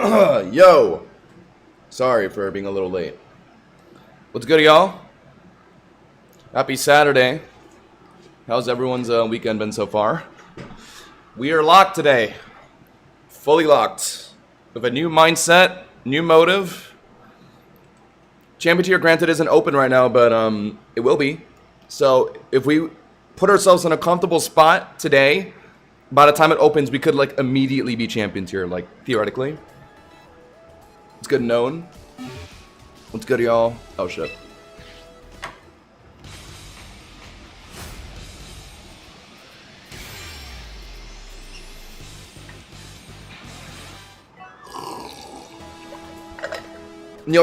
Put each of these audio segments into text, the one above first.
Yo! Sorry for being a little late. What's good, y'all? Happy Saturday. How's everyone's weekend been so far? We are locked today. Fully locked. With a new mindset, new motive. Champion tier, granted, isn't open right now, but it will be. So if we put ourselves in a comfortable spot today, by the time it opens, we could like immediately be champion tier, like theoretically. It's good known. What's good, y'all? Oh shit.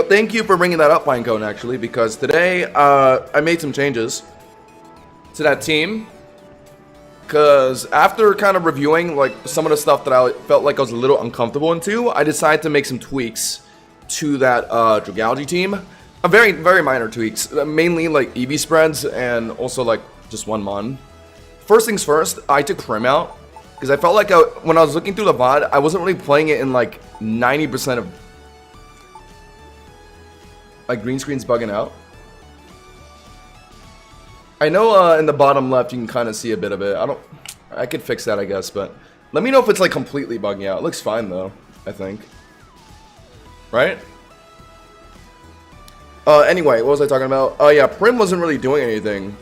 Thank you for bringing that up, Pinecone, actually, because today I made some changes to that team. Because after kind of reviewing like some of the stuff that I felt like I was a little uncomfortable into, I decided to make some tweaks to that Dragalge team. Very, very minor tweaks. Mainly like EV spreads and also like just one mon. First things first, I took Prim out. Because I felt like when I was looking through the VOD, I wasn't really playing it in like 90% of... My green screen's bugging out. I know in the bottom left you can kind of see a bit of it. I could fix that, I guess, but let me know if it's like completely bugging out. It looks fine though, I think. Right? Anyway, what was I talking about? Oh yeah, Prim wasn't really doing anything.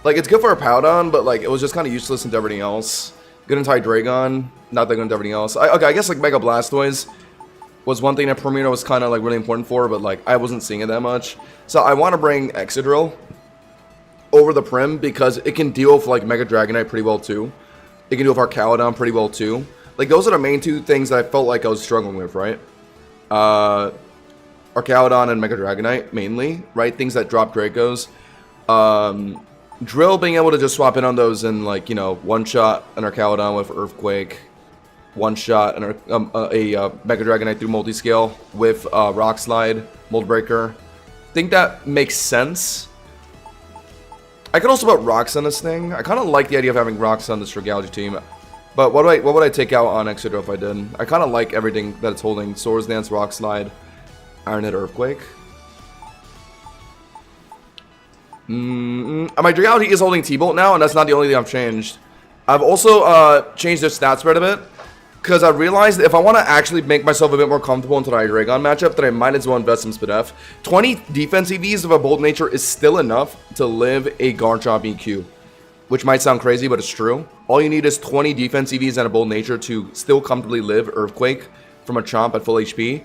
Like, it's good for a Powdon, but like it was just kind of useless into everything else. Good into Hydreigon, not that good into everything else. Okay, I guess like Mega Blastoise was one thing that Primino was kind of like really important for, but like I wasn't seeing it that much. So I want to bring Excadrill over the Prim because it can deal with like Mega Dragonite pretty well too. It can deal with Arcaludon pretty well too. Like those are the main two things that I felt like I was struggling with, right? Arcaludon and Mega Dragonite mainly, right? Things that drop Dracos. Drill being able to just swap in on those and like, you know, one shot an Arcaludon with Earthquake. One shot and a Mega Dragonite through Multiscale with Rock Slide, Mold Breaker. I think that makes sense. I could also put Rocks on this thing. I kind of like the idea of having Rocks on this Dragalge team. But what would I take out on Excadrill if I did? I kind of like everything that it's holding. Swords Dance, Rock Slide, Iron Head, Earthquake. My Dragalge is holding T-Bolt now, and that's not the only thing I've changed. I've also changed their stat spread a bit. Because I realized that if I want to actually make myself a bit more comfortable into the Hydreigon matchup, then I might as well invest in Spadef. 20 defense EVs of a Bold Nature is still enough to live a Garchomp EQ. Which might sound crazy, but it's true. All you need is 20 defense EVs and a Bold Nature to still comfortably live Earthquake from a Chomp at full HP.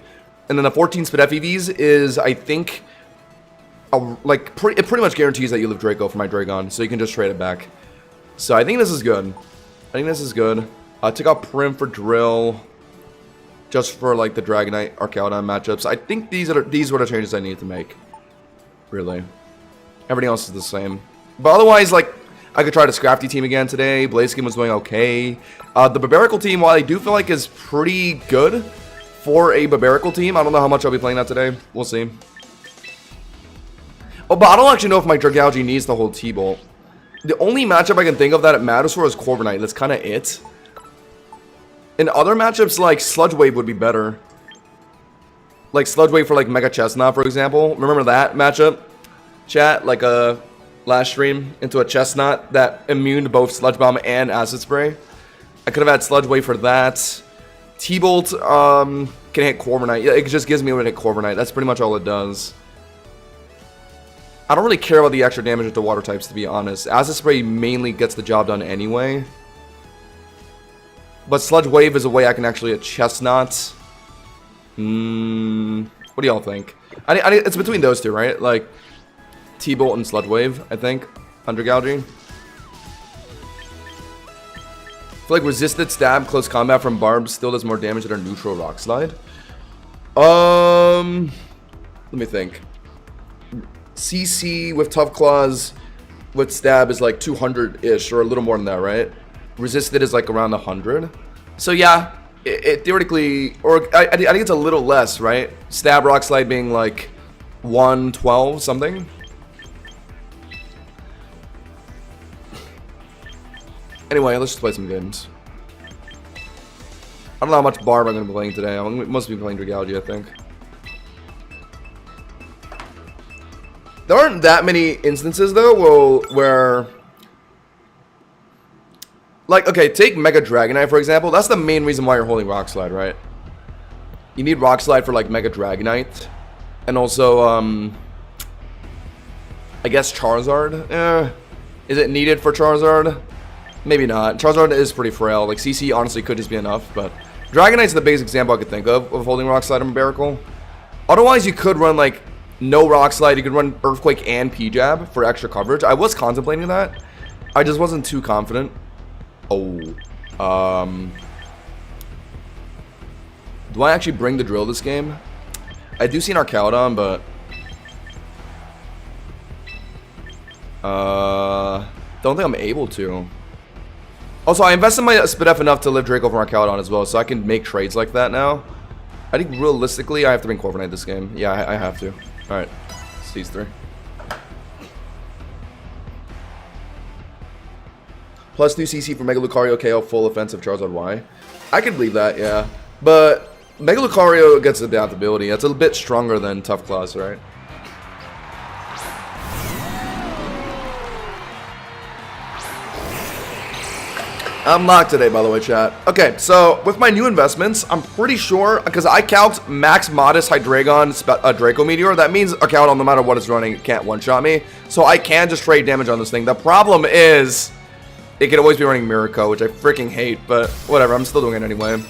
And then the 14 Spadef EVs is, I think, it pretty much guarantees that you live Draco for my Hydreigon, so you can just trade it back. So I think this is good. I took out Prim for Drill, just for like the Dragonite Arcaludon matchups. I think these were the changes I needed to make. Really, everything else is the same. But otherwise, like I could try the Scrafty team again today. Blaziken was doing okay. The Barbarical team, while I do feel like is pretty good for a Barbarical team, I don't know how much I'll be playing that today. We'll see. Oh, but I don't actually know if my Dragalge needs to hold T-Bolt. The only matchup I can think of that it matters for is Corviknight. That's kind of it. In other matchups, like, Sludge Wave would be better. Like, Sludge Wave for, like, Mega Chestnut, for example. Remember that matchup? Chat, like, last stream, into a Chestnut that immune to both Sludge Bomb and Acid Spray. I could have had Sludge Wave for that. T-Bolt, can hit Corviknight. Yeah, it just gives me a way to hit Corviknight. That's pretty much all it does. I don't really care about the extra damage with the water types, to be honest. Acid Spray mainly gets the job done anyway. But Sludge Wave is a way I can actually hit Chestnut. What do y'all think? It's between those two, right? Like, T-Bolt and Sludge Wave, I think. Under Dragalge. I feel like Resisted Stab, Close Combat from Barb still does more damage than our neutral Rock Slide. Let me think. CC with Tough Claws with Stab is like 200-ish, or a little more than that, right? Resisted is like around 100. So yeah, it theoretically, or I think it's a little less, right? Stab, Rock Slide being like 112 something. Anyway, let's just play some games. I don't know how much Barb I'm going to be playing today. I'm must be playing Dragalge, I think. There aren't that many instances, though, where... Like, okay, take Mega Dragonite, for example. That's the main reason why you're holding Rock Slide, right? You need Rock Slide for, like, Mega Dragonite. And also, I guess Charizard. Is it needed for Charizard? Maybe not. Charizard is pretty frail. Like, CC honestly could just be enough, but... Dragonite's the biggest example I could think of holding Rock Slide and Miracle. Otherwise, you could run, like, no Rock Slide. You could run Earthquake and P-Jab for extra coverage. I was contemplating that. I just wasn't too confident. Oh. Do I actually bring the drill this game? I do see an Arcaudon, but... don't think I'm able to. Also, I invested my Spidef enough to live Draco from Arcaudon as well, so I can make trades like that now. I think realistically, I have to bring Corviknight this game. Yeah, I have to. Alright, it's these three. Plus 2 CC for Mega Lucario KO full offensive Charizard Y. I could believe that, yeah. But Mega Lucario gets adaptability. That's a bit stronger than Tough Claws, right? I'm locked today, by the way, chat. Okay, so with my new investments, I'm pretty sure, because I calced Max Modest Hydreigon Draco Meteor. That means Arcaudon, no matter what it's running, can't one-shot me. So I can just trade damage on this thing. The problem is, it could always be running Miracle, which I freaking hate, but whatever, I'm still doing it anyway.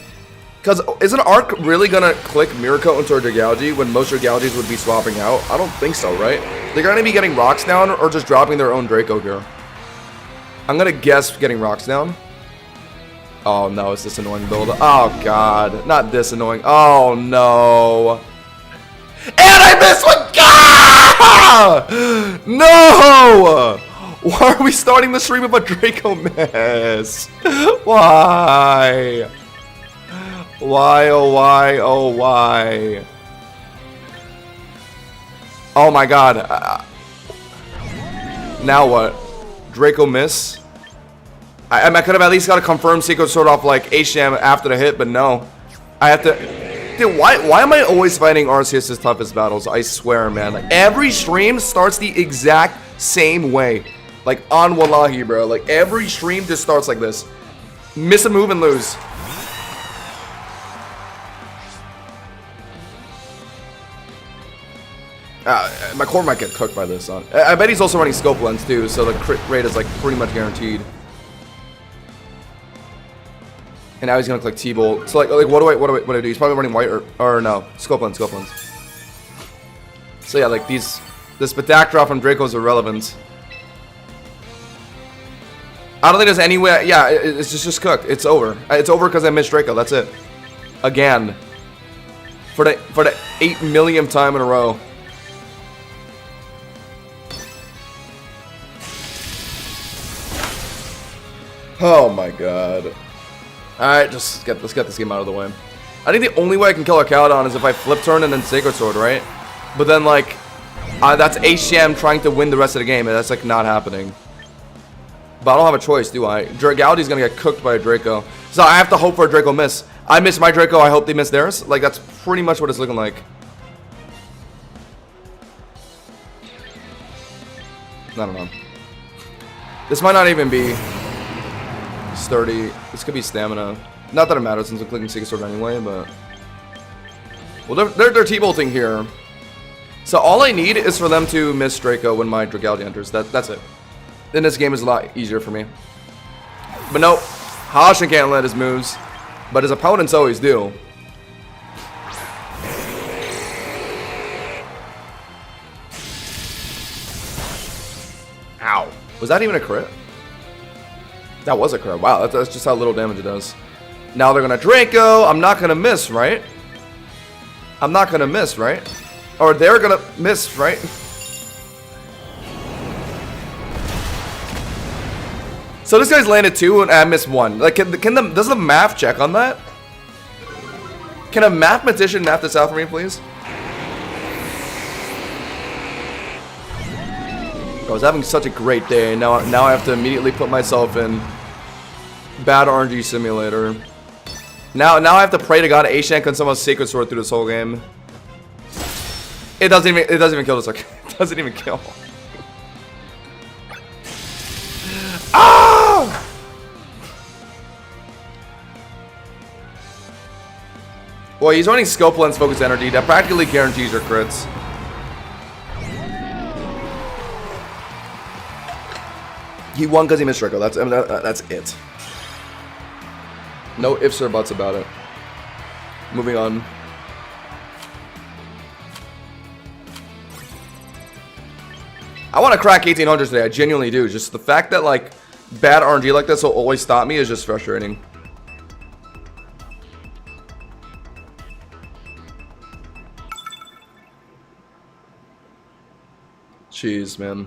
Because isn't Arc really gonna click Miracle into a Dragalge when most Dragalges would be swapping out? I don't think so, right? They're gonna be getting Rocks down or just dropping their own Draco here. I'm gonna guess getting Rocks down. Oh no, it's this annoying build. Oh god, not this annoying. Oh no. And I missed one! Ah! No! Why are we starting the stream with a Draco miss? Why? Why, oh why, oh why? Oh my god. Now what? Draco miss? I could have at least got a confirmed Secret Sword off like H-Jam after the hit, but no. I have to... Dude, why am I always fighting Arceus' toughest battles? I swear, man. Like, every stream starts the exact same way. Like, on Wallahi, bro. Like, every stream just starts like this. Miss a move and lose. My core might get cooked by this. I bet he's also running Scope Lens, too, so the crit rate is, like, pretty much guaranteed. And now he's gonna click T-Bolt. So like what do I do? He's probably running white or no. Scope Lens. So yeah, like this Spectactra from Draco is irrelevant. I don't think there's any way. Yeah, it's just cooked. It's over. It's over because I missed Draco. That's it. Again. For the 8 millionth time in a row. Oh my god. Alright, let's get this game out of the way. I think the only way I can kill Arcaudon is if I flip turn and then Sacred Sword, right? But then, like, that's H-Jam trying to win the rest of the game, and that's, like, not happening. But I don't have a choice, do I? Dragaldi's gonna get cooked by a Draco. So I have to hope for a Draco miss. I miss my Draco, I hope they miss theirs. Like, that's pretty much what it's looking like. I don't know. This might not even be sturdy. This could be stamina. Not that it matters since I'm clicking Secret Sword anyway, but... Well, they're T-bolting here. So all I need is for them to miss Draco when my Dragalge enters. That's it. Then this game is a lot easier for me. But nope. Hashin can't let his moves. But his opponents always do. Ow. Was that even a crit? That was a crit. Wow, that's just how little damage it does. Now they're gonna Draco. I'm not gonna miss, right? I'm not gonna miss, right? Or they're gonna miss, right? So this guy's landed 2 and I missed 1. Like, does the math check on that? Can a mathematician math this out for me, please? I was having such a great day, and now I have to immediately put myself in bad RNG simulator. Now I have to pray to God Ashan can somehow Sacred Sword through this whole game. It doesn't even kill this. It doesn't even kill. Ah! Well, he's running Scope Lens Focus Energy. That practically guarantees your crits. He won because he missed Draco. That's it. No ifs or buts about it. Moving on. I want to crack 1800s today. I genuinely do. Just the fact that like bad RNG like this will always stop me is just frustrating. Jeez, man.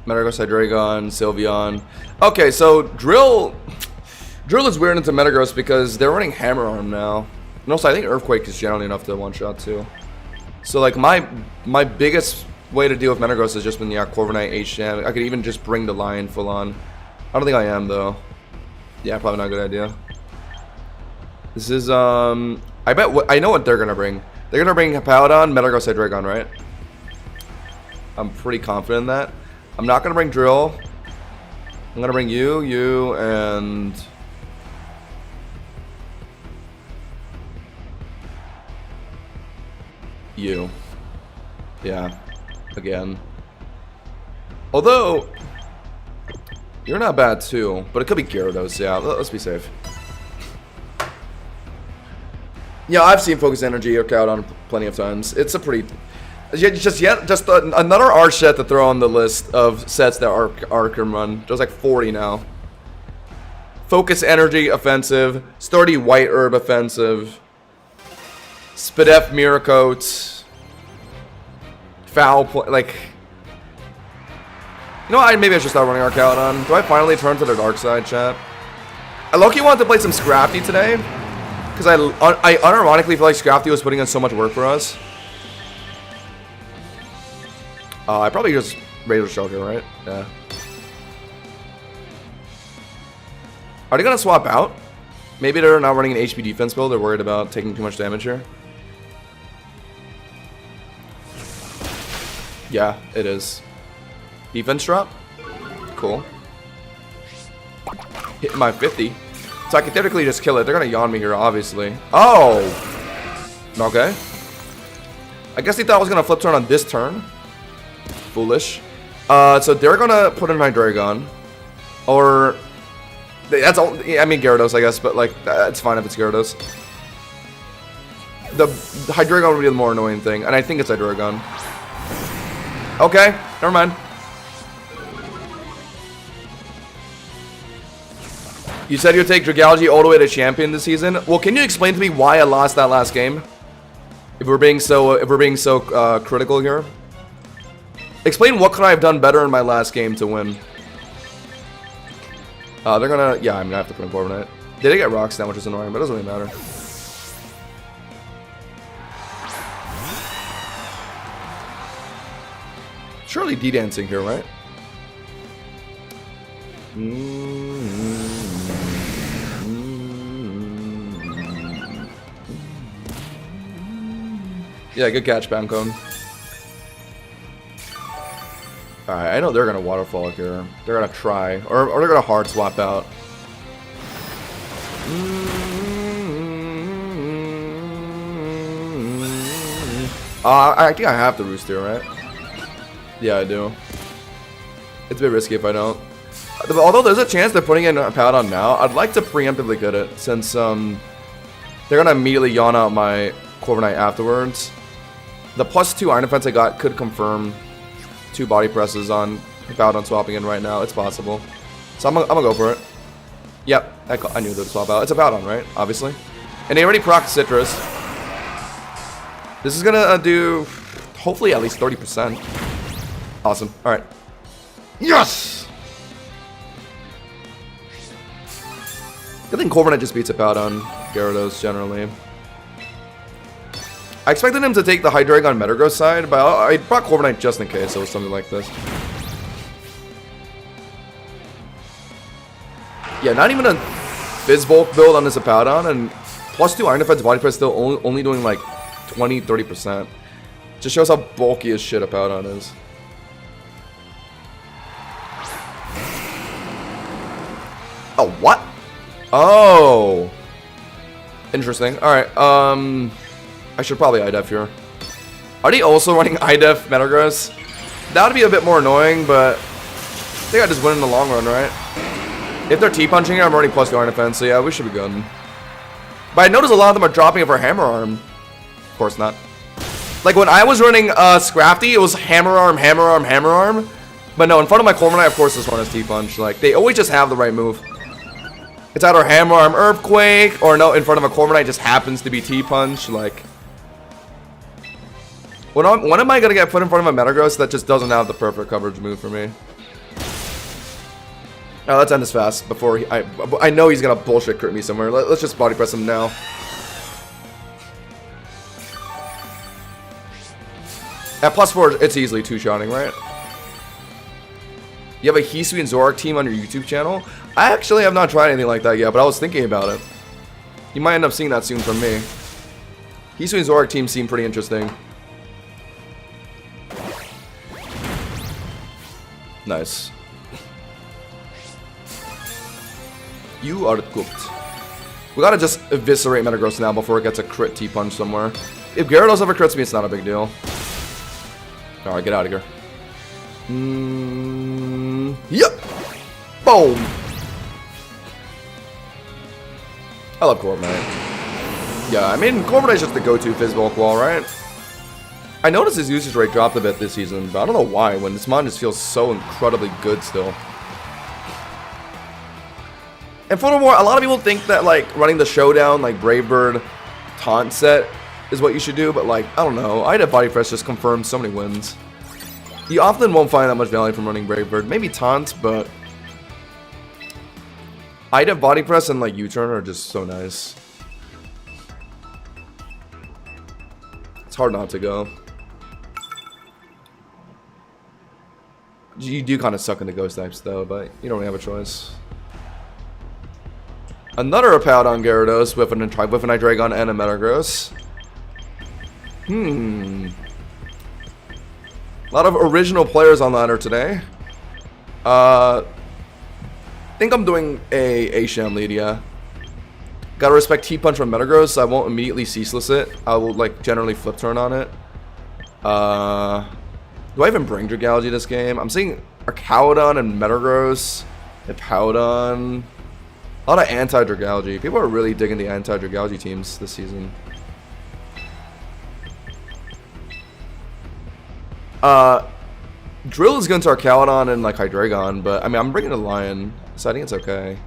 Metagross, Hydreigon, Sylveon. Okay, so Drill is weird into Metagross because they're running Hammer Arm now. And also, I think Earthquake is generally enough to one-shot too. So like my biggest way to deal with Metagross has just been Corviknight, H-Jam. I could even just bring the Lion full on. I don't think I am though. Yeah, probably not a good idea. This is I know what they're gonna bring. They're gonna bring Paladon, Metagross, Hydreigon, right? I'm pretty confident in that. I'm not gonna bring Drill. I'm gonna bring you, and you. Yeah. Again. Although you're not bad too, but it could be Gyarados. Yeah, let's be safe. Yeah, I've seen Focus Energy or Cowdon plenty of times. It's a pretty just another R set to throw on the list of sets that R can run. There's like 40 now. Focus Energy offensive, Sturdy White Herb offensive, Spadef Miracote, Foul play, like. You know, maybe I should start running Arcaludon. Do I finally turn to the dark side, chat? I low-key wanted to play some Scrafty today, because I unironically feel like Scrafty was putting in so much work for us. I probably just Razor Shell here, right? Yeah. Are they gonna swap out? Maybe they're not running an HP defense build. They're worried about taking too much damage here. Yeah, it is. Defense drop? Cool. Hit my 50. So I can theoretically just kill it. They're gonna yawn me here, obviously. Oh! Okay. I guess they thought I was gonna flip turn on this turn. Foolish. So they're gonna put in Hydreigon. Or... That's all... I mean Gyarados, I guess, but like, it's fine if it's Gyarados. The Hydreigon would be the more annoying thing, and I think it's Hydreigon. Okay, never mind. You said you'd take Dragalge all the way to champion this season. Well, can you explain to me why I lost that last game? If we're being so critical here, explain what could I have done better in my last game to win. They're gonna, yeah, I'm gonna have to put in Corviknight. They did get rocks down, which is annoying, but it doesn't really matter. Surely D-dancing here, right? Yeah, good catch, Bouncone. Alright, I know they're gonna waterfall here. They're gonna try. Or they're gonna hard swap out. I think I have to roost here, right? Yeah, I do. It's a bit risky if I don't. Although there's a chance they're putting in a Paladon now, I'd like to preemptively get it, since they're gonna immediately yawn out my Corviknight afterwards. The +2 Iron Defense I got could confirm 2 body presses on Paladon swapping in right now. It's possible. So I'm gonna go for it. Yep, I knew they'd swap out. It's a Paladon, right? Obviously. And they already procced Citrus. This is gonna do, hopefully, at least 30%. Awesome. Alright. Yes! I think Corviknight just beats a Paladon. Gyarados, generally. I expected him to take the Hydreigon Metagross side, but I brought Corviknight just in case it was something like this. Yeah, not even a Fizz bulk build on this Apoudon, and +2 Iron Defense body press still only doing like 20-30%. Just shows how bulky as shit Apoudon is. Oh, what? Oh. Interesting. Alright, I should probably IDEF here. Are they also running IDEF Metagross? That would be a bit more annoying, but I think I just win in the long run, right? If they're T-punching it, I'm already +2 Iron Defense, so yeah, we should be good. But I noticed a lot of them are dropping it for Hammer Arm. Of course not. Like when I was running Scrafty, it was Hammer Arm, Hammer Arm, Hammer Arm. But no, in front of my Corviknight, of course this one is T-punch. Like, they always just have the right move. It's either Hammer Arm Earthquake, or no, in front of a Corviknight just happens to be T-punch. Like, when am I gonna get put in front of a Metagross that just doesn't have the perfect coverage move for me? Now let's end this fast before I know he's gonna bullshit crit me somewhere. Let's just body press him now. At +4, it's easily two-shotting, right? You have a Hisui and Zorak team on your YouTube channel? I actually have not tried anything like that yet, but I was thinking about it. You might end up seeing that soon from me. Hisui and Zorak team seem pretty interesting. Nice. You are cooked. We gotta just eviscerate Metagross now before it gets a crit T-punch somewhere. If Gyarados ever crits me, it's not a big deal. Alright, get out of here. Yep! Boom! I love Corviknight. Yeah, I mean, Corviknight's just the go-to Fizz bulk wall, right? I noticed his usage rate dropped a bit this season, but I don't know why, when this mon just feels so incredibly good still. And furthermore, a lot of people think that, like, running the Showdown, like, Brave Bird taunt set is what you should do, but, like, I don't know. IDEF Body Press just confirms so many wins. You often won't find that much value from running Brave Bird. Maybe taunt, but IDEF Body Press and, like, U-Turn are just so nice. It's hard not to go. You do kind of suck into Ghost types, though, but you don't really have a choice. Another Apoudon Gyarados with an Hydreigon and a Metagross. A lot of original players on ladder today. I think I'm doing a Sham lead, yeah. Gotta respect T-Punch from Metagross, so I won't immediately Ceaseless it. I will, like, generally flip turn on it. Do I even bring Dragalge this game? I'm seeing Archaudon and Metagross, Apoudon. A lot of anti-Dragalge. People are really digging the anti-Dragalge teams this season. Drill is going to Archaudon and like Hydreigon, but I mean I'm bringing a Lion, so I think it's okay.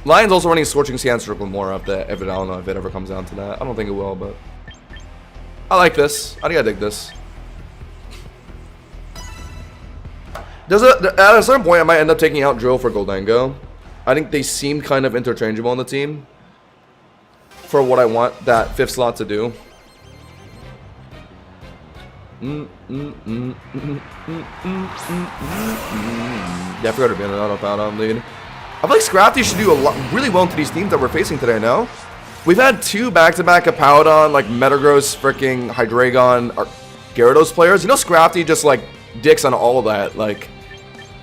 Lion's also running Scorching Sands Triple more if I don't know if it ever comes down to that. I don't think it will, but I like this. I think I dig this. At a certain point, I might end up taking out Drill for Goldango. I think they seem kind of interchangeable on the team for what I want that 5th slot to do. Yeah, I forgot to be an auto-pound lead. I feel like Scrafty should do really well to these teams that we're facing today, no? We've had 2 back-to-back Apoudon, like Metagross, freaking Hydreigon, Gyarados players. You know Scrafty just, like, dicks on all of that. Like,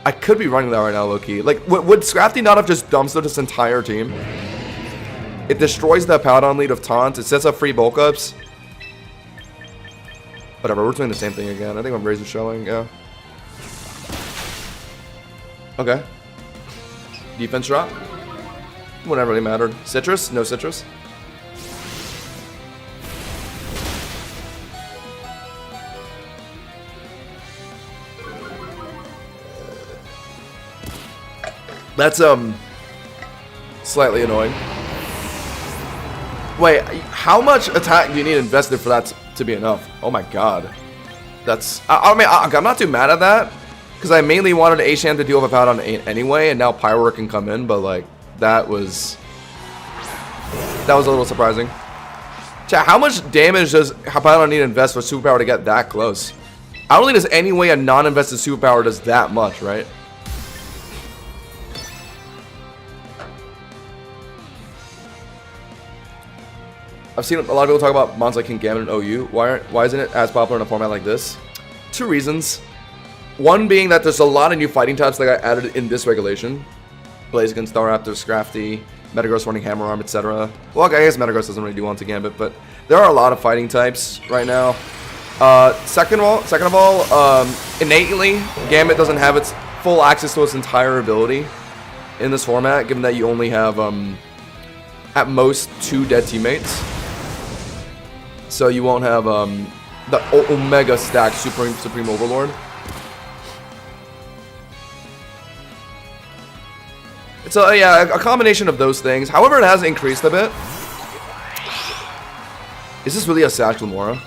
I could be running that right now, low-key. Like, would Scrafty not have just dumpstered this entire team? It destroys the Apoudon lead of Taunt. It sets up free bulk ups. Whatever, we're doing the same thing again. I think my Razor showing, yeah. Okay. Defense drop. Wouldn't really mattered. Citrus? No citrus. That's slightly annoying. Wait, how much attack do you need invested for that to be enough? Oh my god. That's... I mean, I'm not too mad at that. Because I mainly wanted Ashan to deal with Apoudon anyway, and now Pyroar can come in, but like, that was a little surprising. Chat, how much damage does Apoudon need to invest for Superpower to get that close? I don't think there's any way a non-invested superpower does that much, right? I've seen a lot of people talk about mons like King Gambit and OU. Why isn't it as popular in a format like this? 2 reasons. One being that there's a lot of new fighting types that got added in this regulation. Blaziken, Staraptor, Scrafty, Metagross running Hammer Arm, etc. Well, I guess Metagross doesn't really do one to Gambit, but there are a lot of fighting types right now. Second of all, innately, Gambit doesn't have its full access to its entire ability in this format, given that you only have, at most, 2 dead teammates. So you won't have, the Omega stack Supreme Overlord. So yeah, a combination of those things. However, it has increased a bit. Is this really a Sash Glamora?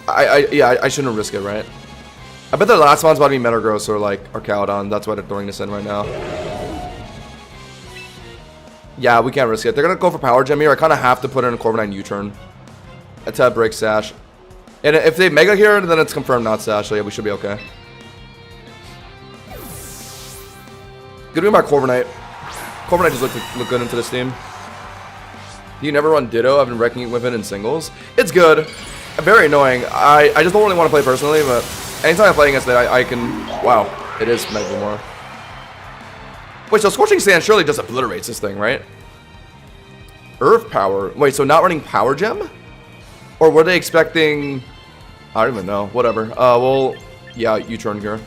I shouldn't risk it, right? I bet the last one's about to be Metagross or like Archaeodon. That's why they're throwing this in right now. Yeah, we can't risk it. They're gonna go for Power Gem here. I kind of have to put in a Corviknight U-turn. Attack break Sash. And if they Mega here, then it's confirmed not Sash. So yeah, we should be okay. Good win by Corviknight. Corviknight just look good into this team. You never run Ditto. I've been wrecking with it in singles. It's good. Very annoying. I just don't really want to play personally, but anytime I play against it, I can... Wow. It is Mega Glamora. Wait, so Scorching Sand surely just obliterates this thing, right? Earth Power. Wait, so not running Power Gem? Or were they expecting... I don't even know. Whatever. Well, yeah, U-turn here.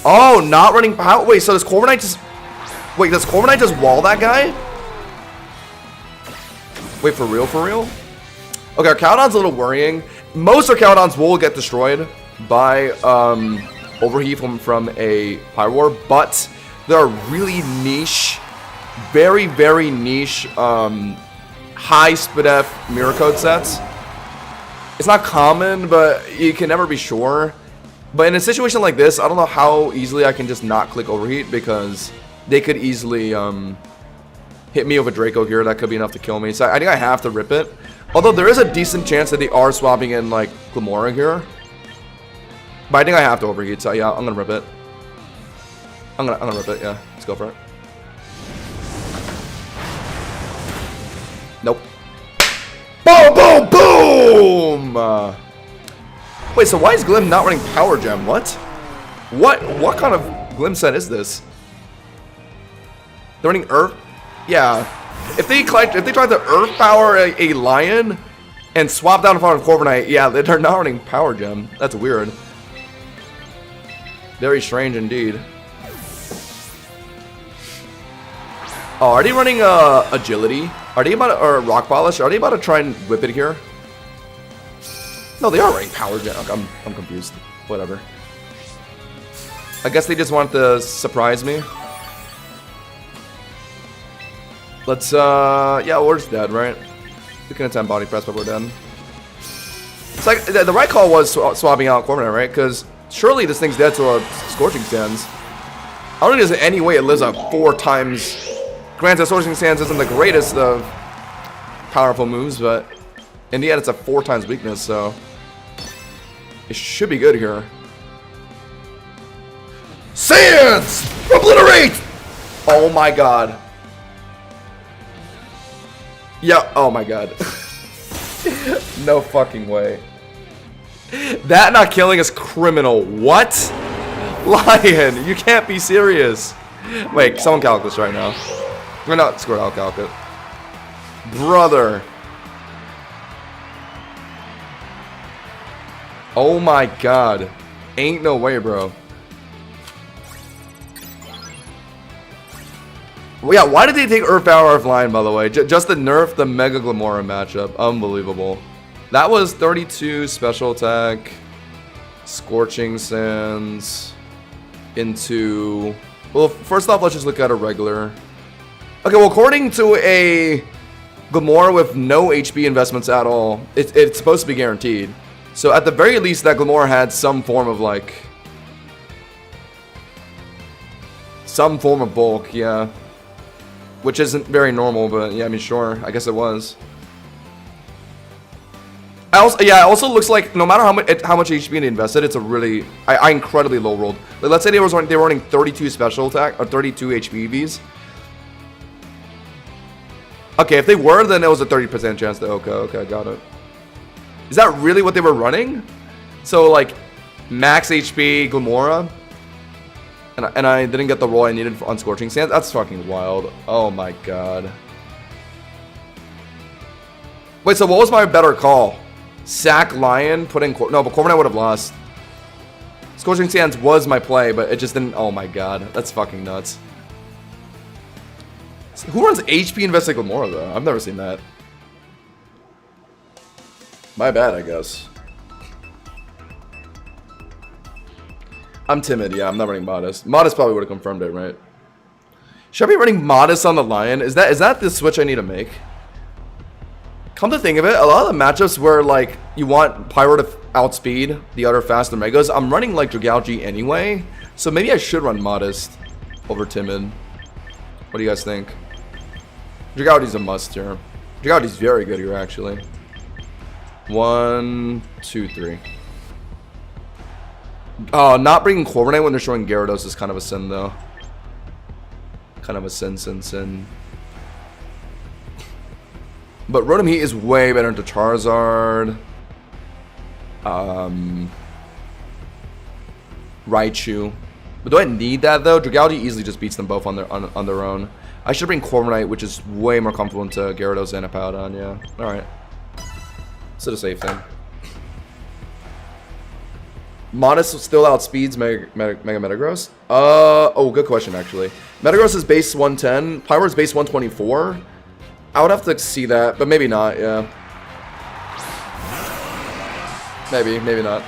Oh, not running Power... Wait, so does Corviknight just... Wait, does Corviknight just wall that guy? Wait, for real, for real? Okay, Archaeodon's a little worrying. Most Archaeodons will get destroyed by Overheat from a Pyroar, but there are really niche, very, very niche high SPDF Mirror Code sets. It's not common, but you can never be sure. But in a situation like this, I don't know how easily I can just not click Overheat, because they could easily hit me with a Draco here. That could be enough to kill me. So I think I have to rip it. Although there is a decent chance that they are swapping in like Glamora here. But I think I have to Overheat. So yeah, I'm gonna rip it. I'm gonna rip it. Yeah, let's go for it. Nope. Boom! Boom! Boom! Wait, so why is Glim not running Power Gem? What? What kind of Glim set is this? They're running Earth? Yeah. If they tried to Earth Power a Lion and swap down in front of Corviknight, yeah, they're not running Power Gem. That's weird. Very strange indeed. Oh, are they running Agility? Are they about to, or Rock Polish? Are they about to try and whip it here? No, they are running Power Gem. I'm confused. Whatever. I guess they just want to surprise me. Let's, yeah, we're just dead, right? We can attempt Body Press, but we're dead. It's like, the right call was swapping out Corviknight, right? Because surely this thing's dead to a Scorching Sands. I don't think there's any way it lives up 4 times. Granted, Scorching Sands isn't the greatest of powerful moves, but in the end, it's a 4 times weakness, so it should be good here. Sands! Obliterate! Oh my god. Yeah, oh my god. No fucking way. That not killing is criminal. What? Lion, you can't be serious. Wait, someone calc this right now. We're not scored, I'll calc it. Brother. Oh my god. Ain't no way, bro. Well, yeah, why did they take Earth Power offline, by the way? Just to nerf the Mega Glamora matchup. Unbelievable. That was 32 special attack. Scorching Sands. Into... Well, first off, let's just look at a regular. Okay, well, according to a Glamora with no HP investments at all, it's supposed to be guaranteed. So at the very least, that Glamora had some form of, like... Some form of bulk, yeah. Which isn't very normal, but yeah, I mean, sure. I guess it was. It also looks like no matter how much HP they invested, it's a really I incredibly low rolled. Like, let's say they were running 32 special attack or 32 HP EVs. Okay, if they were, then it was a 30% chance to okay, got it. Is that really what they were running? So like max HP Glamora, and I didn't get the roll I needed on Scorching Sands. That's fucking wild. Oh my god. Wait, so what was my better call? Sack Lion, put in no, but Corviknight would have lost. Scorching Sands was my play, but it just didn't. Oh my god, that's fucking nuts. Who runs HP invested Glamora though? I've never seen that. My bad, I guess. I'm timid, yeah, I'm not running Modest. Modest probably would have confirmed it, right? Should I be running Modest on the Lion? Is that the switch I need to make? Come to think of it, a lot of the matchups where like you want Pyro to outspeed the other faster Megas, I'm running like Dragalge anyway, so maybe I should run Modest over Timid. What do you guys think? Dragalge's a must here. Dragalge's very good here, actually. 1, 2, 3. Not bringing Corviknight when they're showing Gyarados is kind of a sin, though. Kind of a sin. But Rotom Heat is way better into Charizard. Raichu. But do I need that, though? Dragalge easily just beats them both on their own. I should bring Corviknight, which is way more comfortable into Gyarados and Hippowdon, yeah. Alright. It's a safe thing. Modest still outspeeds Mega Metagross? Oh, good question, actually. Metagross is base 110. Pyro's base 124. I would have to see that, but maybe not, yeah. Maybe not.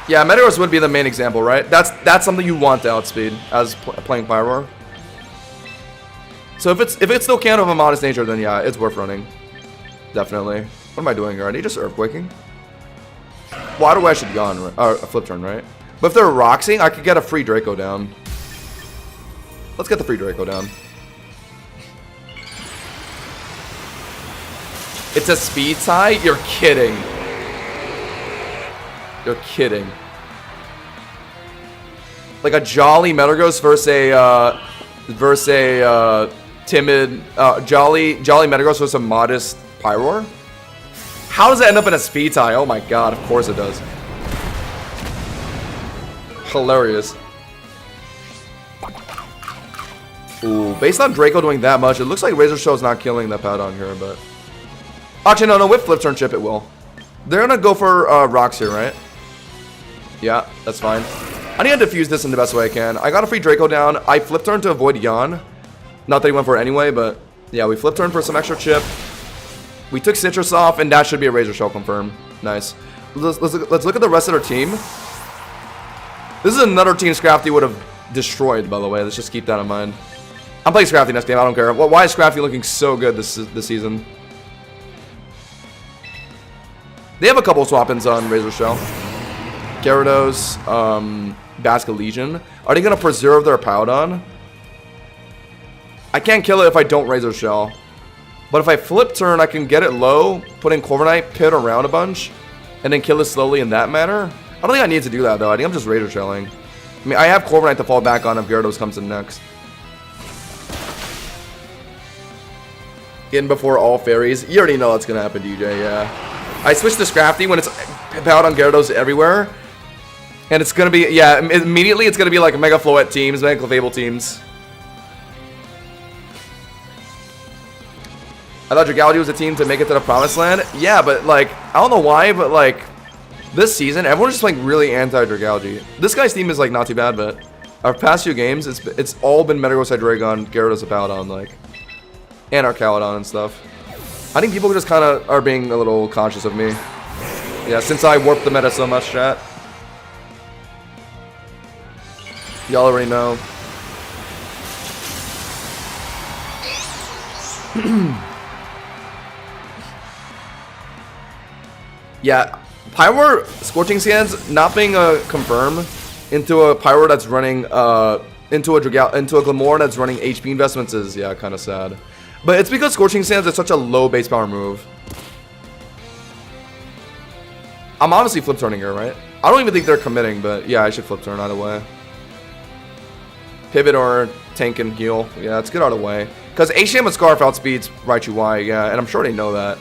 Yeah, Metagross would be the main example, right? That's something you want to outspeed as playing Pyro. So if it's still can of a Modest nature, then yeah, it's worth running. Definitely. What am I doing here? Are they just Earthquaking? Water West should be gone, right? Or a flip turn, right? But if they're Roxing, I could get a free Draco down. Let's get the free Draco down. It's a speed tie? You're kidding. You're kidding. Like a Jolly Metagross versus a timid Jolly Metagross versus a Modest Pyroar? How does that end up in a speed tie? Oh my god, of course it does. Hilarious. Ooh, based on Draco doing that much, it looks like Razor Shell's not killing the Hippowdon here, but... Actually, no, with Flip Turn Chip, it will. They're gonna go for rocks here, right? Yeah, that's fine. I need to defuse this in the best way I can. I got a free Draco down. I Flip Turn to avoid Yawn. Not that he went for it anyway, but... Yeah, we Flip Turn for some extra chip. We took Citrus off, and that should be a Razor Shell confirm. Nice. Let's look at the rest of their team. This is another team Scrafty would have destroyed, by the way. Let's just keep that in mind. I'm playing Scrafty next game. I don't care. Why is Scrafty looking so good this season? They have a couple swap-ins on Razor Shell. Gyarados, Basket Legion. Are they going to preserve their Hippowdon? I can't kill it if I don't Razor Shell. But if I Flip Turn, I can get it low, put in Corviknight, pit around a bunch, and then kill it slowly in that manner. I don't think I need to do that, though. I think I'm just Razor Shelling. I mean, I have Corviknight to fall back on if Gyarados comes in next. In before all fairies. You already know what's going to happen, DJ, yeah. I switched to Scrafty when it's Hippowdon Gyarados everywhere. And it's going to be, yeah, immediately it's going to be like Mega Floette teams, Mega Clefable teams. I thought Dragalge was a team to make it to the Promised Land. Yeah, but like, I don't know why, but like, this season, everyone's just like really anti-Dragalge. This guy's team is like not too bad, but our past few games, it's all been Metagross, Hydreigon, Gyarados, Hippowdon, like, and Arcalodon and stuff. I think people just kind of are being a little conscious of me. Yeah, since I warped the meta so much, chat. Y'all already know. Yeah, Pyroar Scorching Sands not being a confirm into a Pyroar that's running into a Glamora that's running HP investments is, yeah, kind of sad. But it's because Scorching Sands is such a low base power move. I'm honestly flip turning here, right? I don't even think they're committing, but yeah, I should flip turn either way. Pivot or tank and heal. Yeah, let's get out of the way. Because HM and Scarf outspeeds Raichu Y, yeah, and I'm sure they know that.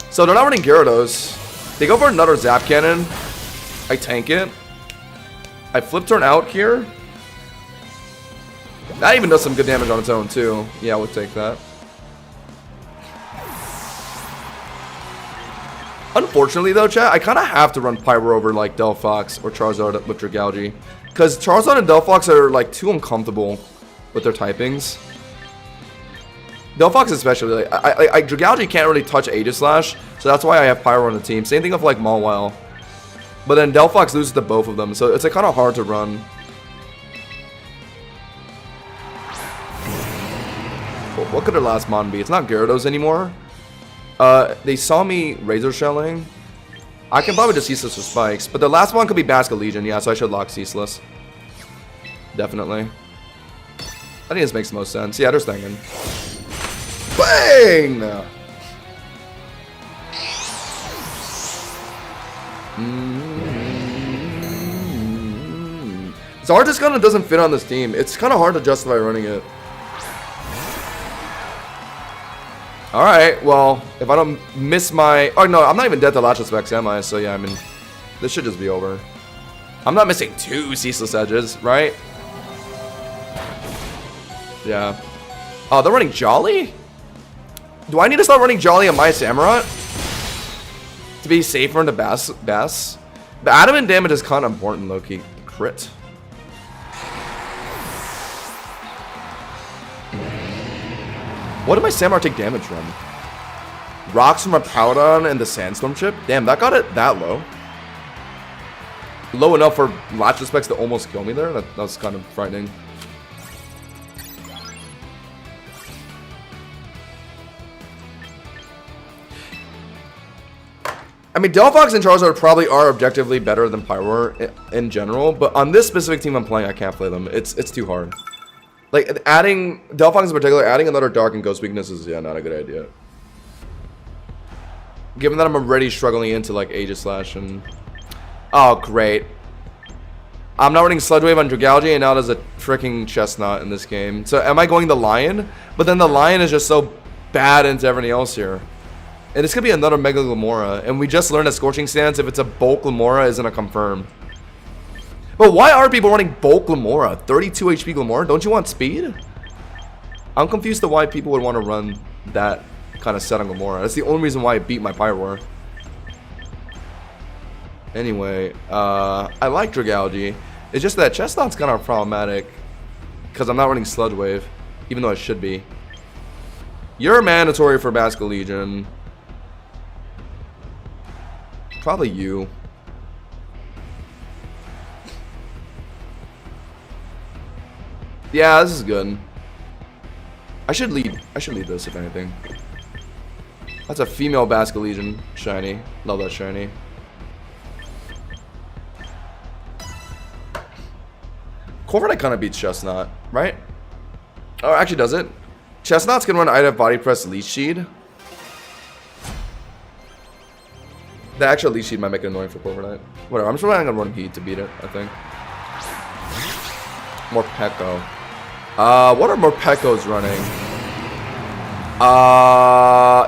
So they're not running Gyarados. They go for another Zap Cannon. I tank it. I flip turn out here. That even does some good damage on its own too. Yeah, we'll take that. Unfortunately though, chat, I kind of have to run Pyro over like Delphox or Charizard with Dragalge. Because Charizard and Delphox are like too uncomfortable with their typings. Delphox especially, like, Dragalge can't really touch Aegislash, so that's why I have Pyro on the team. Same thing with like Mawile. But then Delphox loses to both of them, so it's like, kind of hard to run. Well, what could their last Mon be? It's not Gyarados anymore. They saw me Razor Shelling. I can probably just Ceaseless with Spikes, but the last one could be Basket Legion, yeah, so I should lock Ceaseless. Definitely. I think this makes the most sense. Yeah, they're thinking. Bang! Zardes kind of doesn't fit on this team. It's kind of hard to justify running it. Alright, well, if I don't miss my... Oh, no, I'm not even dead to Latches Specs, am I? So, yeah, I mean, this should just be over. I'm not missing 2 Ceaseless Edges, right? Yeah. Oh, they're running Jolly? Do I need to start running Jolly on my Samurott? To be safer in the Bass? The adamant damage is kind of important, low-key. Crit. What did my Samurott take damage from? Rocks from a Powdon and the Sandstorm chip? Damn, that got it that low. Low enough for Latches Specs to almost kill me there? That was kind of frightening. I mean, Delphox and Charizard probably are objectively better than Pyroar in general, but on this specific team I'm playing, I can't play them. It's too hard. Like, adding, Delphox in particular, adding another Dark and Ghost weakness is, yeah, not a good idea. Given that I'm already struggling into, like, Aegislash and... Oh, great. I'm not running Sludge Wave on Dragalge, and now there's a freaking Chestnut in this game. So, am I going the Lion? But then the Lion is just so bad into everything else here. And it's going to be another Mega Glamora. And we just learned that Scorching Stance, if it's a bulk Glamora, isn't a confirm. But why are people running bulk Glamora? 32 HP Glamora? Don't you want speed? I'm confused to why people would want to run that kind of set on Glamora. That's the only reason why I beat my Pyroar. Anyway, I like Dragalge. It's just that Chestnut's kind of problematic. Because I'm not running Sludge Wave. Even though I should be. You're mandatory for Basket Legion. Probably you. Yeah, this is good. I should lead this, if anything. That's a female Basket Legion shiny. Love that shiny. Corviknight kind of beats Chestnut, right? Oh, actually does it? Chestnut's gonna run IDF Body Press Leech Seed. The actual Leech Seed might make it annoying for Corviknight. Whatever, I'm just relying on Run Heat to beat it, I think. Morpeko. What are Morpekos running?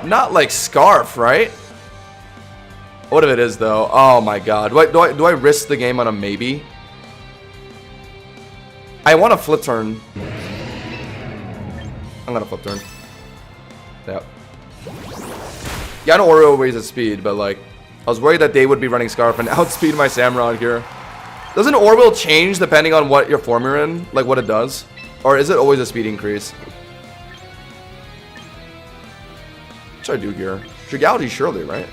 Not like Scarf, right? What if it is though? Oh my god. Do I risk the game on a maybe? I want to flip turn. I'm gonna flip turn. Yep. Yeah, I know Oreo raises speed, but like, I was worried that they would be running Scarf and outspeed my Samurott here. Doesn't Orwell change depending on what your form you're in? Like what it does? Or is it always a speed increase? What should I do here? Dragalge surely, right?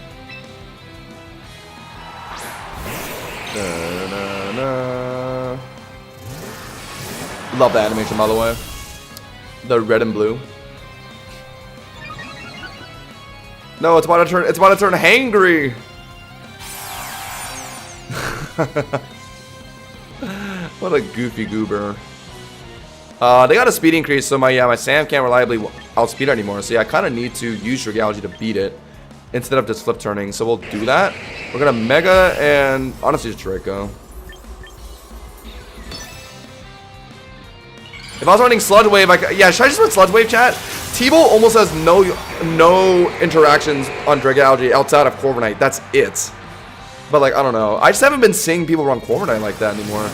Love the animation, by the way. The red and blue. No, it's about to turn hangry. What a goofy goober. They got a speed increase, so my Sam can't reliably outspeed anymore. So yeah, I kind of need to use Dragology to beat it instead of just flip turning. So we'll do that. We're gonna Mega and honestly just Draco. If I was running Sludge Wave, yeah, should I just run Sludge Wave, chat? T-Bolt almost has no interactions on Dragology outside of Corviknight. That's it. But like, I don't know. I just haven't been seeing people run Corviknight like that anymore.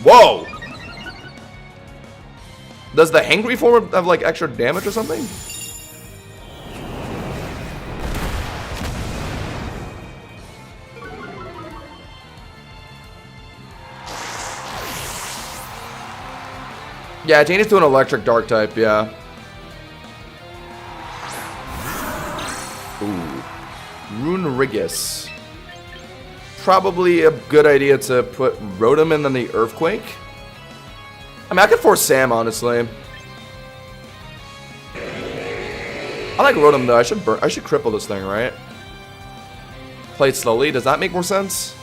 Whoa! Does the Hangry form have like extra damage or something? Yeah, change it to an electric dark type, yeah. Ooh. Runerigus. Probably a good idea to put Rotom and then the Earthquake. I mean, I could force Sam, honestly. I like Rotom though. I should cripple this thing, right? Play it slowly. Does that make more sense?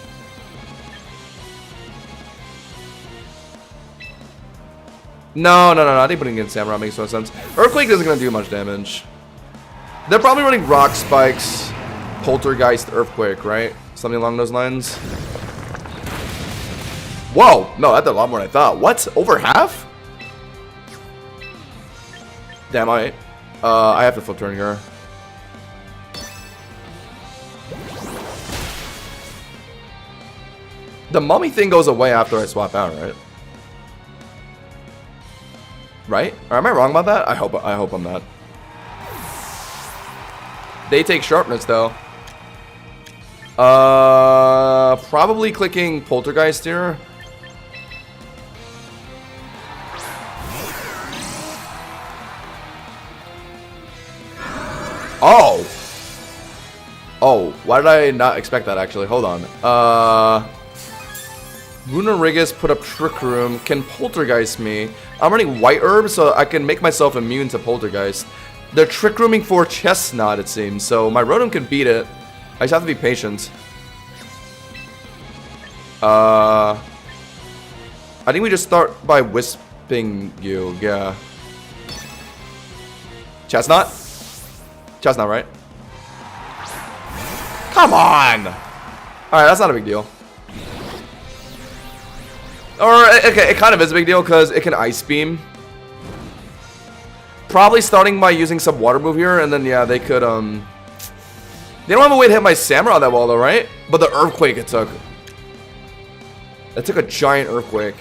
No. I think putting in Samurai makes no sense. Earthquake isn't gonna do much damage. They're probably running Rock Spikes, Poltergeist, Earthquake, right? Something along those lines. Whoa! No, that did a lot more than I thought. What? Over half? Damn, I have to flip turn here. The mummy thing goes away after I swap out, right? Right? Or am I wrong about that? I hope I'm not. They take sharpness though. Probably clicking Poltergeist here. Oh, why did I not expect that actually? Hold on. Runerigus put up Trick Room. Can Poltergeist me? I'm running White Herb, so I can make myself immune to Poltergeist. They're Trick Rooming for Chestnut, it seems. So my Rotom can beat it. I just have to be patient. I think we just start by Wisping you. Yeah. Chestnut? Chestnut, right? Come on! Alright, that's not a big deal. Or, okay, it kind of is a big deal because it can Ice Beam. Probably starting by using some Water Move here, and then, yeah, they could, They don't have a way to hit my Samurai that well, though, right? But the Earthquake it took. It took a giant Earthquake.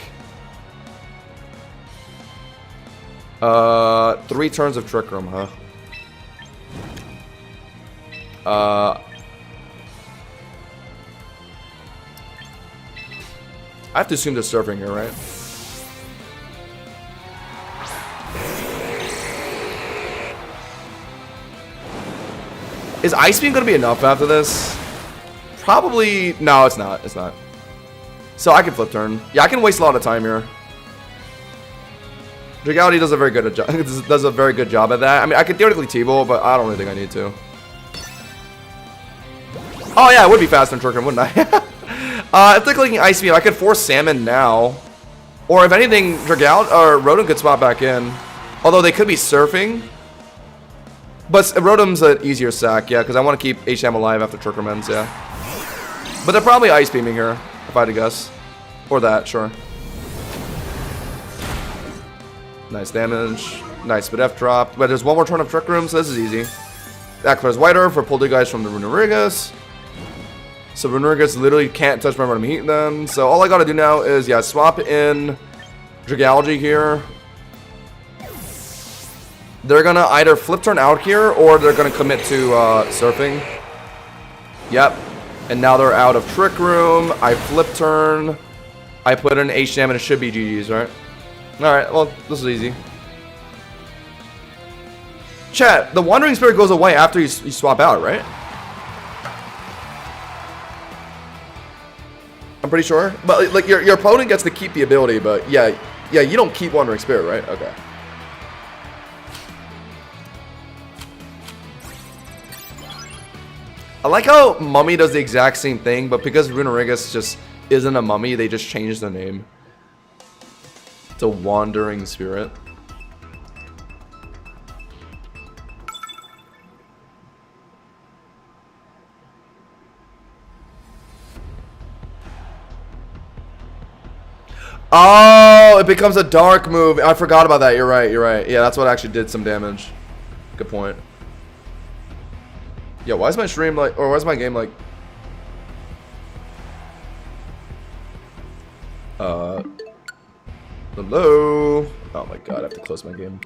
3 turns of Trick Room, huh? I have to assume they're surfing here, right? Is Ice Beam gonna be enough after this? Probably. No, it's not. It's not. So I can flip turn. Yeah, I can waste a lot of time here. Dragology does a very good job at that. I mean, I could theoretically T-Bolt, but I don't really think I need to. Oh yeah, it would be faster than Trick Room, wouldn't I? If they're clicking Ice Beam, I could force Salmon now. Or if anything, Dragology or Rotom could swap back in. Although they could be surfing. But Rotom's an easier sack, yeah, because I want to keep HM alive after Trick Room ends, yeah. But they're probably Ice Beaming here, if I had to guess. Or that, sure. Nice damage. Nice Speed F drop. But there's one more turn of Trick Room, so this is easy. That clears White Herb for Poltergeist from the Runerigus. So Runerigus literally can't touch my Rotom Heat then. So all I gotta do now is, yeah, swap in Dragology here. They're gonna either flip turn out here, or they're gonna commit to surfing. Yep. And now they're out of Trick Room. I flip turn. I put in HM and it should be GG's, right? Alright, well, this is easy. Chat, the Wandering Spirit goes away after you swap out, right? I'm pretty sure. But like your opponent gets to keep the ability, but yeah, you don't keep Wandering Spirit, right? Okay. I like how Mummy does the exact same thing, but because Runerigus just isn't a mummy. They just changed the name to Wandering Spirit. Oh, it becomes a dark move. I forgot about that. You're right. You're right. Yeah, that's what actually did some damage. Good point. Yeah, why is my stream like, or why is my game like? Hello. Oh my god, I have to close my game.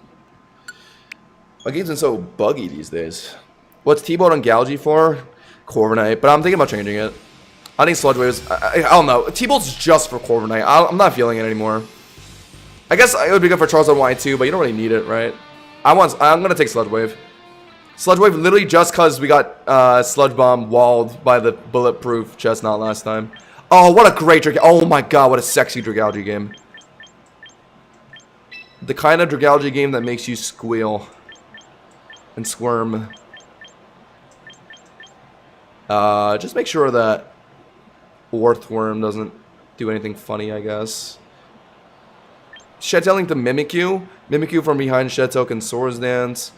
My game's been so buggy these days. What's T-Boat on Galgi for? Corviknight, but I'm thinking about changing it. I think Sludge Waves. I don't know. T-Bolt's just for Corviknight. I'm not feeling it anymore. I guess it would be good for Charizard Y too, but you don't really need it, right? I'm gonna take Sludge Wave. Sludge Wave literally just because we got Sludge Bomb walled by the bulletproof Chestnut last time. Oh, what a great Drag. Oh my god, what a sexy Dragalge game. The kind of Dragalge game that makes you squeal and squirm. Just make sure that Orthworm doesn't do anything funny, I guess. Shed-tailing to Mimikyu. Mimikyu from behind Shed-tail can Swords Dance.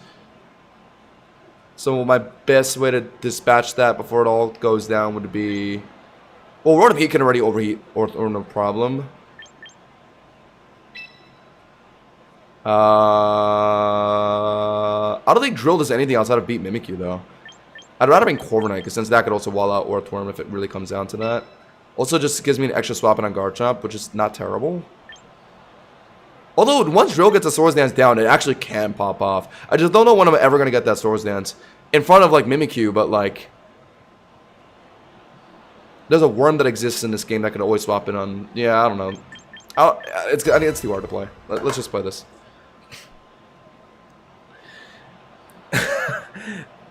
So my best way to dispatch that before it all goes down would be... Well, Rotom Heat can already overheat or no problem. I don't think Drill does anything outside of beat Mimikyu, though. I'd rather bring Corviknight, because since that could also wall out Orthworm if it really comes down to that. Also just gives me an extra swap on Garchomp, which is not terrible. Although, once Drill gets a Swords Dance down, it actually can pop off. I just don't know when I'm ever going to get that Swords Dance in front of, like, Mimikyu, but, like... There's a worm that exists in this game that can always swap in on... Yeah, I don't know. I think it's too hard to play. Let's just play this.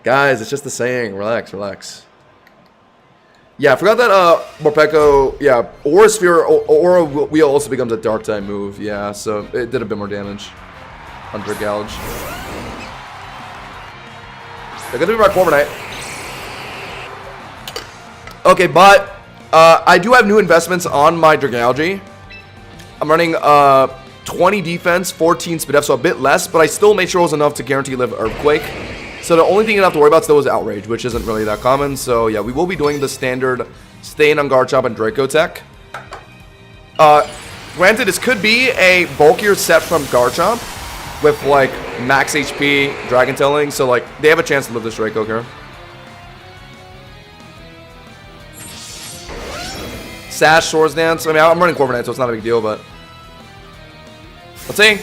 Guys, it's just a saying. Relax, relax. Yeah, I forgot that Morpeko, yeah, Aura Sphere, Aura Wheel also becomes a Dark type move. Yeah, so it did a bit more damage on Dragalge. They're gonna be my Corviknight. Okay, but I do have new investments on my Dragalge. I'm running 20 defense, 14 speed F, so a bit less, but I still made sure it was enough to guarantee live Earthquake. So the only thing you have to worry about still is Outrage, which isn't really that common. So yeah, we will be doing the standard Stain on Garchomp and Draco tech. Granted, this could be a bulkier set from Garchomp with like max HP Dragon Tailing, so like they have a chance to live this Draco here. Sash, Swords Dance. I mean, I'm running Corviknight, so it's not a big deal, but let's see.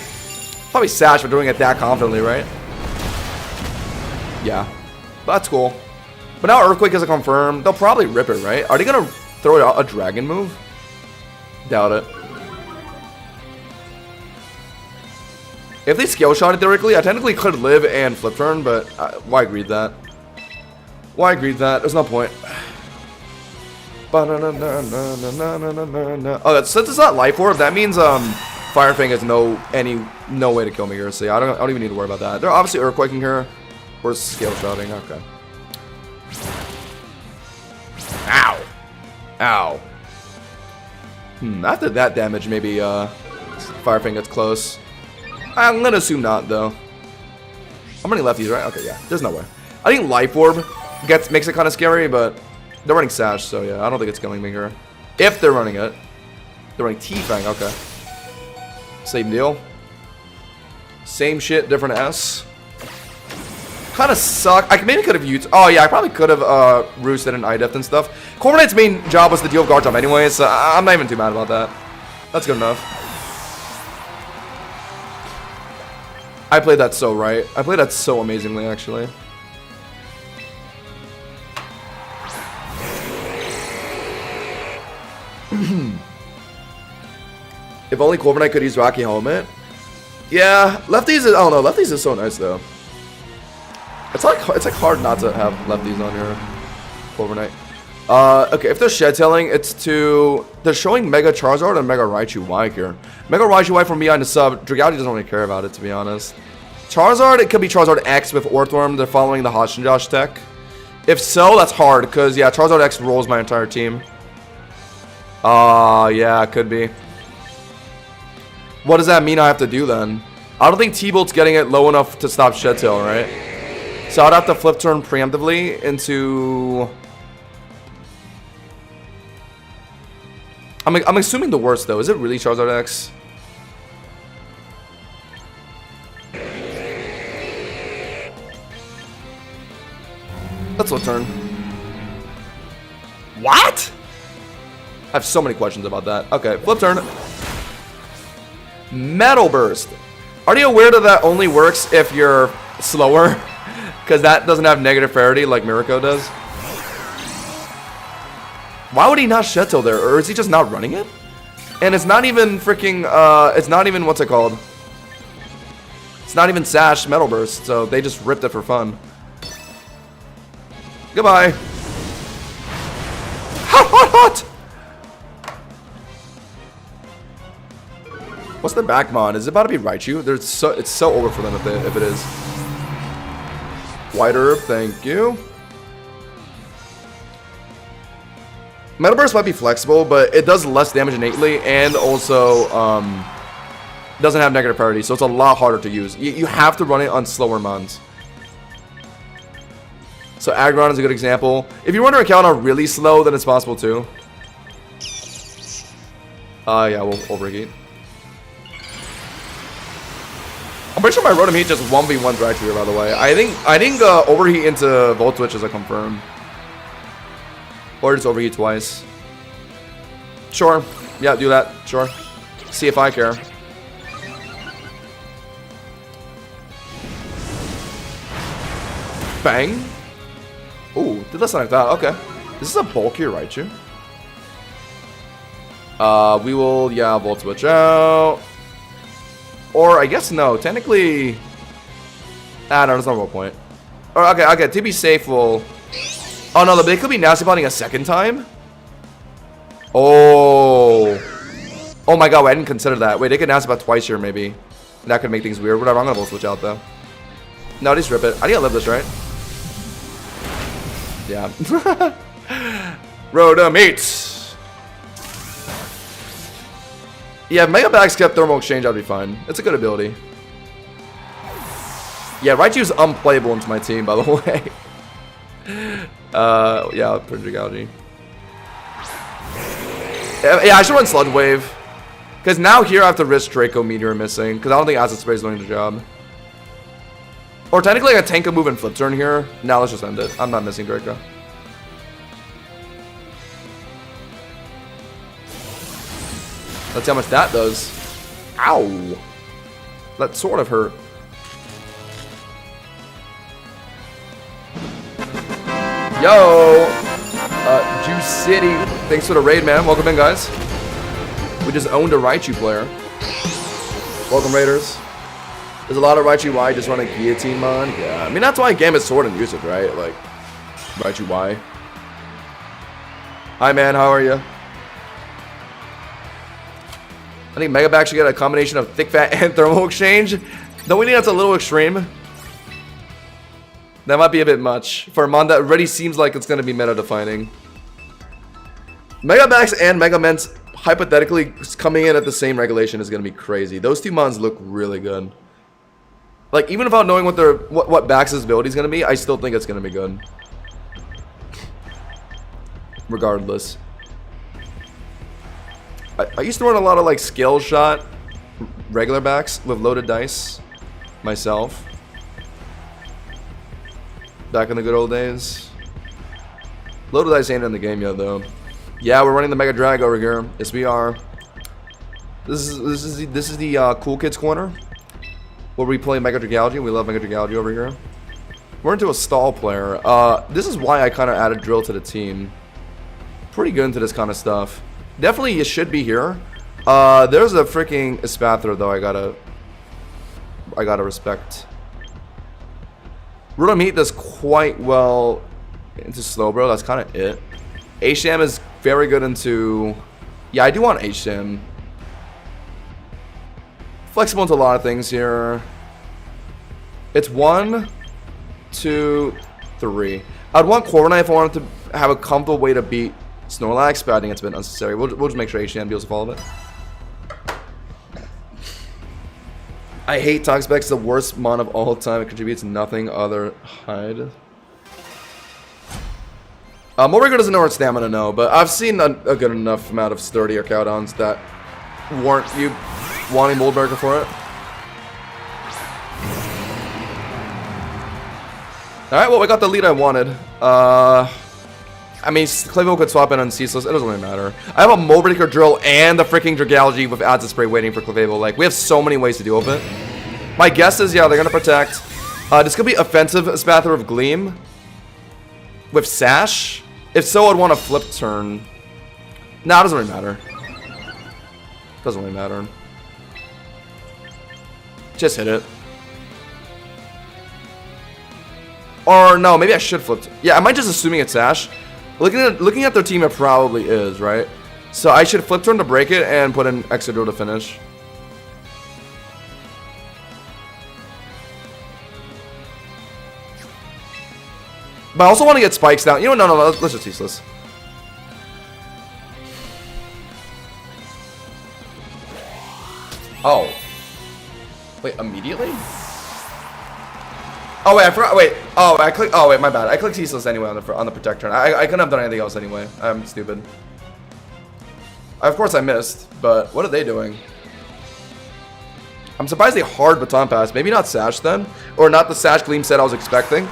Probably Sash for doing it that confidently, right? Yeah, that's cool. But now Earthquake is a confirm. They'll probably rip it, right? Are they gonna throw out a dragon move? Doubt it. If they scale shot it theoretically, I technically could live and flip turn, but why greed that? Why greed that? There's no point. Oh, since it's not Life Orb, that means Fire Fang has no way to kill me here. So yeah, I don't even need to worry about that. They're obviously Earthquaking here. Or scale shotting, okay. Ow. Ow. After that damage, maybe Fire Fang gets close. I'm gonna assume not, though. I'm running lefties, right? Okay, yeah. There's no way. I think Life Orb makes it kind of scary, but they're running Sash, so yeah, I don't think it's killing me here. If they're running it. They're running T-Fang, okay. Same deal. Same shit, different S. Kind of suck. I maybe could have used... Oh, yeah, I probably could have roosted an Ideft and stuff. Corviknight's main job was to deal with Garchomp anyway, so I'm not even too mad about that. That's good enough. I played that so right. I played that so amazingly, actually. If only Corviknight could use Rocky Helmet. Yeah, lefties is... I don't know. Lefties is so nice, though. It's like hard not to have lefties on here. Corviknight. Okay, if they're Shed Tailing, it's to... They're showing Mega Charizard and Mega Raichu Y here. Mega Raichu Y from behind the sub. Dragalge doesn't really care about it, to be honest. Charizard, it could be Charizard X with Orthworm. They're following the Hotchin Josh tech. If so, that's hard, because, yeah, Charizard X rolls my entire team. Yeah, it could be. What does that mean I have to do then? I don't think T-Bolt's getting it low enough to stop Shed Tail, right? So I'd have to flip turn preemptively into... I'm assuming the worst though. Is it really Charizard X? Let's flip turn. What? I have so many questions about that. Okay, flip turn. Metal Burst. Are you aware that that only works if you're slower? Because that doesn't have negative priority like Miracle does. Why would he not Shed Tail there? Or is he just not running it? And it's not even freaking, it's not even, what's it called? It's not even Sash Metal Burst, so they just ripped it for fun. Goodbye. Hot, hot, hot! What's the back mod? Is it about to be Raichu? It's so over for them if it is. White Herb, thank you. Metal Burst might be flexible, but it does less damage innately, and also doesn't have negative priority, so it's a lot harder to use. You have to run it on slower mons. So Aggron is a good example. If you run your account on really slow, then it's possible too. Yeah, we'll overheat. I'm pretty sure my Rotom Heat just 1v1s Raichu here, by the way. I think overheat into Volt Switch is a confirm. Or just overheat twice. Sure. Yeah, do that. Sure. See if I care. Bang. Ooh, did less than I thought. Okay. This is a bulkier Raichu. We will, yeah, Volt Switch out. Or, I guess no. Technically... no, there's no real point. Or, okay, to be safe, we'll... Oh no, they could be nasty bonding a second time. Oh. Oh my god, wait, I didn't consider that. Wait, they could nasty about twice here, maybe. That could make things weird. Whatever, I'm gonna Volt Switch out though. No, just rip it. I think I live this, right? Yeah. Rotom. Yeah, if Mega Bags kept Thermal Exchange, I'd be fine. It's a good ability. Yeah, Raichu's unplayable into my team, by the way. Yeah, Printer Gougy. Yeah, I should run Sludge Wave. Because now here I have to risk Draco Meteor missing. Because I don't think Acid Spray is doing the job. Or technically I tank a move and flip turn here. Now let's just end it. I'm not missing Draco. Let's see how much that does. Ow. That sort of hurt. Yo! Juice City. Thanks for the raid, man. Welcome in, guys. We just owned a Raichu player. Welcome, Raiders. There's a lot of Raichu Y just running Guillotine Mon. Yeah, I mean, that's why Gambit Sword and usage, right? Like, Raichu Y. Hi, man. How are you? I think Mega Back should get a combination of Thick Fat and Thermal Exchange. Don't we think that's a little extreme? That might be a bit much for a mon that already seems like it's going to be meta-defining. Mega Backs and Mega Ments hypothetically coming in at the same regulation is going to be crazy. Those two mons look really good. Like, even without knowing what Bax's ability is going to be, I still think it's going to be good. Regardless. I used to run a lot of, like, Scale Shot regular Backs with loaded dice myself. Back in the good old days. Loaded dice ain't in the game yet, though. Yeah, we're running the Mega Drag over here. Yes, we are. This is the Cool Kids Corner, where we play Mega Dragalgy. We love Mega Dragalgy over here. We're into a stall player. This is why I kind of added Drill to the team. Pretty good into this kind of stuff. Definitely, you should be here. There's a freaking Espathra, though. I gotta respect. Rotom Heat does quite well into Slowbro. That's kind of it. H-Sham is very good into... Yeah, I do want H-Sham. Flexible into a lot of things here. It's 1, 2, 3. I'd want Corviknight if I wanted to have a comfortable way to beat Snorlax, but I think it's a bit unnecessary. We'll just make sure HDN deals with all of it. I hate Toxic Spec. It's the worst mon of all time. It contributes nothing other hide. Morrigan doesn't know our stamina, no, but I've seen a good enough amount of sturdy or Cowdowns that warrant you wanting Moldbreaker for it. Alright, well, we got the lead I wanted. I mean, Clayville could swap in on Ceaseless. It doesn't really matter. I have a Moldbreaker drill and the freaking Dragalge with Acid Spray waiting for Clayville. Like, we have so many ways to deal with it. My guess is, yeah, they're going to protect. This could be offensive Spather of Gleam with Sash. If so, I'd want to flip turn. Nah, it doesn't really matter. Doesn't really matter. Just hit it. Or no, maybe I should flip. Yeah, am I just assuming it's Sash? Looking at their team, it probably is, right? So I should flip turn to break it and put in Exeggutor to finish. But I also want to get spikes down. You know, no, let's just useless. Oh. Wait, immediately? Oh wait, I forgot. Wait. Oh, I clicked. Oh wait, my bad. I clicked useless anyway on the protect turn. I couldn't have done anything else anyway. I'm stupid. Of course I missed, but what are they doing? I'm surprised they hard baton pass. Maybe not Sash then, or not the Sash Gleam set I was expecting.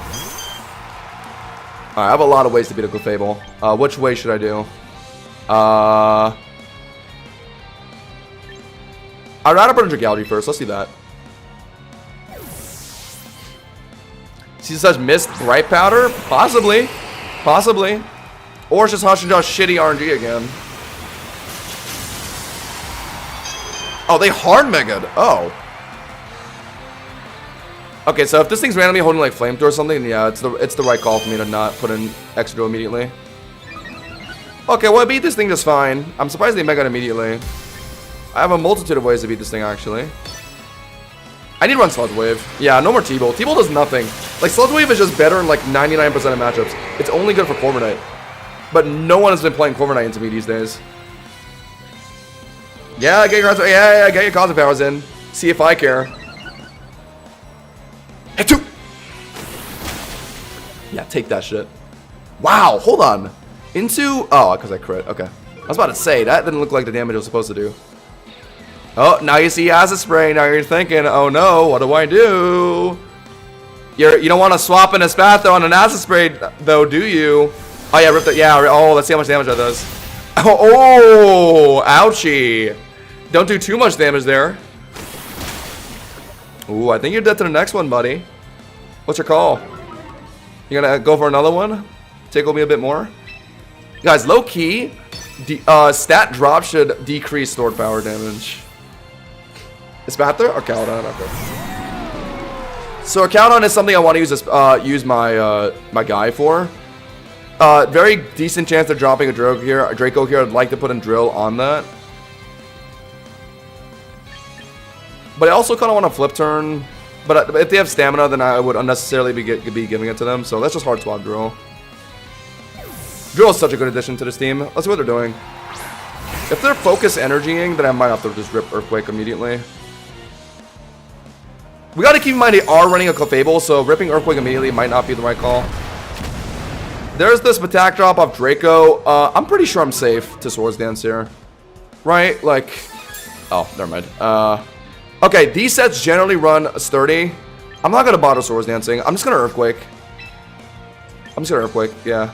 Alright, I have a lot of ways to beat a Clefable. Which way should I do? I'd rather put a Dragalge first. Let's do that. See such missed Bright Powder? Possibly. Possibly. Or it's just Hashira's shitty RNG again. Oh, they hard mega'd. Oh. Okay, so if this thing's randomly holding like Flamethrower or something, yeah, it's the right call for me to not put in Exeggutor immediately. Okay, well I beat this thing just fine. I'm surprised they mega'd immediately. I have a multitude of ways to beat this thing actually. I need to run Sludge Wave. Yeah, no more T-Bolt. T-Bolt does nothing. Like, Sludge Wave is just better in like 99% of matchups. It's only good for Corviknight. But no one has been playing Corviknight into me these days. Yeah, get your get your Cosmic Powers in. See if I care. Hit two! Yeah, take that shit. Wow, hold on. Into... Oh, because I crit. Okay. I was about to say, that didn't look like the damage it was supposed to do. Oh, now you see Acid Spray. Now you're thinking, oh no, what do I do? You don't want to swap in a Spatho on an Acid Spray, though, do you? Oh yeah, rip that. Yeah. Oh, let's see how much damage that does. Oh, ouchie. Don't do too much damage there. Ooh, I think you're dead to the next one, buddy. What's your call? You gonna go for another one? Tickle me a bit more? Guys, low key, stat drop should decrease stored power damage. Is Spather or Caldon? Okay. So Caldon is something I want to use my guy for. Very decent chance of dropping a Draco here. I'd like to put in Drill on that. But I also kind of want to flip turn. But if they have stamina, then I would unnecessarily be giving it to them. So let's just hard swap Drill. Drill is such a good addition to this team. Let's see what they're doing. If they're focus energying, then I might have to just rip Earthquake immediately. We got to keep in mind they are running a Clefable, so ripping Earthquake immediately might not be the right call. There's this attack drop off Draco. I'm pretty sure I'm safe to Swords Dance here. Right? Like... Oh, never mind. Okay, these sets generally run sturdy. I'm not going to bother Swords Dancing. I'm just going to Earthquake. Yeah.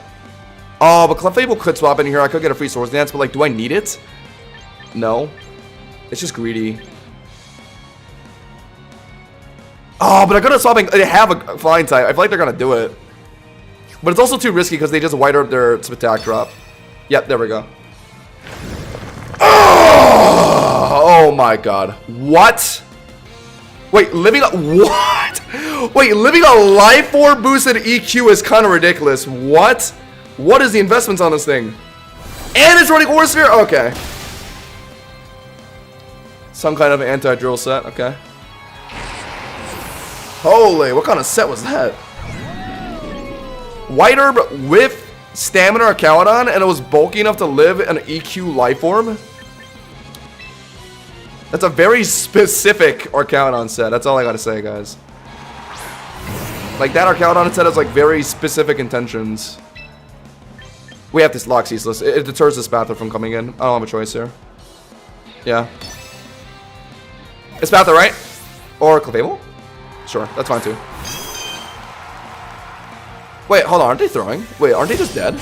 Oh, but Clefable could swap in here. I could get a free Swords Dance, but like, do I need it? No. It's just greedy. Oh, but I could have swapping. They have a flying type. I feel like they're going to do it. But it's also too risky because they just white up their attack drop. Yep, there we go. Oh my god. What? Wait, living a... What? Wait, living a life orb boosted EQ is kind of ridiculous. What? What is the investments on this thing? And it's running Aura Sphere? Okay. Some kind of anti-drill set. Okay. Holy, what kind of set was that? White Herb with Stamina Archaladon, and it was bulky enough to live in an EQ life form. That's a very specific Archaladon set. That's all I gotta say, guys. Like, that Archaladon set has, like, very specific intentions. We have to lock Ceaseless. It deters this Spather from coming in. I don't have a choice here. Yeah. It's Spather, right? Or Clefable? Sure, that's fine, too. Wait, hold on. Aren't they throwing? Wait, aren't they just dead?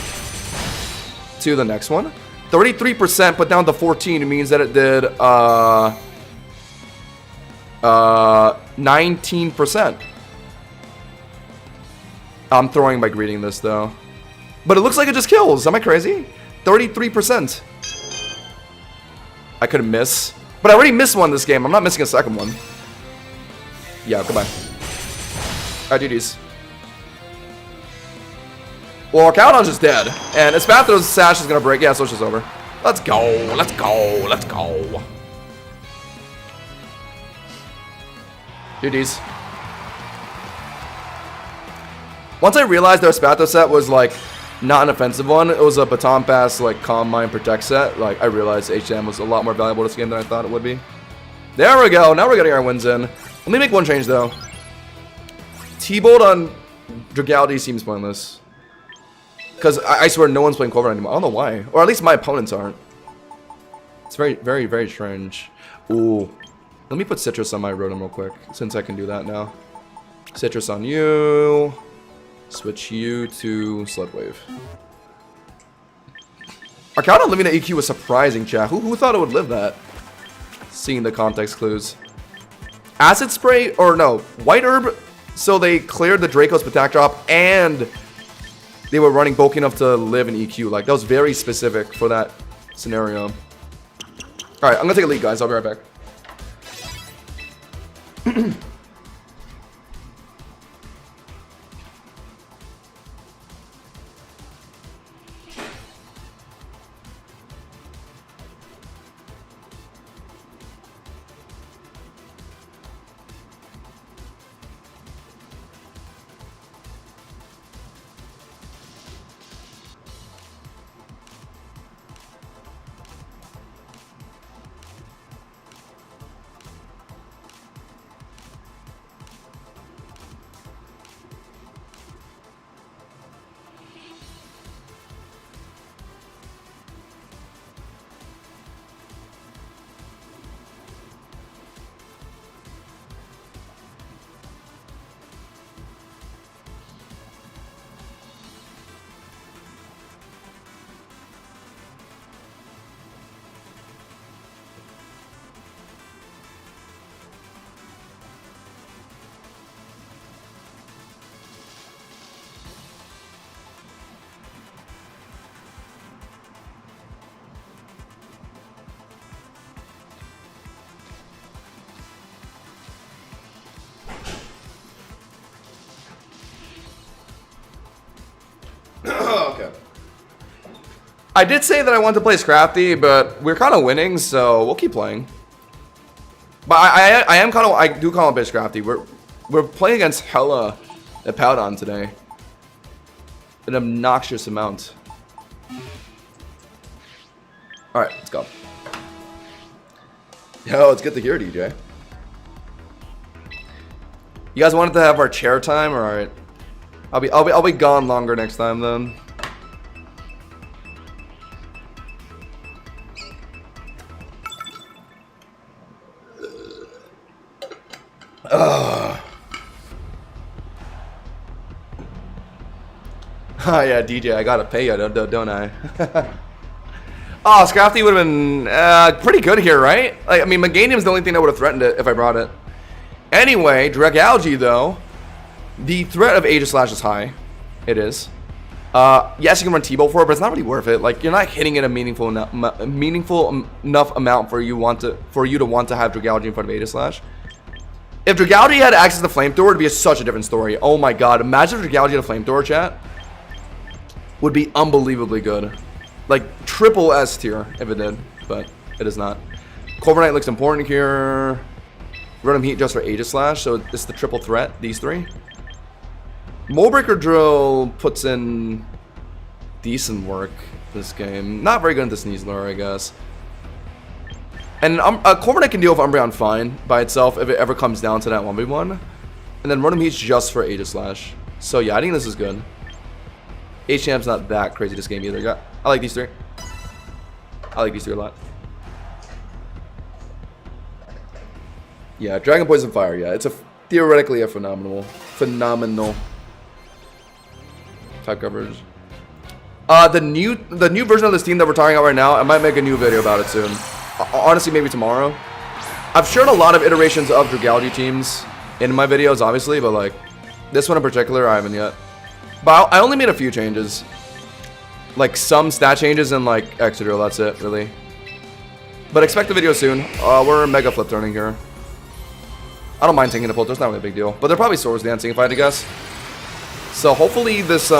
To the next one. 33% put down to 14 means that it did 19%. I'm throwing by greeting this though. But it looks like it just kills. Am I crazy? 33%. I couldn't miss. But I already missed one this game. I'm not missing a second one. Yeah, goodbye. Alright, GG's. Well, Archaladon's just dead. And Espathro's sash is gonna break. Yeah, so it's just over. Let's go. Let's go. Let's go. GG's. Once I realized their Spathro set was like not an offensive one, it was a baton pass, like calm mind protect set. Like I realized HM was a lot more valuable this game than I thought it would be. There we go. Now we're getting our wins in. Let me make one change though. T-Bolt on Dragality seems pointless. Because I swear no one's playing Clover anymore. I don't know why. Or at least my opponents aren't. It's very, very, very strange. Ooh. Let me put Citrus on my Rotom real quick. Since I can do that now. Citrus on you. Switch you to Sludwave. Archaladon living at EQ was surprising, chat. Who thought it would live that? Seeing the context clues. Acid Spray, or no, White Herb. So they cleared the Draco's attack drop and they were running bulky enough to live in EQ. Like, that was very specific for that scenario. Alright, I'm gonna take a lead, guys. I'll be right back. Okay. I did say that I wanted to play Scrafty, but we're kind of winning, so we'll keep playing. But I am kind of, I do call him a bit Scrafty. We're playing against hella Epowdon today. An obnoxious amount. Alright, let's go. Yo, it's good to hear, DJ. You guys wanted to have our chair time? Alright. I'll be gone longer next time then. Oh yeah, DJ, I gotta pay you, don't I? Oh, Scrafty would have been pretty good here, right? Like, I mean, Meganium's the only thing that would have threatened it if I brought it. Anyway, Dragalge though, the threat of Aegislash is high. It is. Yes, you can run T-Bolt for it, but it's not really worth it. Like, you're not hitting it a meaningful enough amount for you to want to have Dragalge in front of Aegislash. If Dragalge had access to Flamethrower, it'd be such a different story. Oh my god, imagine if Dragalge had a Flamethrower, chat. Would be unbelievably good. Like, triple S tier if it did, but it is not. Corviknight looks important here. Run him Heat just for Aegislash, so it's the triple threat, these three. Moldbreaker Drill puts in decent work this game. Not very good at the sneeze lure, I guess. And Corviknight can deal with Umbreon fine by itself if it ever comes down to that 1v1. And then Rotom Heat's just for Aegislash. So yeah, I think this is good. H-Champ's not that crazy this game either. I like these three. I like these three a lot. Yeah, Dragon Poison Fire, yeah. It's theoretically a phenomenal type coverage. The new version of this team that we're talking about right now, I might make a new video about it soon. Honestly, maybe tomorrow. I've shared a lot of iterations of Dragalge teams in my videos, obviously, but like this one in particular, I haven't yet. But I only made a few changes, like some stat changes and like Excadrill. That's it, really. But expect the video soon. We're Mega Flip turning here. I don't mind taking the Polter, it's not really a big deal. But they're probably Swords Dancing if I had to guess. So hopefully this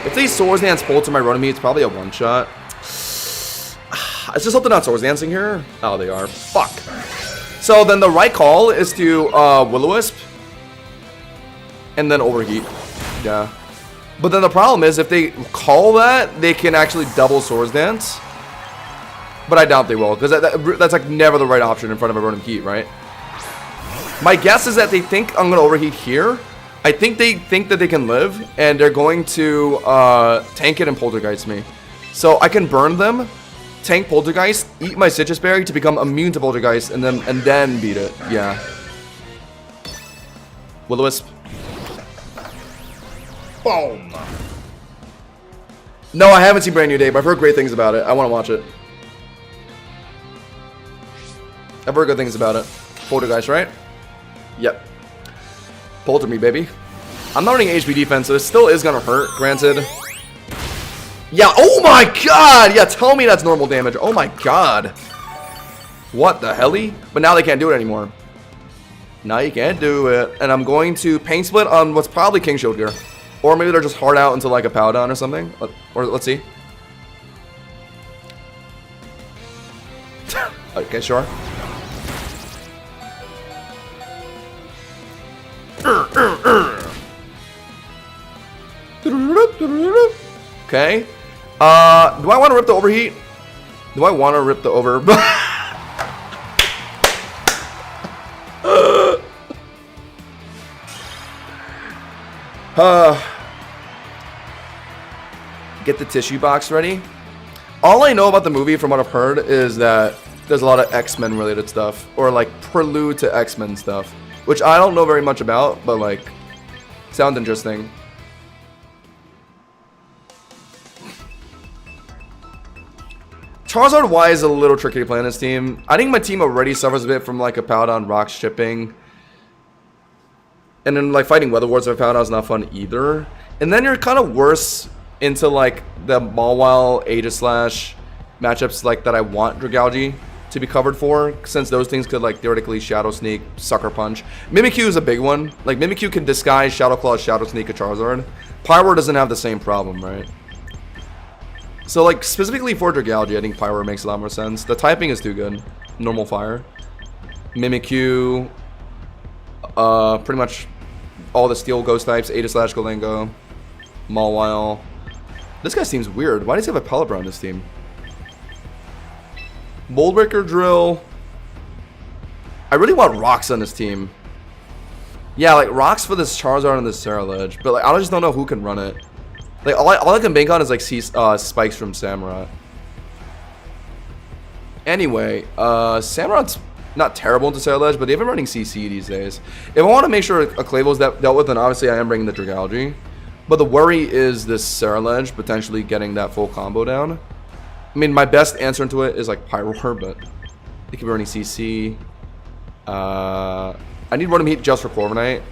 if they Swords Dance Polter my Rotom Heat, it's probably a one-shot. It's just something not Swords Dancing here. Oh, they are. Fuck. So then the right call is to Will-O-Wisp. And then Overheat. Yeah. But then the problem is if they call that, they can actually double Swords Dance. But I doubt they will, because that's like never the right option in front of a Rotom Heat, right? My guess is that they think I'm going to Overheat here. I think they think that they can live, and they're going to tank it and Poltergeist me. So I can burn them, tank Poltergeist, eat my Citrus Berry to become immune to Poltergeist, and then beat it. Yeah. Will-O-Wisp. Boom. No, I haven't seen Brand New Day, but I've heard great things about it. I want to watch it. I've heard good things about it. Poltergeist, right? Yep. Polter me, baby. I'm not running HP defense, so it still is gonna hurt, granted. Yeah, oh my god! Yeah, tell me that's normal damage. Oh my god. What the helly? But now they can't do it anymore. Now you can't do it. And I'm going to Pain Split on what's probably King Shield Gear. Or maybe they're just hard out into like a Powdon or something. Or let's see. Okay, sure. Okay. Do I want to rip the Overheat? Do I want to rip the over? Get the tissue box ready. All I know about the movie from what I've heard is that there's a lot of X-Men related stuff, or like prelude to X-Men stuff, which I don't know very much about, but like sounds interesting. Charizard Y is a little tricky to play on this team. I think my team already suffers a bit from like a Powdon rock shipping. And then like fighting Weather Wards with Powdon is not fun either. And then you're kind of worse into like the Mawile, Aegislash matchups like that I want Dragalge to be covered for, since those things could like theoretically Shadow Sneak, Sucker Punch. Mimikyu is a big one. Like Mimikyu can disguise Shadow Claw, Shadow Sneak a Charizard. Pyro doesn't have the same problem, right? So like specifically for Dragalge, I think Pyro makes a lot more sense. The typing is too good. Normal Fire. Mimikyu. Pretty much all the Steel Ghost types. Aegislash, Galango. Mawile. This guy seems weird. Why does he have a Pelipper on this team? Mold Breaker Drill. I really want rocks on this team. Yeah, like rocks for this Charizard and this Ceruledge. But like I just don't know who can run it. Like all I can bank on is like spikes from Samurott. Anyway, Samurott's not terrible into Ceruledge, but they've been running CC these days. If I want to make sure a Clayville's dealt with, then obviously I am bringing the Dragalge. But the worry is this Ceruledge potentially getting that full combo down. I mean, my best answer to it is like Pyroar, but they could be running CC. I need Rotom Heat just for Corviknight.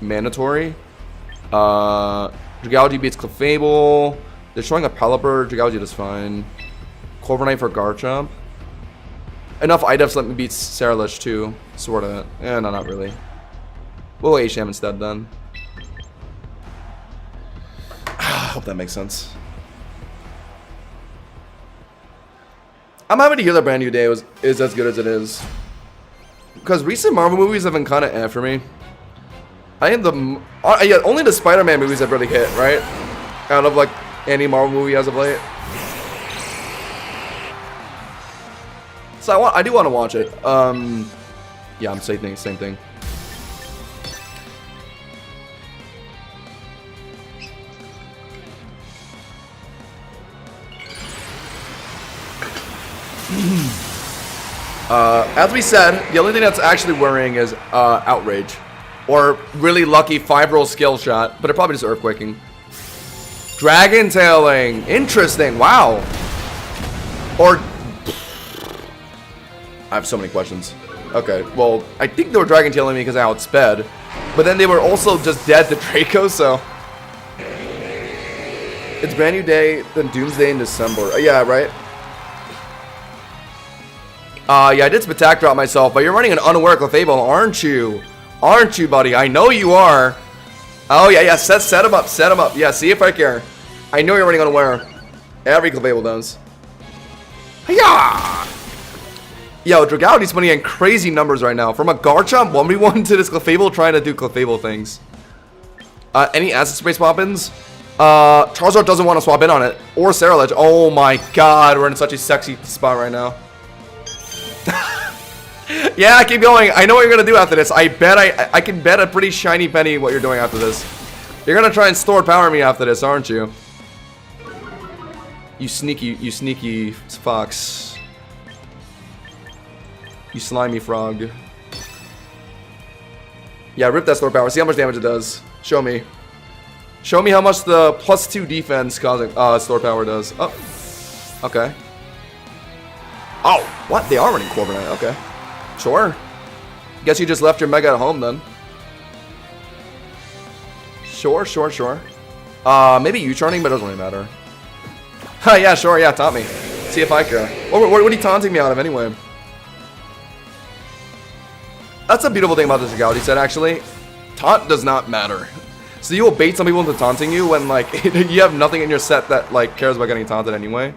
Mandatory. Dragalge beats Clefable. They're showing a Pelipper. Dragalge is fine. Corviknight for Garchomp. Enough IDEFs let me beat Ceruledge too. Sorta. Eh, no, not really. We'll go H-Sham instead then. Hope that makes sense. I'm happy to hear that Brand New Day is as good as it is. Because recent Marvel movies have been kind of for me. I think yeah, only the Spider-Man movies have really hit, right? out of like any Marvel movie as of late. So I do want to watch it. Yeah, I'm saying same thing. As we said, the only thing that's actually worrying is Outrage. Or really lucky 5-roll skill shot, but it probably just earthquaking. Dragon tailing. Interesting. Wow. Or I have so many questions. Okay, well, I think they were dragon tailing me because I outsped. But then they were also just dead to Draco, so it's brand new day, then Doomsday in December. Yeah, right? Yeah, I did some attack drop myself, but you're running an unaware Clefable, aren't you? Aren't you, buddy? I know you are. Oh, yeah, set him up, set him up. Yeah, see if I care. I know you're running unaware. Every Clefable does. Hiya! Yo, Dragality's putting in crazy numbers right now. From a Garchomp 1v1 to this Clefable trying to do Clefable things. Any Acid Spray swap-ins? Charizard doesn't want to swap in on it. Or Ceruledge. Oh my god, we're in such a sexy spot right now. Yeah, keep going. I know what you're going to do after this. I bet I can bet a pretty shiny penny what you're doing after this. You're going to try and store power me after this, aren't you? You sneaky fox. You slimy frog. Yeah, rip that store power. See how much damage it does. Show me. Show me how much the +2 defense causing store power does. Oh. Okay. Oh, what? They are running Corviknight. Okay. Sure. Guess you just left your Mega at home then. Sure. Maybe U-turning, but it doesn't really matter. Yeah, sure. Yeah, taunt me. See if I care. What are you taunting me out of anyway? That's a beautiful thing about this Dragouty set, actually. Taunt does not matter. So you will bait some people into taunting you when, like, you have nothing in your set that, like, cares about getting taunted anyway.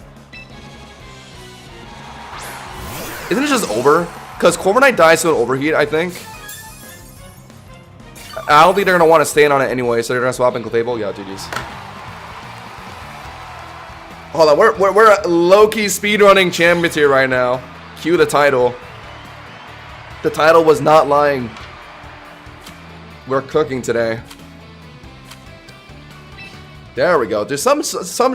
Isn't it just over? Because Corviknight dies to an overheat, I think. I don't think they're going to want to stay in on it anyway, so they're going to swap in Clefable. Yeah, GG's. Hold on, we're low-key speedrunning champions here right now. Cue the title. The title was not lying. We're cooking today. There we go. There's some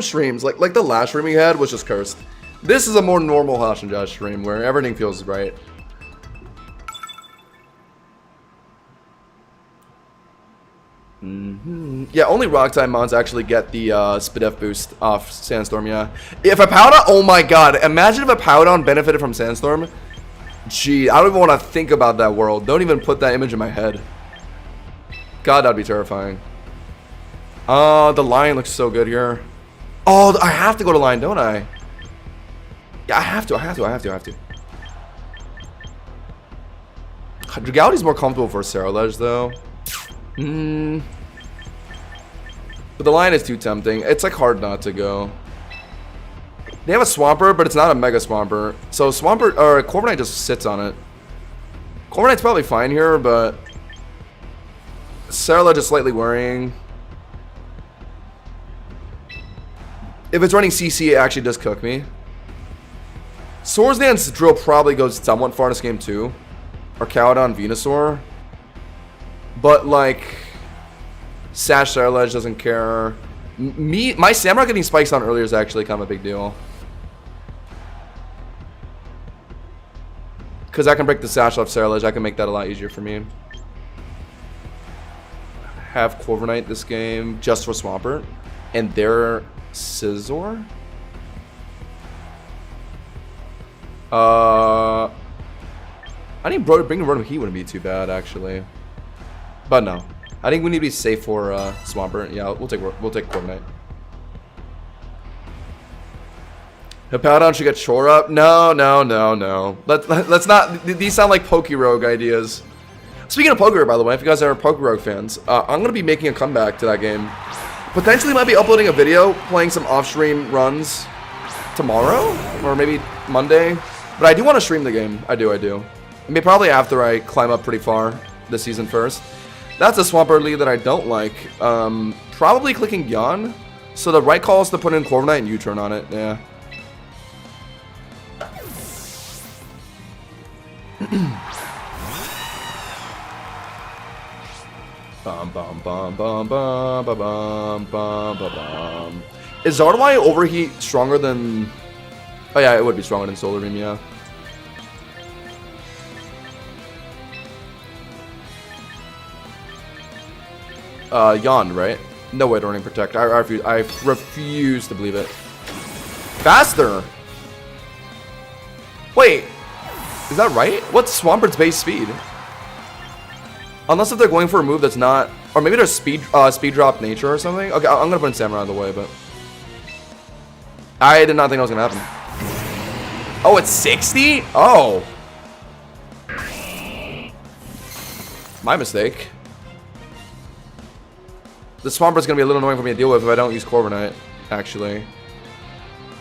streams, like the last stream we had was just cursed. This is a more normal Hosh and Josh stream where everything feels right. Yeah, only Rock type mons actually get the Spidef boost off Sandstorm, yeah. If a Powdon, oh my god, imagine if a Powdon benefited from Sandstorm. Gee, I don't even want to think about that world. Don't even put that image in my head. God, that'd be terrifying. The lion looks so good here. Oh, I have to go to lion, don't I? Yeah, I have to. Dragality's more comfortable for Ceruledge, though. But the lion is too tempting. It's like hard not to go. They have a Swampert, but it's not a Mega Swampert. So Swampert or Corviknight just sits on it. Corviknight's probably fine here, but Ceruledge is slightly worrying. If it's running CC, it actually does cook me. Swords Dance Drill probably goes somewhat far in this game too. Or Cowdon Venusaur. But like Sash Ceruledge doesn't care. My Samurai getting spikes on earlier is actually kind of a big deal. Because I can break the Sash off Ceruledge, I can make that a lot easier for me. Have Corviknight this game just for Swampert. And their Scizor? I think bringing Rotom Heat wouldn't be too bad, actually. But no. I think we need to be safe for Swampert. Yeah, we'll take Corviknight. Hippowdon should get Chore up. No. Let's not. These sound like Pokerogue ideas. Speaking of Pokerogue, by the way, if you guys are Pokerogue fans, I'm gonna be making a comeback to that game. Potentially, might be uploading a video playing some off-stream runs tomorrow or maybe Monday. But I do want to stream the game. I do. I mean, probably after I climb up pretty far this season first. That's a Swampert lead that I don't like. Probably clicking Yawn. So the right call is to put in Corviknight and U-turn on it. Yeah. Bum bum bum bum bum bum bum bum bum. Is Zardawai overheat stronger than? Oh yeah, it would be stronger than Solar Beam. Yeah. Yawn, right? No way to running protect. I refuse to believe it. Faster. Wait, is that right? What's Swampert's base speed? Unless if they're going for a move that's not, or maybe there's speed drop nature or something. Okay, I'm gonna put in Samurai out of the way, but I did not think that was gonna happen. Oh, it's 60? Oh, my mistake. The Swampert's gonna be a little annoying for me to deal with if I don't use Corviknight, actually.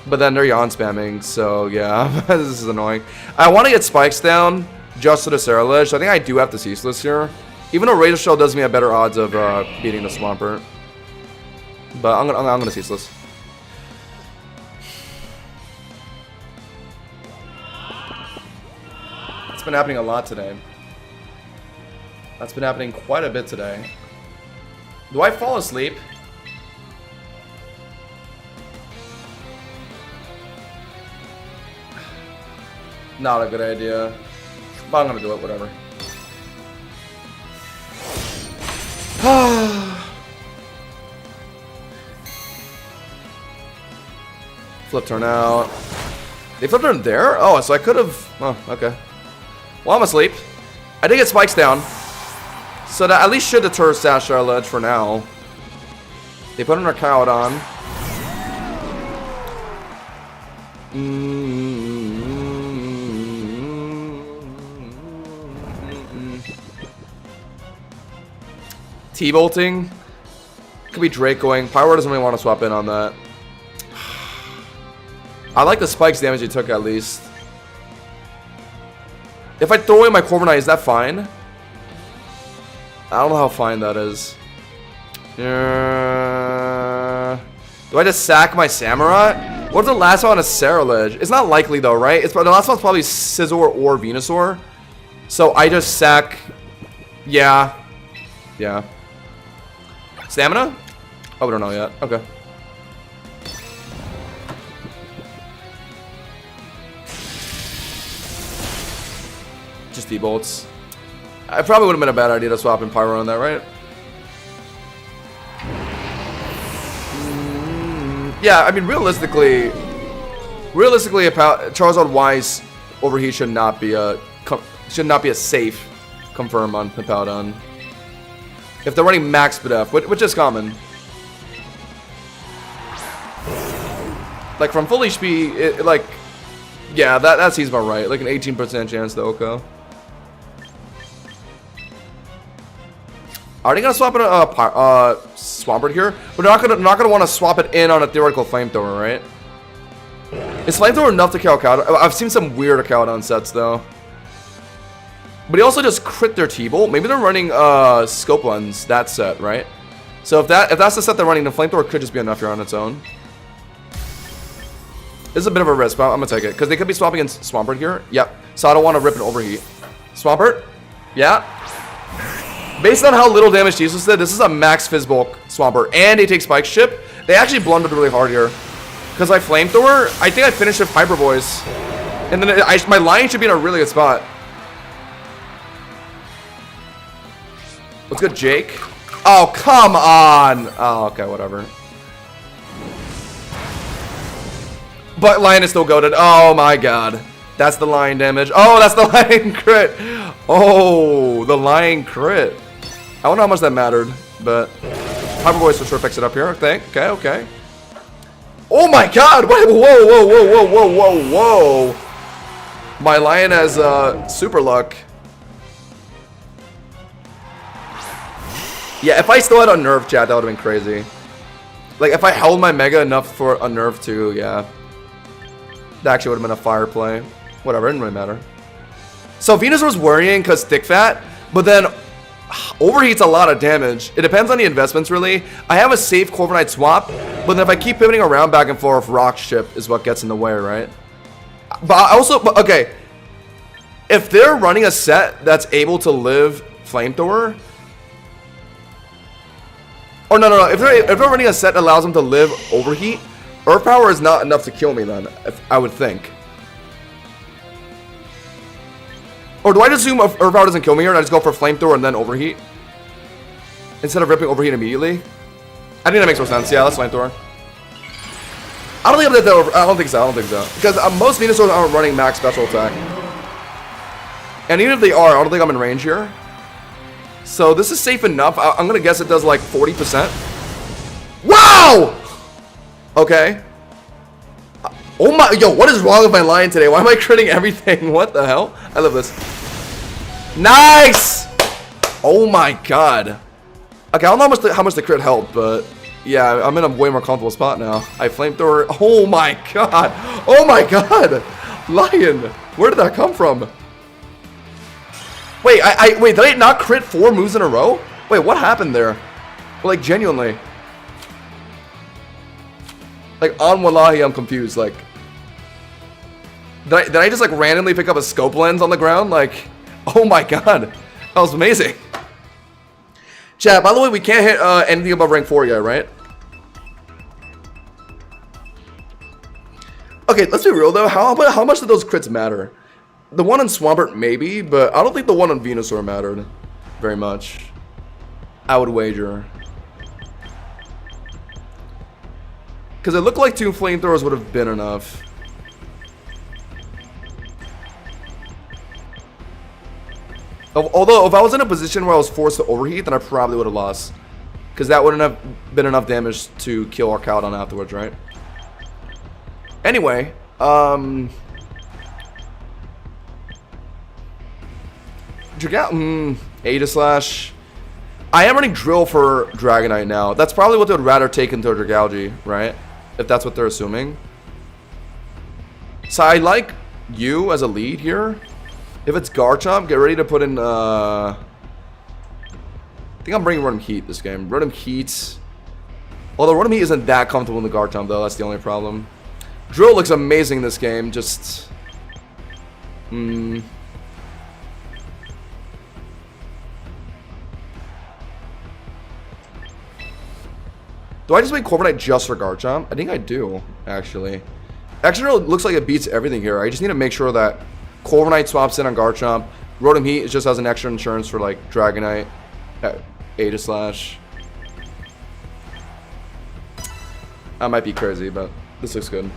But then they're Yawn spamming, so yeah, this is annoying. I want to get spikes down just to the Sarah Ledge, so I think I do have to Ceaseless here. Even though Razor Shell does me a better odds of beating the Swampert. But I'm gonna Ceaseless. It's been happening a lot today. That's been happening quite a bit today. Do I fall asleep? Not a good idea. But I'm gonna do it, whatever. Flip turn out. They flip turn there? Oh, so I could have. Oh, okay. Well, I'm asleep. I did get spikes down. So that at least should deter Sasha Ledge for now. They put in her Cowed on. T-bolting. Could be Drake going. Pyro doesn't really want to swap in on that. I like the spikes damage he took at least. If I throw away my Corviknight, is that fine? I don't know how fine that is. Do I just sack my Samurai? What's the last one on a Sarah Ledge? It's not likely though, right? The last one's probably Scizor or Venusaur. So I just sack. Yeah. Yeah. Stamina? Oh, we don't know yet. Okay. Just D-bolts. It probably would have been a bad idea to swap in Pyro on that, right? Yeah, I mean, realistically, a Charizard Wise overheat should not be a safe confirm on Hippowdon. If they're running max BDF, which is common. Like from full HP, like, yeah, that seems about right. Like an 18% chance to OHKO. Are they gonna swap in a Swampert here? But they're not gonna want to swap it in on a theoretical Flamethrower, right? Is Flamethrower enough to KO Cowdon? I've seen some weird Cowdon sets though. But he also just crit their T-Bolt. Maybe they're running Scope Lens, that set, right? So if that's the set they're running, the Flamethrower could just be enough here on its own. This is a bit of a risk, but I'm gonna take it. Because they could be swapping in Swampert here. Yep. So I don't want to rip an overheat. Swampert? Yeah. Based on how little damage Jesus did, this is a max Fizzbulk Swampert. And he takes Spike Chip. They actually blundered really hard here. Because I Flamethrower, I think I finished with Hyper Voice. And then my line should be in a really good spot. Let's go, Jake. Oh, come on. Oh, okay, whatever. But Lion is still goated. Oh my god. That's the Lion damage. Oh, that's the Lion crit. Oh, the Lion crit. I wonder how much that mattered, but Hyper Voice for sure picks it up here. Okay, okay. Oh my god. Whoa, whoa, whoa, whoa, whoa, whoa, whoa. My Lion has super luck. Yeah, if I still had a Nerve, chat, that would have been crazy. Like, if I held my Mega enough for a Nerve too, yeah. That actually would have been a fire play. Whatever, it didn't really matter. So Venus was worrying because Thick Fat, but then Overheat's a lot of damage. It depends on the investments, really. I have a safe Corviknight swap, but then if I keep pivoting around back and forth, Rock Chip is what gets in the way, right? But I also, okay. If they're running a set that's able to live Flamethrower, or no. If they're running a set that allows them to live Overheat, Earth Power is not enough to kill me then, I would think. Or do I just assume Earth Power doesn't kill me here and I just go for Flamethrower and then Overheat? Instead of ripping Overheat immediately? I think that makes more sense. Yeah, that's Flamethrower. I don't think so. Because most Venusaurs aren't running max special attack. And even if they are, I don't think I'm in range here. So this is safe enough. I'm going to guess it does like 40%. Wow! Okay. Oh my, yo, what is wrong with my line today? Why am I critting everything? What the hell? I love this. Nice! Oh my god. Okay, I don't know how much the crit helped, but yeah, I'm in a way more comfortable spot now. I Flamethrower. Oh my god. Oh my god. Lion, where did that come from? Wait, wait, did I not crit 4 moves in a row? Wait, what happened there? Like, genuinely. Like, on Wallahi, I'm confused. Like, did I just, like, randomly pick up a scope lens on the ground? Like, oh my god. That was amazing. Chat, by the way, we can't hit anything above rank 4 yet, right? Okay, let's be real, though. How much do those crits matter? The one on Swampert, maybe, but I don't think the one on Venusaur mattered very much. I would wager. Because it looked like 2 Flamethrowers would have been enough. Although, if I was in a position where I was forced to overheat, then I probably would have lost. Because that wouldn't have been enough damage to kill our Cowdon afterwards, right? Anyway, Aegislash. I am running Drill for Dragonite now. That's probably what they would rather take into a Dragalge, right? If that's what they're assuming. So I like you as a lead here. If it's Garchomp, get ready to put in, I think I'm bringing Rotom Heat this game. Rotom Heat. Although Rotom Heat isn't that comfortable in the Garchomp, though. That's the only problem. Drill looks amazing in this game. Just... Do I just make Corviknight just for Garchomp? I think I do, actually. Actually, it looks like it beats everything here. I just need to make sure that Corviknight swaps in on Garchomp. Rotom Heat just has an extra insurance for, like, Dragonite. Aegislash. I might be crazy, but this looks good.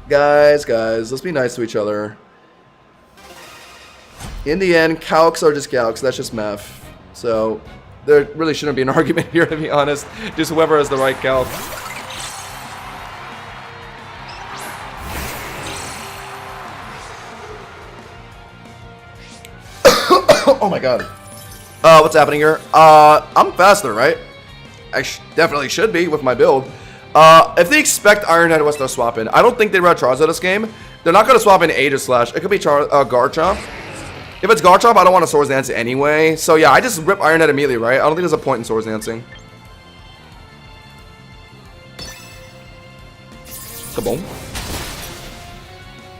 Guys, let's be nice to each other. In the end, calcs are just calcs. That's just math. So... there really shouldn't be an argument here, to be honest. Just whoever has the right calc. Oh my god. What's happening here? I'm faster, right? I definitely should be with my build. If they expect Iron Head West to swap in, I don't think they run Charizard this game. They're not going to swap in Aegislash. It could be Garchomp. If it's Garchomp, I don't want to Swords Dance anyway. So yeah, I just rip Iron Head immediately, right? I don't think there's a point in Swords Dancing. Kaboom.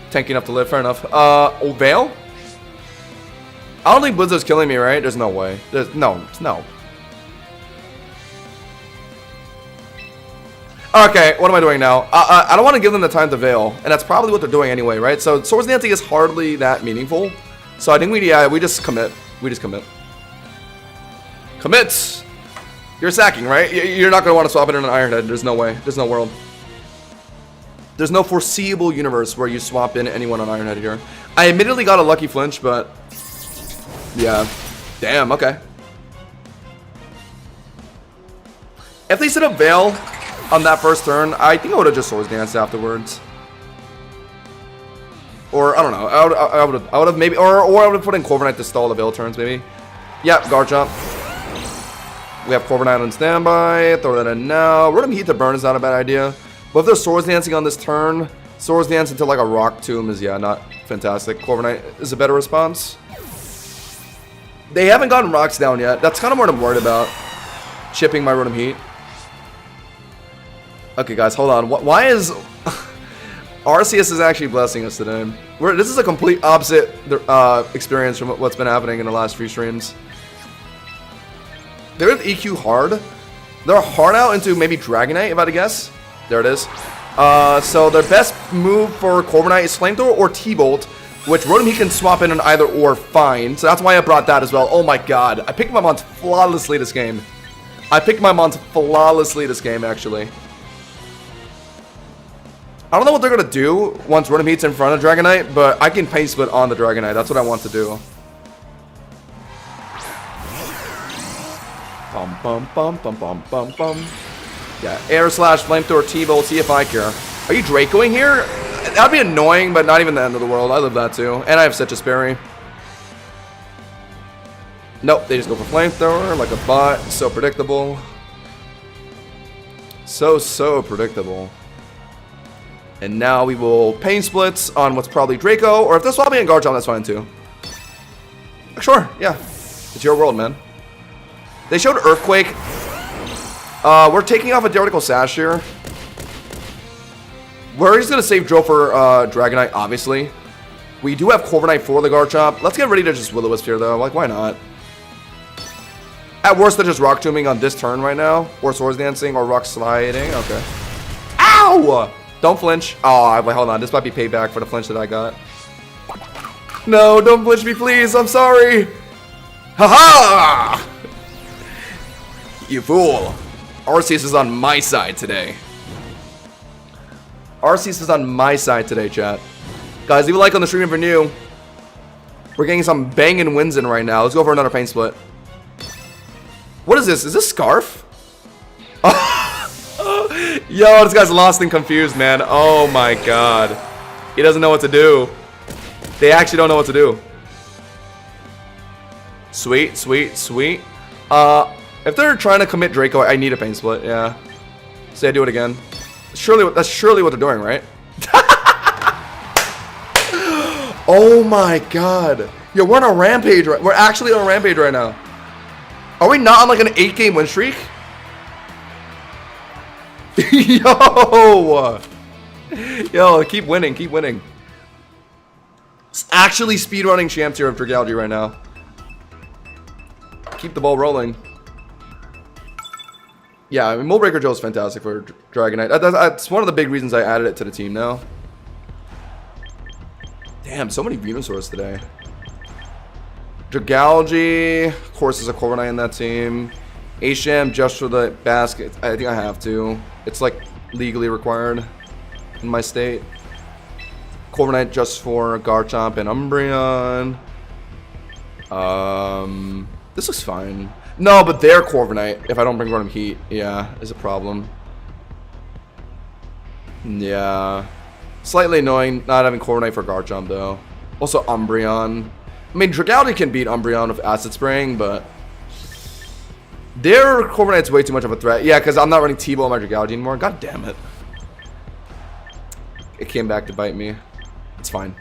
Tanky enough to live, fair enough. Veil? I don't think Blizzard's killing me, right? There's no way. There's no. Okay, what am I doing now? I don't want to give them the time to Veil, and that's probably what they're doing anyway, right? So Swords Dancing is hardly that meaningful. So I think we just commit. Commit! You're sacking, right? You're not going to want to swap it in an Iron Head. There's no way. There's no world. There's no foreseeable universe where you swap in anyone on Iron Head here. I admittedly got a lucky flinch, but... yeah. Damn, okay. If they set up Veil on that first turn, I think I would have just Swords Danced afterwards. Or, I don't know, I would have maybe, or I would have put in Corviknight to stall the Veil turns, maybe. Yeah, Garchomp. We have Corviknight on standby, throw that in now. Rotom Heat to burn is not a bad idea. But if they're Swords Dancing on this turn, Swords Dance into like a Rock Tomb is, yeah, not fantastic. Corviknight is a better response. They haven't gotten rocks down yet. That's kind of what I'm worried about. Chipping my Rotom Heat. Okay, guys, hold on. Why is... Arceus is actually blessing us today. This is a complete opposite experience from what's been happening in the last few streams. They're EQ hard. They're hard out into maybe Dragonite, if I had to guess. There it is. So their best move for Corviknight is Flamethrower or T-Bolt, which Rotom Heat can swap in on either or fine. So that's why I brought that as well. Oh my god. I picked my mons flawlessly this game. Actually. I don't know what they're going to do once Rotom Heat's in front of Dragonite, but I can Pain Split on the Dragonite. That's what I want to do. Bum, bum, bum, bum, bum, bum, bum. Yeah, Air Slash, Flamethrower, T-Bolt, see if I care. Are you Dracoing here? That'd be annoying, but not even the end of the world. I love that too. And I have such a Sperry. Nope, they just go for Flamethrower like a bot. So predictable. So predictable. And now we will Pain Splits on what's probably Draco. Or if they're swapping in Garchomp, that's fine too. Sure, yeah. It's your world, man. They showed Earthquake. We're taking off a theoretical Sash here. We're just going to save Dro for Dragonite, obviously. We do have Corviknight for the Garchomp. Let's get ready to just Will-O-Wisp here, though. Like, why not? At worst, they're just Rock Tombing on this turn right now. Or Swords Dancing or Rock Sliding. Okay. Ow! Don't flinch. Oh, wait, hold on. This might be payback for the flinch that I got. No, don't flinch me, please. I'm sorry. Haha! You fool. Arceus is on my side today. Arceus is on my side today, chat. Guys, leave a like on the stream if you're new. We're getting some banging wins in right now. Let's go for another Pain Split. What is this? Is this Scarf? Yo, this guy's lost and confused, man. Oh my god. He doesn't know what to do. They actually don't know what to do. Sweet, sweet, sweet. If they're trying to commit Draco, I need a Pain Split, yeah. Say I do it again. Surely, that's surely what they're doing, right? Oh my god. Yo, we're on a rampage right. We're actually on a rampage right now. Are we not on like an 8-game win streak? Yo! Yo, keep winning, keep winning. It's actually speedrunning champs here of Dragalge right now. Keep the ball rolling. Yeah, I mean, Mold Breaker Joe is fantastic for Dragonite. That's one of the big reasons I added it to the team now. Damn, so many Venusaurs today. Dragalge, of course, is a Corviknight in that team. Asham just for the basket. I think I have to. It's like legally required in my state. Corviknight just for Garchomp and Umbreon. This looks fine. No, but they're Corviknight. If I don't bring Rotom Heat, yeah, is a problem. Yeah. Slightly annoying not having Corviknight for Garchomp, though. Also, Umbreon. I mean, Dragalge can beat Umbreon with Acid Spraying, but their Corviknight's way too much of a threat. Yeah, because I'm not running T-Ball on my Dragalge anymore. God damn it. It came back to bite me. It's fine.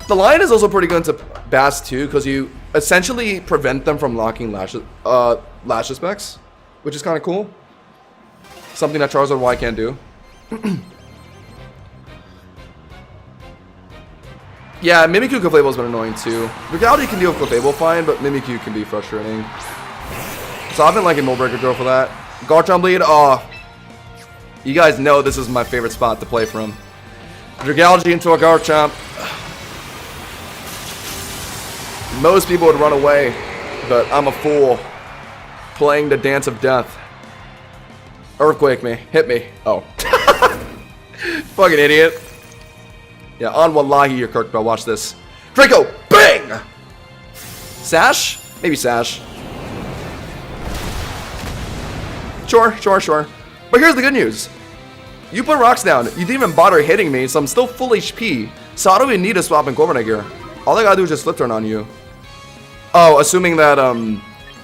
The line is also pretty good to Bass too, because you essentially prevent them from locking Lash specs, which is kind of cool. Something that Charizard Y can't do. Yeah, Mimikyu Clefable has been annoying too. Dragalge can deal with Clefable fine, but Mimikyu can be frustrating. So I've been liking Mold Breaker Drill for that. Garchomp lead, oh. You guys know this is my favorite spot to play from. Dragalge into a Garchomp. Most people would run away, but I'm a fool. Playing the dance of death. Earthquake me. Hit me. Oh. Fucking idiot. Yeah, on Wallahi, you're cooked, bro. Watch this. Draco! Bang! Sash? Maybe Sash. Sure, sure, sure. But here's the good news. You put rocks down. You didn't even bother hitting me, so I'm still full HP. So I don't even need to swap in Corviknight here. All I gotta do is just flip turn on you. Oh, assuming that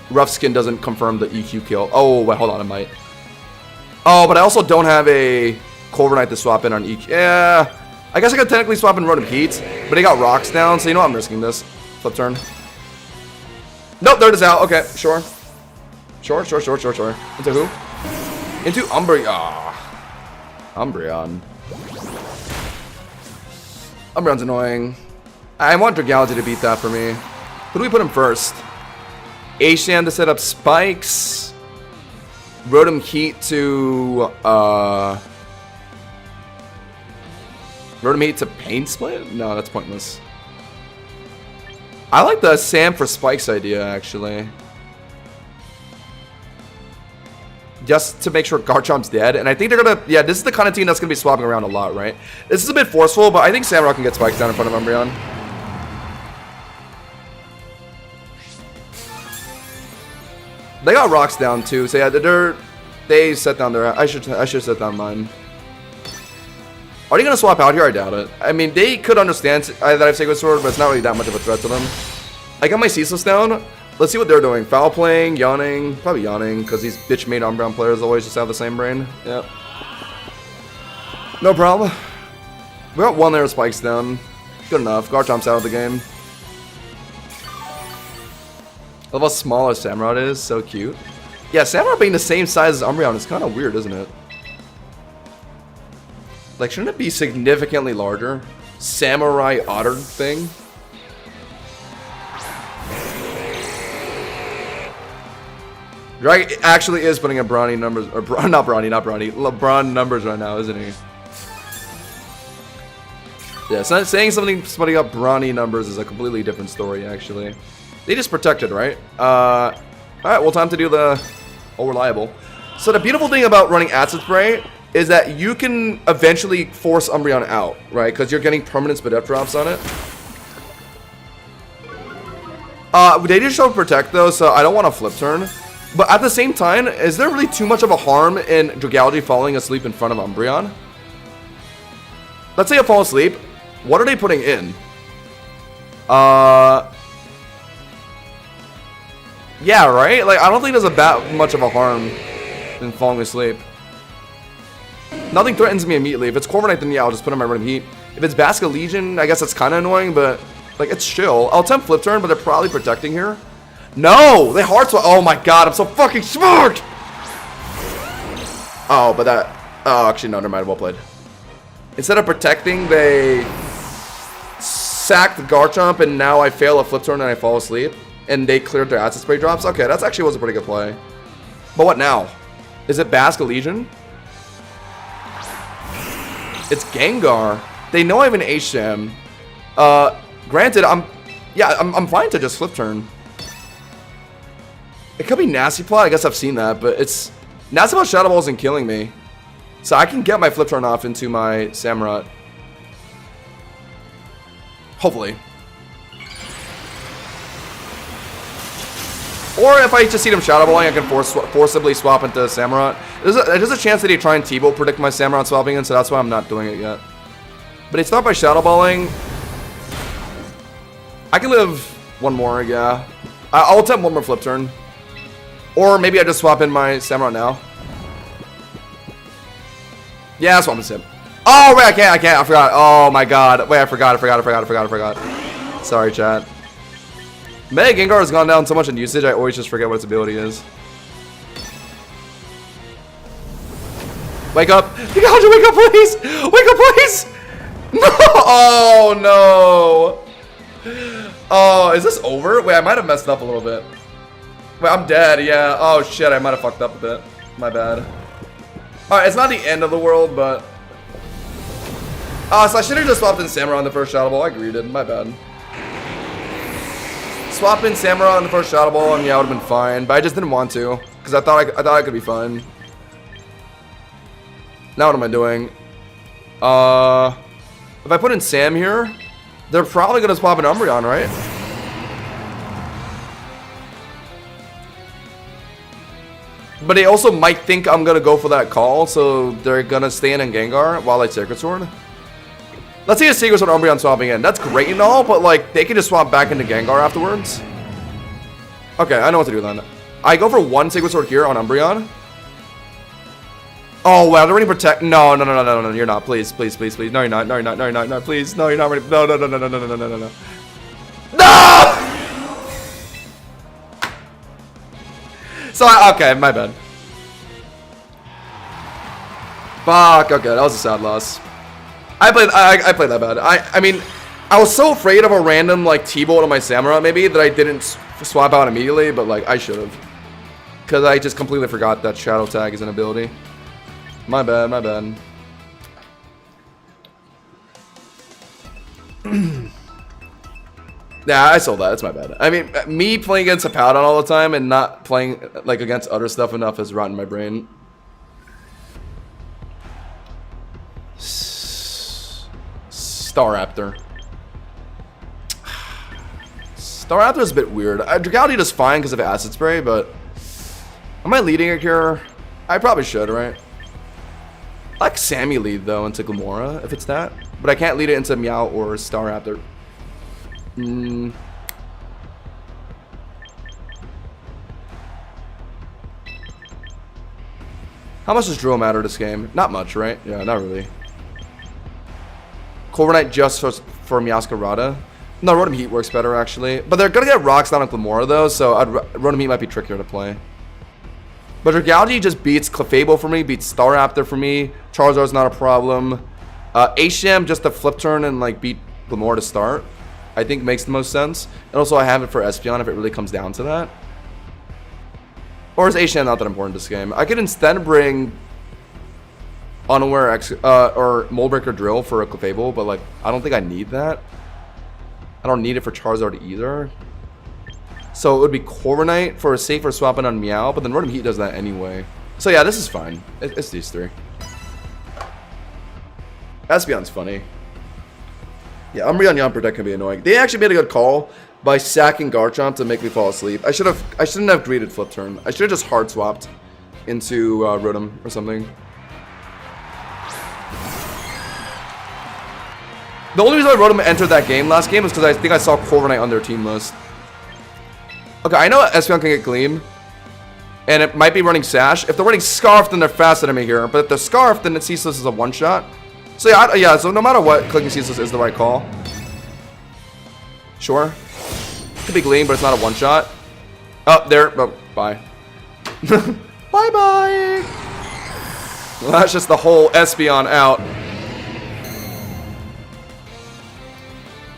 Rough Skin doesn't confirm the EQ kill. Oh, wait, hold on, it might. Oh, but I also don't have a Corviknight to swap in on EQ. Yeah, I guess I could technically swap in Rotom Heat, but he got rocks down, so you know what, I'm risking this. Flip turn. Nope, there it is out. Okay, sure. Sure. Into who? Into Umbreon. Umbreon. Umbreon's annoying. I want Dragality to beat that for me. Who do we put him first? Ashan to set up spikes. Rotom Heat to Rotom Heat to Pain Split? No, that's pointless. I like the Sam for spikes idea, actually. Just to make sure Garchomp's dead. And I think they're gonna... Yeah, this is the kind of team that's gonna be swapping around a lot, right? This is a bit forceful, but I think Samrock can get spikes down in front of Umbreon. They got rocks down too, so yeah, they set down their... I should set down mine. Are they gonna swap out here? I doubt it. I mean, they could understand that I have Sacred Sword, but it's not really that much of a threat to them. I got my Ceaseless down. Let's see what they're doing. Foul playing, yawning, probably yawning, because these bitch-made Umbreon players always just have the same brain. Yep. No problem. We got one layer of spikes down. Good enough. Garchomp's out of the game. I love how small our Samurott is. So cute. Yeah, Samurott being the same size as Umbreon is kind of weird, isn't it? Like, shouldn't it be significantly larger? Samurai otter thing? Drag actually is putting up Brawny numbers, or not Brawny, LeBron numbers right now, isn't he? Yeah, so saying somebody got Brawny numbers is a completely different story, actually. They just protected, right? Alright, well, time to do the reliable. So the beautiful thing about running Acid Spray is that you can eventually force Umbreon out, right? Because you're getting permanent Spadef drops on it. They just showed Protect, though, so I don't want to Flip Turn. But at the same time, is there really too much of a harm in Dragality falling asleep in front of Umbreon? Let's say I fall asleep. What are they putting in? Yeah, right? Like, I don't think there's that much of a harm in falling asleep. Nothing threatens me immediately. If it's Corviknight, then yeah, I'll just put on my Rotom Heat. If it's Basket Legion, I guess that's kind of annoying, but like, it's chill. I'll attempt Flip Turn, but they're probably protecting here. No! They hard swap. Oh my god, I'm so fucking smart! Oh, but that... Oh, actually, no, never mind. Well played. Instead of protecting, they sacked Garchomp, and now I fail a Flip Turn and I fall asleep. And they cleared their Acid Spray drops. Okay, that actually was a pretty good play. But what now? Is it Basket Legion? It's Gengar. They know I have an H-Jam. Granted, I'm fine to just Flip Turn. It could be Nasty Plot. I guess I've seen that, but it's... Nasty Plot Shadow Ball isn't killing me. So I can get my Flip Turn off into my Samurott. Hopefully. Or if I just see them Shadow Balling, I can forcibly swap into Samurott. There's a chance that he try and T-Bow predict my Samurott swapping in, so that's why I'm not doing it yet. But he stopped by Shadow Balling. I can live one more, yeah. I'll attempt one more Flip Turn. Or maybe I just swap in my Samurott now. Yeah, swap in Sim. Oh, wait, I can't, I forgot. Oh my god. Wait, I forgot. Sorry, chat. Mega Gengar has gone down so much in usage, I always just forget what its ability is. Wake up! Pikachu, wake up, please! Wake up, please! No! Oh, no! Oh, is this over? Wait, I might have messed up a little bit. Wait, I'm dead, yeah. Oh, shit, I might have fucked up a bit. My bad. Alright, it's not the end of the world, but... so I should have just swapped in Samurott on the first Shadow Ball. I agreed it. My bad. Swap in Samurott on the first Shadow Ball, and yeah, I would have been fine. But I just didn't want to, because I thought I could be fine. Now what am I doing? If I put in Sam here, they're probably gonna swap an Umbreon, right? But they also might think I'm gonna go for that call, so they're gonna stay in Gengar while I Sacred Sword. Let's see a Sacred Sword Umbreon swapping in. That's great and all, but like, they can just swap back into Gengar afterwards. Okay, I know what to do then. I go for one Sacred Sword here on Umbreon. Oh, wow, they're ready to protect. No, you're not. Please. No, you're not. No, please. No, you're not ready. No. So, okay, my bad. Fuck, okay, that was a sad loss. I played that bad. I mean, I was so afraid of a random, like, T-bolt on my Samurai, maybe, that I didn't swap out immediately, but, like, I should have. Because I just completely forgot that Shadow Tag is an ability. My bad, my bad. Yeah, I sold that. That's my bad. I mean, me playing against a Paladin all the time and not playing, like, against other stuff enough has rotten my brain. Staraptor. Staraptor is a bit weird. Dragality does fine because of Acid Spray, but... Am I leading it here? I probably should, right? I like Sammy lead, though, into Gamora, if it's that. But I can't lead it into Meow or Staraptor. How much does Drill matter this game? Not much, right? Yeah, not really. Corviknight just for Meowscarada. No, Rotom Heat works better, actually. But they're gonna get rocks down on Glamora, though, so Rotom Heat might be trickier to play. But Dragality just beats Clefable for me, beats Staraptor for me. Charizard's not a problem. Asham just to flip turn and, like, beat Glamora to start, I think makes the most sense. And also I have it for Espeon if it really comes down to that. Or is Asham not that important this game? I could instead bring Unaware or Moldbreaker Drill for a Clefable, but, like, I don't think I need that. I don't need it for Charizard either. So it would be Corviknight for a safer swapping on Meow, but then Rotom Heat does that anyway. So yeah, this is fine. It's these three. Espeon's funny. Yeah, Umbreon Yawn Protect can be annoying. They actually made a good call by sacking Garchomp to make me fall asleep. I shouldn't have greeted Flip Turn. I should have just hard swapped into Rotom or something. The only reason I Rotom entered that game last game is because I think I saw Corviknight on their team list. Okay, I know Espeon can get Gleam. And it might be running Sash. If they're running Scarf, then they're faster than me here. But if they're Scarf, then it Ceaseless is a one-shot. So yeah, so no matter what, clicking Ceaseless is the right call. Sure. Could be Gleam, but it's not a one-shot. Oh, there. Oh, bye. Bye-bye. Well, that's just the whole Espeon out.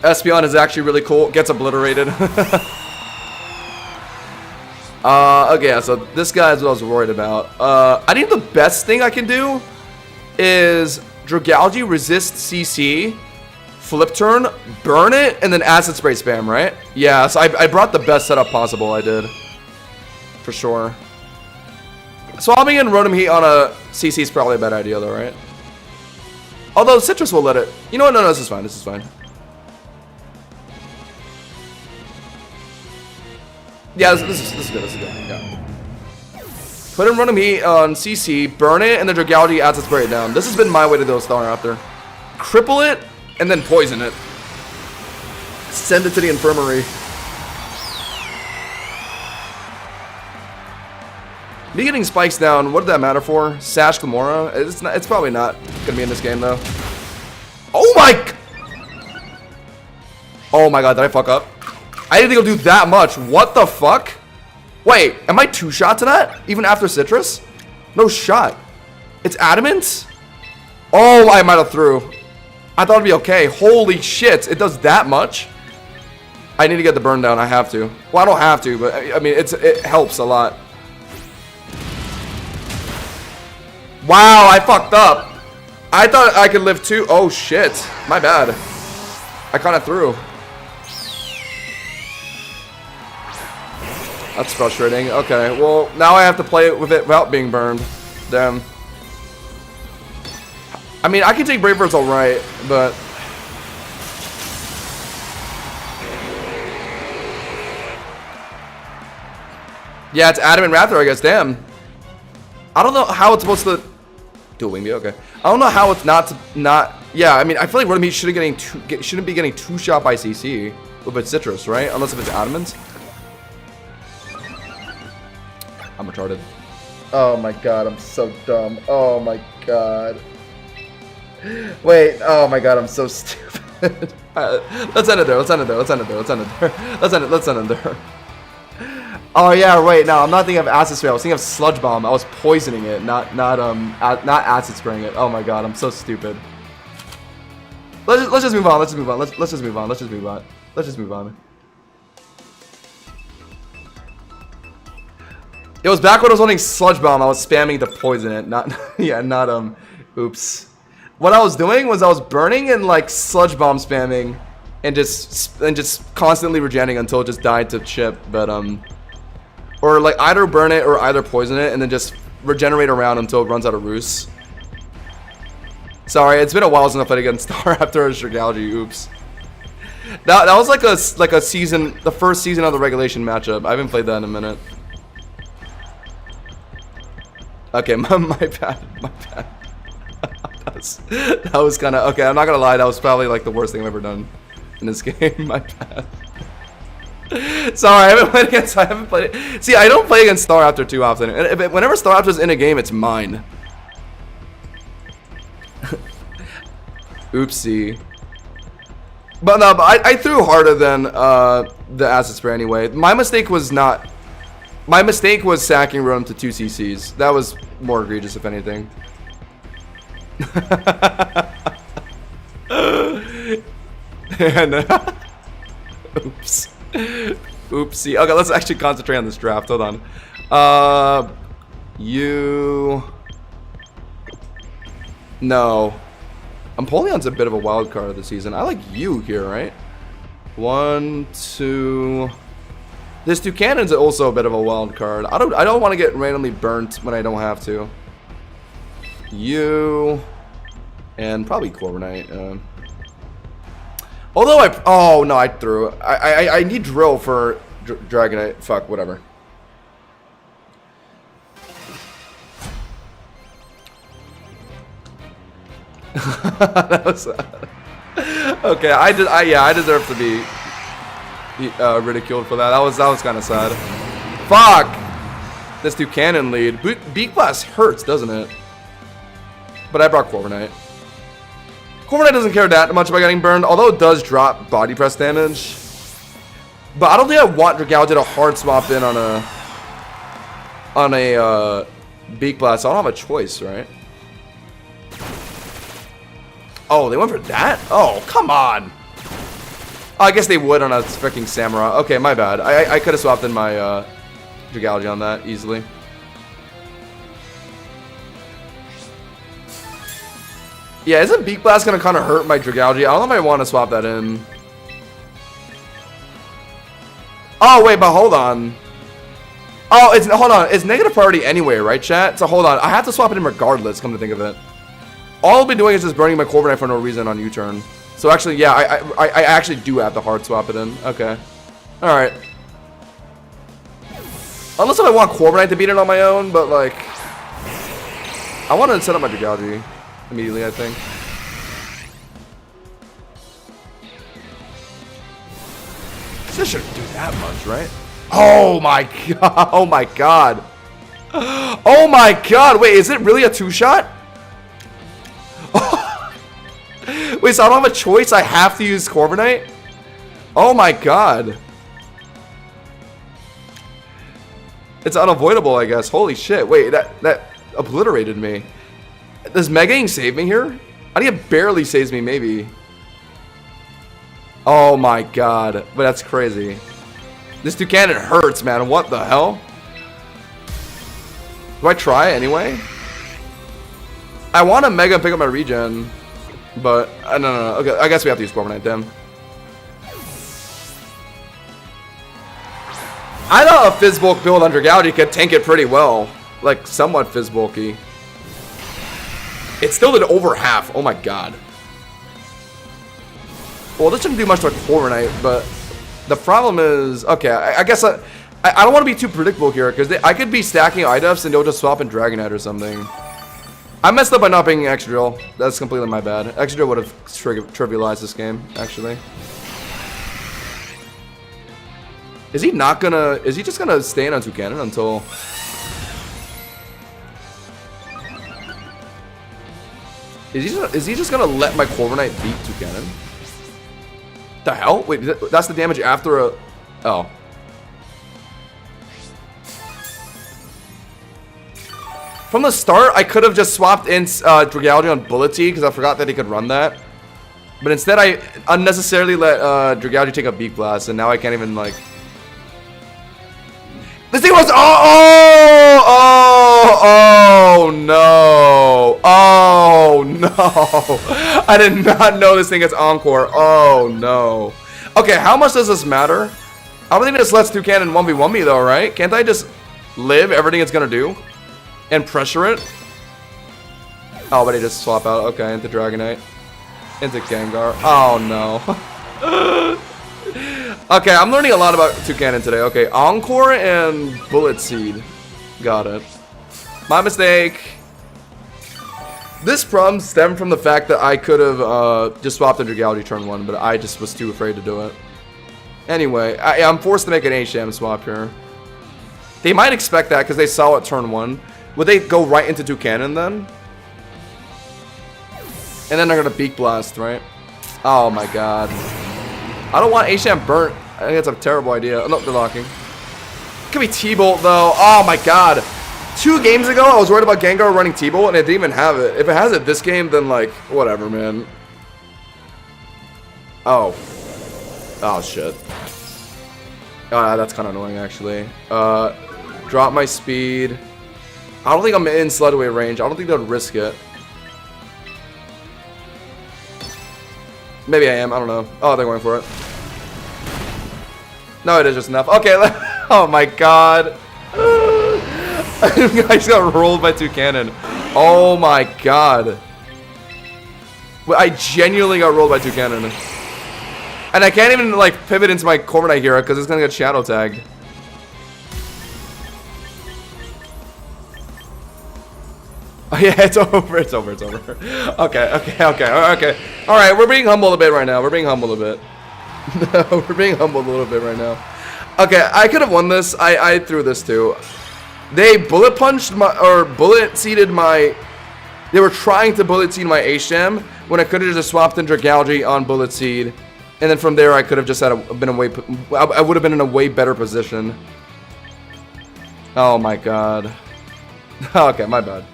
Espeon is actually really cool. Gets obliterated. Okay, yeah, so this guy is what I was worried about. I think the best thing I can do is Dragalge resist CC, flip turn, burn it, and then acid spray spam, right? Yeah, so I brought the best setup possible, I did. For sure. Swapping in Rotom Heat on a CC is probably a bad idea though, right? Although Citrus will let it. You know what? No, this is fine, this is fine. Yeah, this is good, yeah. Put in Rotom Heat on CC, burn it, and then Dragalge adds its spray it down. This has been my way to do a Staraptor. Cripple it, and then poison it. Send it to the infirmary. Me getting spikes down, what did that matter for? Sash Gamora? It's probably not gonna be in this game though. Oh my god, did I fuck up? I didn't think it'll do that much. What the fuck? Wait, am I two-shot to that? Even after Citrus? No shot. It's Adamant? Oh, I might have threw. I thought it'd be okay. Holy shit, it does that much? I need to get the burn down. I have to. Well, I don't have to, but I mean, it helps a lot. Wow, I fucked up. I thought I could live two. Oh shit, my bad. I kind of threw. That's frustrating. Okay, well, now I have to play it with it without being burned. Damn. I mean, I can take Brave Bird's alright, but... Yeah, it's Adamant Raptor, I guess. Damn. I don't know how it's supposed to... Dual Wing me, okay. I don't know how it's not... Yeah, I mean, I feel like Rotom Heat shouldn't be getting two-shot by CC with its Citrus, right? Unless if it's Adamant. I'm retarded. Oh my god, I'm so dumb. Oh my god. Wait, oh my god, I'm so stupid. Let's end it there, let's end it there, let's end it there, let's end it there. Let's end it there. Oh yeah, wait, no, I'm not thinking of acid spray. I was thinking of sludge bomb. I was poisoning it, not acid spraying it. Oh my god, I'm so stupid. Let's just move on. Let's just move on. Let's just move on. Let's just move on. Let's just move on. It was back when I was holding sludge bomb. I was spamming to poison it, not yeah, not oops. What I was doing was I was burning and like sludge bomb spamming, and just constantly regenerating until it just died to chip. But or like either burn it or either poison it and then just regenerate around until it runs out of roost. Sorry, it's been a while since I played against Star after a Strigalgy. Oops. That was like a season, the first season of the regulation matchup. I haven't played that in a minute. Okay, my bad, my bad. that was kind of okay. I'm not gonna lie, that was probably like the worst thing I've ever done in this game. My bad. Sorry, I haven't played it. See, I don't play against Star After too often. And whenever Star After's in a game, it's mine. Oopsie. But no, but I threw harder than the acid spray anyway. My mistake was sacking Rotom to 2 CCs. That was more egregious, if anything. And, oops. Oopsie. Okay, let's actually concentrate on this draft. Hold on. No. Empoleon's a bit of a wild card of the season. I like you here, right? 1, 2. This Toucannon's also a bit of a wild card. I don't want to get randomly burnt when I don't have to. You and probably Corviknight. Although oh no, I threw. I need Drill for Dragonite. Fuck, whatever. That was okay. I deserve to be ridiculed for that. That was kind of sad. Fuck. This Toucannon lead. Beak Blast hurts, doesn't it? But I brought Corviknight. Corviknight doesn't care that much about getting burned, although it does drop body press damage. But I don't think I want Dragalge to hard swap in on a Beak Blast. So I don't have a choice, right? Oh, they went for that? Oh, come on. Oh, I guess they would on a freaking Samurai. Okay, my bad. I could have swapped in my Dragalge on that easily. Yeah, isn't Beak Blast gonna kind of hurt my Dragalge? I don't know if I want to swap that in. Oh wait, but hold on. Oh, hold on. It's negative priority anyway, right, chat? So hold on. I have to swap it in regardless. Come to think of it. All I've been doing is just burning my Corviknight for no reason on U-turn. So actually, yeah, I actually do have to hard swap it in. Okay. Alright. Unless I want Corviknight to beat it on my own, but like... I want to set up my Dragalge immediately, I think. This shouldn't do that much, right? Oh my god. Oh my god. Oh my god. Wait, is it really a 2-shot? Wait, so I don't have a choice? I have to use Corviknight? Oh my god. It's unavoidable, I guess. Holy shit. Wait, that obliterated me. Does Megaing save me here? I think it barely saves me, maybe. Oh my god. But that's crazy. This Toucannon hurts, man. What the hell? Do I try anyway? I want to Mega and pick up my regen. But, no. Okay, I guess we have to use Corviknight then. I thought a Fizzbulk build on Dragalge could tank it pretty well. Like, somewhat Fizzbulky. It still did over half. Oh my god. Well, this shouldn't do much to a Corviknight, but the problem is... Okay, I guess I don't want to be too predictable here, because I could be stacking Idefs and they'll just swap in Dragonite or something. I messed up by not being Extra Drill. That's completely my bad. Extra Drill would have trivialized this game, actually. Is he not gonna... Is he just gonna stay in on Toucannon until... Is he just gonna let my Corviknight beat Toucannon? The hell? Wait, that's the damage after a... Oh. From the start, I could have just swapped in Dragalge on Bullet Seed because I forgot that he could run that. But instead, I unnecessarily let Dragalge take a Beak Blast, and now I can't even, like... This thing was... Oh, no. Oh, no. I did not know this thing gets Encore. Oh, no. Okay, how much does this matter? I don't think this lets Toucannon 1v1 me, though, right? Can't I just live everything it's going to do? And pressure it? Oh, but I just swap out. Okay, into Dragonite. Into Gengar. Oh, no. Okay, I'm learning a lot about Toucannon today. Okay, Encore and Bullet Seed. Got it. My mistake. This problem stemmed from the fact that I could have just swapped into Dragalge turn 1, but I just was too afraid to do it. Anyway, I'm forced to make an A-Sham swap here. They might expect that because they saw it turn 1. Would they go right into Toucannon then? And then they're going to Beak Blast, right? Oh my god. I don't want A-Sham burnt. I think that's a terrible idea. Oh, no, they're locking. Could be T-Bolt though. Oh my god. 2 games ago, I was worried about Gengar running T-Bolt and it didn't even have it. If it has it this game, then like, whatever, man. Oh. Oh, shit. That's kind of annoying, actually. Drop my speed. I don't think I'm in Sludway range. I don't think they'll risk it. Maybe I am. I don't know. Oh, they're going for it. No, it is just enough. Okay. Oh, my God. I just got rolled by Toucannon. Oh, my God. I genuinely got rolled by Toucannon. And I can't even, like, pivot into my Corviknight Hero because it's going to get Shadow Tagged. Oh, yeah, it's over. It's over. It's over. Okay. All right, we're being humble a bit right now. We're being humble a bit. We're being humbled a little bit right now. Okay, I could have won this. I threw this too. They bullet punched my, or bullet seeded my, they were trying to bullet seed my A-Sham when I could have just swapped in Dragalge on bullet seed. And then from there, I could have just had been a way, I would have been in a way better position. Oh my god. Okay, my bad.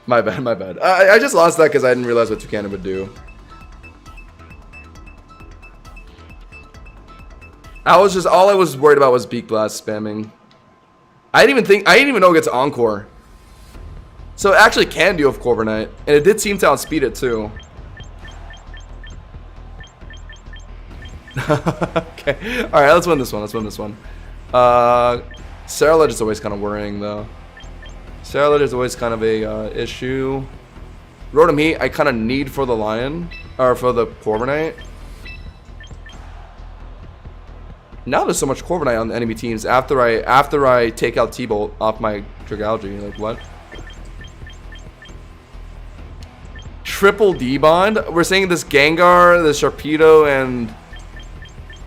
My bad. I just lost that because I didn't realize what Toucannon would do. All I was worried about was Beak Blast spamming. I didn't even know it gets Encore. So it actually can deal with Corviknight. And it did seem to outspeed it too. Okay. Alright, let's win this one. Saralage is always kind of worrying though. Saralage is always kind of a issue. Rotom Heat I kind of need for the Lion. Or for the Corviknight. Now there's so much Corviknight on the enemy teams after I take out T-Bolt off my Dragalge. Like what? Triple D-Bond? We're saying this Gengar, the Sharpedo, and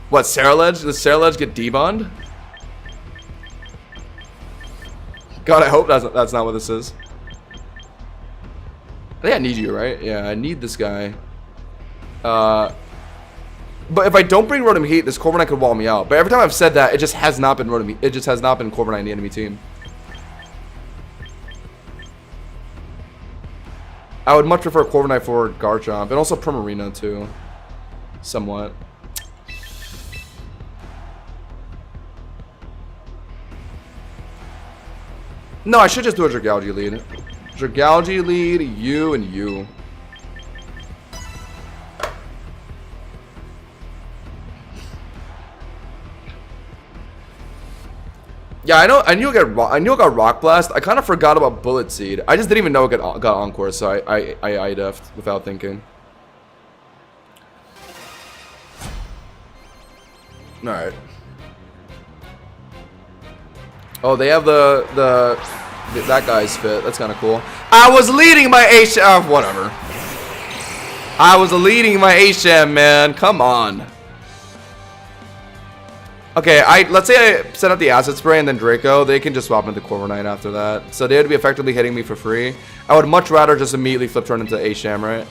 what, Saralage? Does Saralage get D-Bond? God, I hope that's not what this is. I think I need you, right? Yeah, I need this guy. But if I don't bring Rotom Heat, this Corviknight could wall me out. But every time I've said that, it just has not been Rotom Heat. It just has not been Corviknight in the enemy team. I would much prefer Corviknight for Garchomp. And also Primarina, too. Somewhat. No, I should just do a Dragalge lead. Dragalge lead, you, and you. Yeah, I knew it got Rock Blast. I kind of forgot about Bullet Seed. I just didn't even know it got Encore, so I def'd without thinking. All right. Oh, they have that guy's fit. That's kind of cool. I was leading my A-Sham. Whatever. I was leading my A-Sham, man. Come on. Okay, let's say I set up the Acid Spray and then Draco. They can just swap into Corviknight after that. So they would be effectively hitting me for free. I would much rather just immediately flip turn into A-Sham, right?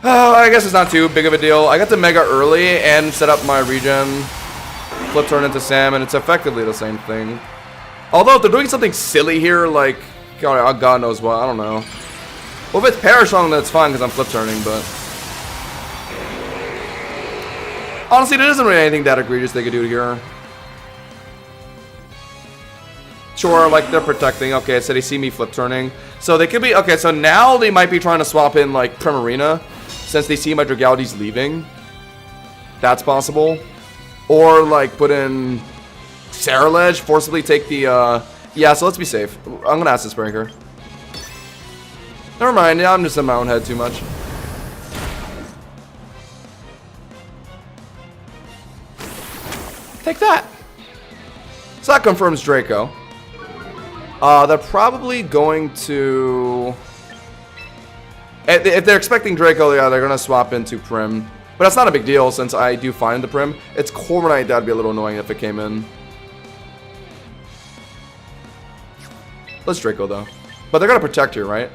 Oh, I guess it's not too big of a deal. I got the Mega early and set up my regen. flip turn into Sam, and it's effectively the same thing. Although, if they're doing something silly here, like, God knows what, I don't know. Well, if it's Perish on, that's fine, because I'm flip turning, but... Honestly, there isn't really anything that egregious they could do here. Sure, like, they're protecting. Okay, so they see me flip turning. So they could be... Okay, so now they might be trying to swap in, like, Primarina, since they see my Dragality's leaving. That's possible. Or, like, put in Saraledge, forcibly take the, Yeah, so let's be safe. I'm gonna ask this breaker. Never mind, yeah, I'm just in my own head too much. Take that! So that confirms Draco. They're probably going to... If they're expecting Draco, yeah, they're gonna swap into Prim. But that's not a big deal since I do find the Prim. It's Corviknight that'd be a little annoying if it came in. Let's Draco though. But they're gonna protect here, right?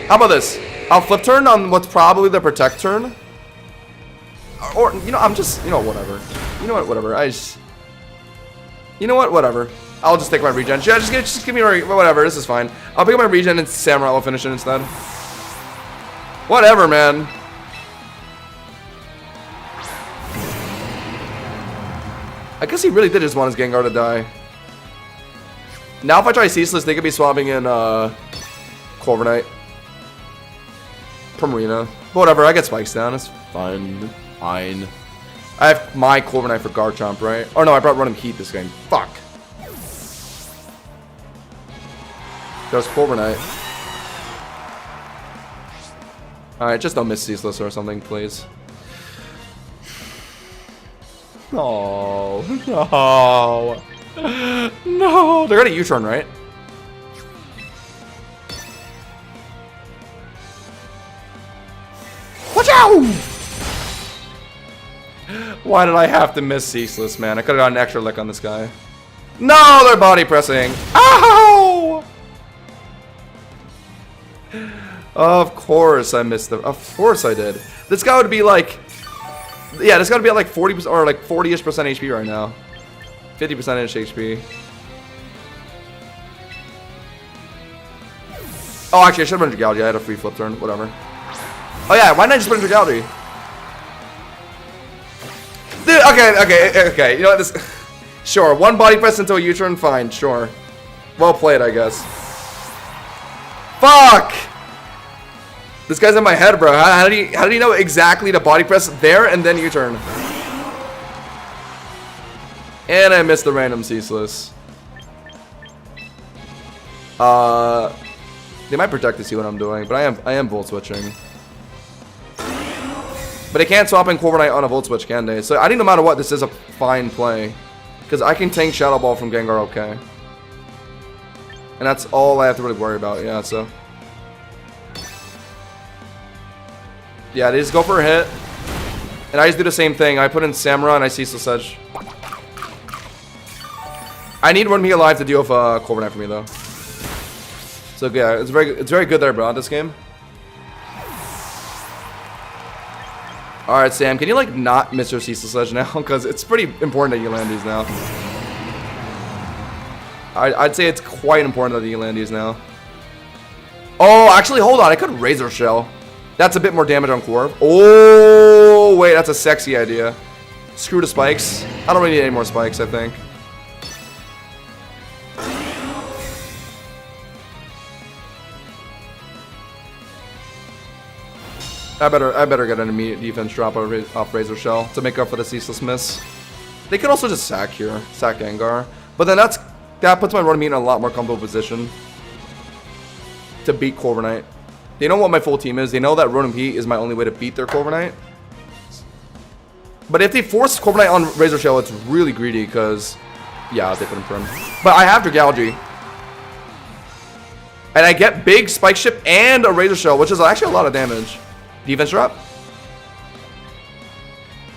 How about this? I'll flip turn on what's probably the protect turn. Or, you know, I'm just, you know, whatever. You know what, whatever. You know what, whatever. I'll just take my regen. Yeah, just give me whatever. This is fine. I'll pick up my regen and Samurai will finish it instead. Whatever, man. I guess he really did just want his Gengar to die. Now if I try Ceaseless, they could be swapping in Corviknight. Primarina. But whatever, I get spikes down. It's fine. Fine. I have my Corviknight for Garchomp, right? Oh no, I brought Run and Heat this game. Fuck. There's Corviknight. Alright, just don't miss Ceaseless or something, please. Oh, no. No. They're gonna U-turn, right? Watch out! Why did I have to miss Ceaseless, man? I could have got an extra lick on this guy. No, they're body pressing. Ow! Of course I missed them. Of course I did. This guy would be like... Yeah, this got to be at like 40% or like 40-ish% HP right now. 50%-ish HP. Oh, actually, I should have been Dragality. I had a free flip turn. Whatever. Oh, yeah. Why not just put in Dragality? Dude, okay. You know what? This... Sure. One body press into a U-turn. Fine. Sure. Well played, I guess. Fuck! This guy's in my head, bro. How did he know exactly to body press there and then U-turn? And I missed the random Ceaseless. They might protect to see what I'm doing, but I am Volt Switching. But they can't swap in Corviknight on a Volt Switch, can they? So I think no matter what, this is a fine play. Because I can tank Shadow Ball from Gengar okay. And that's all I have to really worry about, yeah, so... Yeah, they just go for a hit. And I just do the same thing. I put in Samurai and I Ceaseless Edge. I need Run Me Alive to deal with Corviknight for me though. So yeah, it's very good there, bro, this game. Alright, Sam, can you like not miss your Ceaseless Edge now? Because it's pretty important that you land these now. I'd say it's quite important that you land these now. Oh, actually, hold on. I could Razor Shell. That's a bit more damage on Corv. Oh, wait, that's a sexy idea. Screw the spikes. I don't really need any more spikes, I think. I better get an immediate defense drop off Razor Shell to make up for the Ceaseless miss. They could also just sack here, sack Gengar. But then that puts my Rotom in a lot more comfortable position to beat Corviknight. They know what my full team is. They know that Rotom Heat is my only way to beat their Corviknight. But if they force Corviknight on Razor Shell, it's really greedy because, yeah, they put him Prim. But I have Dragality. And I get big Spike Ship and a Razor Shell, which is actually a lot of damage. Defense drop?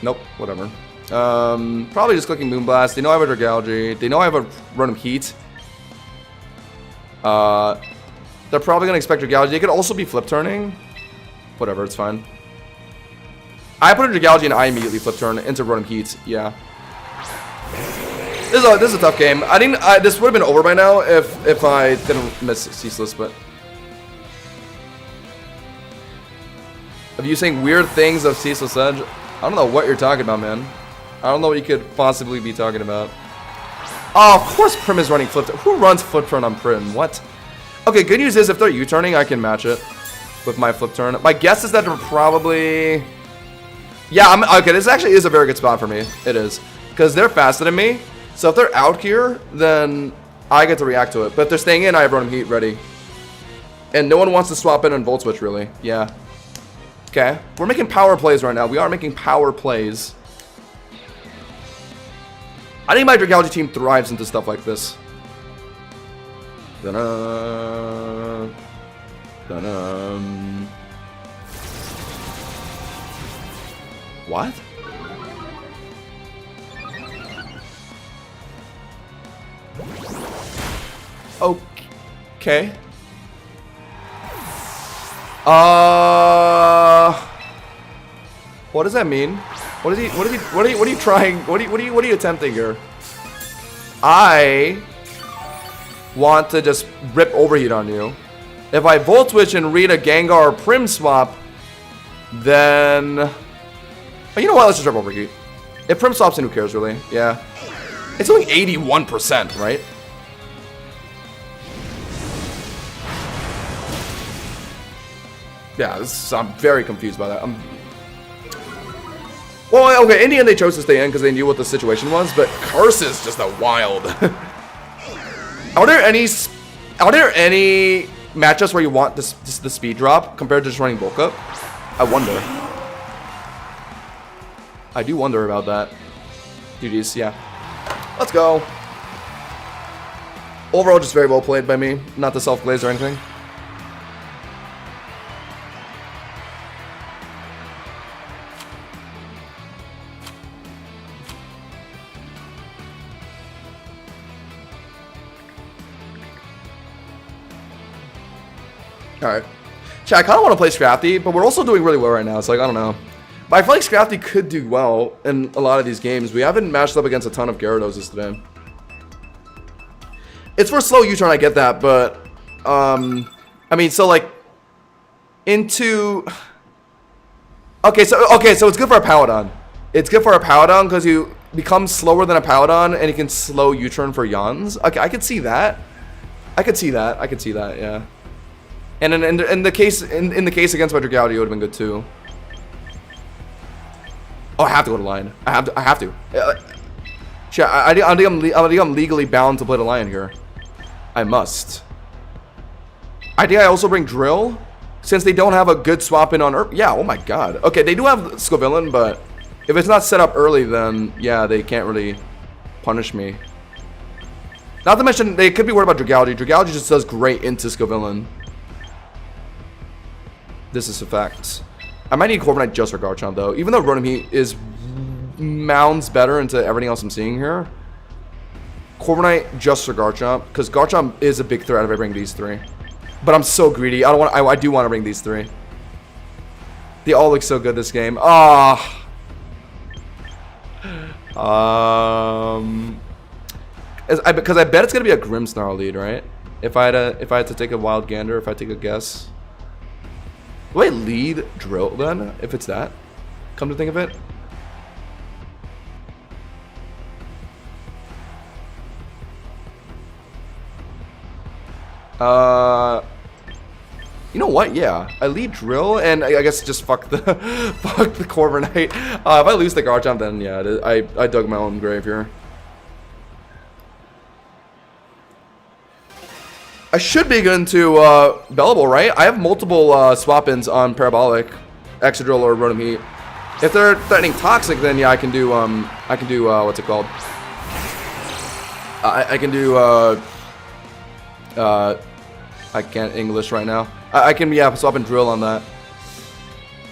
Nope, whatever. Probably just clicking Moonblast. They know I have a Dragality. They know I have a Rotom Heat. They're probably going to expect Dragality. They could also be flip turning. Whatever, it's fine. I put in Dragalge and I immediately flip turn into Rotom Heat. Yeah. This is a tough game. I think this would have been over by now if I didn't miss Ceaseless, but. Of you saying weird things of Ceaseless Edge, I don't know what you're talking about, man. I don't know what you could possibly be talking about. Oh, of course Prim is running flip turn. Who runs flip turn on Prim? What? Okay, good news is if they're U-turning, I can match it with my flip turn. My guess is that they're probably... Yeah, okay, this actually is a very good spot for me. It is. Because they're faster than me. So if they're out here, then I get to react to it. But if they're staying in, I have Rotom Heat ready. And no one wants to swap in on Volt Switch, really. Yeah. Okay. We're making power plays right now. We are making power plays. I think my Dragalge team thrives into stuff like this. Da-da. Da-da. What? Okay. What does that mean? What are you trying? What are you attempting here? I want to just rip overheat on you. If I Volt Switch and read a Gengar or Prim swap, then oh, you know what? Let's just rip overheat. If Prim swaps in, who cares really? Yeah. It's only 81%, right? Yeah, I'm very confused by that. Well, okay, in the end they chose to stay in because they knew what the situation was, but Curse is just a wild. Are there any matchups where you want the speed drop compared to just running bulk up? I wonder. I do wonder about that. GG's, yeah. Let's go. Overall, just very well played by me. Not the self-glaze or anything. Alright. Chat, I kind of want to play Scrafty, but we're also doing really well right now. It's like, I don't know. But I feel like Scrafty could do well in a lot of these games. We haven't matched up against a ton of Gyarados today. It's for slow U-turn, I get that, but... I mean, so like... Into... Okay, so it's good for a Paladon. It's good for a Paladon because you become slower than a Paladon and you can slow U-turn for Yawns. Okay, I could see that. I could see that, yeah. And in the case against my Dragalge, it would have been good too. Oh, I have to go to Lion. I have to. I think I'm legally bound to play the Lion here. I must. I think I also bring Drill, since they don't have a good swap in on Earth. Yeah. Oh my God. Okay, they do have Scovillain, but if it's not set up early, then yeah, they can't really punish me. Not to mention they could be worried about Dragalge. Dragalge just does great into Scovillain. This is a fact. I might need Corviknight just for Garchomp though. Even though Rotom Heat is mounds better into everything else I'm seeing here. Corviknight just for Garchomp, because Garchomp is a big threat if I bring these three. But I'm so greedy. I do want to bring these three. They all look so good this game. Ah. Because I bet it's gonna be a Grimmsnarl lead, right? If I had to take a wild gander, if I take a guess. Do I lead Drill then, if it's that? Come to think of it. You know what? Yeah, I lead Drill, and I guess just fuck the fuck the Corviknight. If I lose the Garchomp, then yeah, I dug my own grave here. I should be good into Bellable, right? I have multiple swap-ins on Parabolic, Excadrill, or Rotom Heat. If they're threatening Toxic, then yeah, I can do what's it called? I can do I can't English right now. I can swap and Drill on that.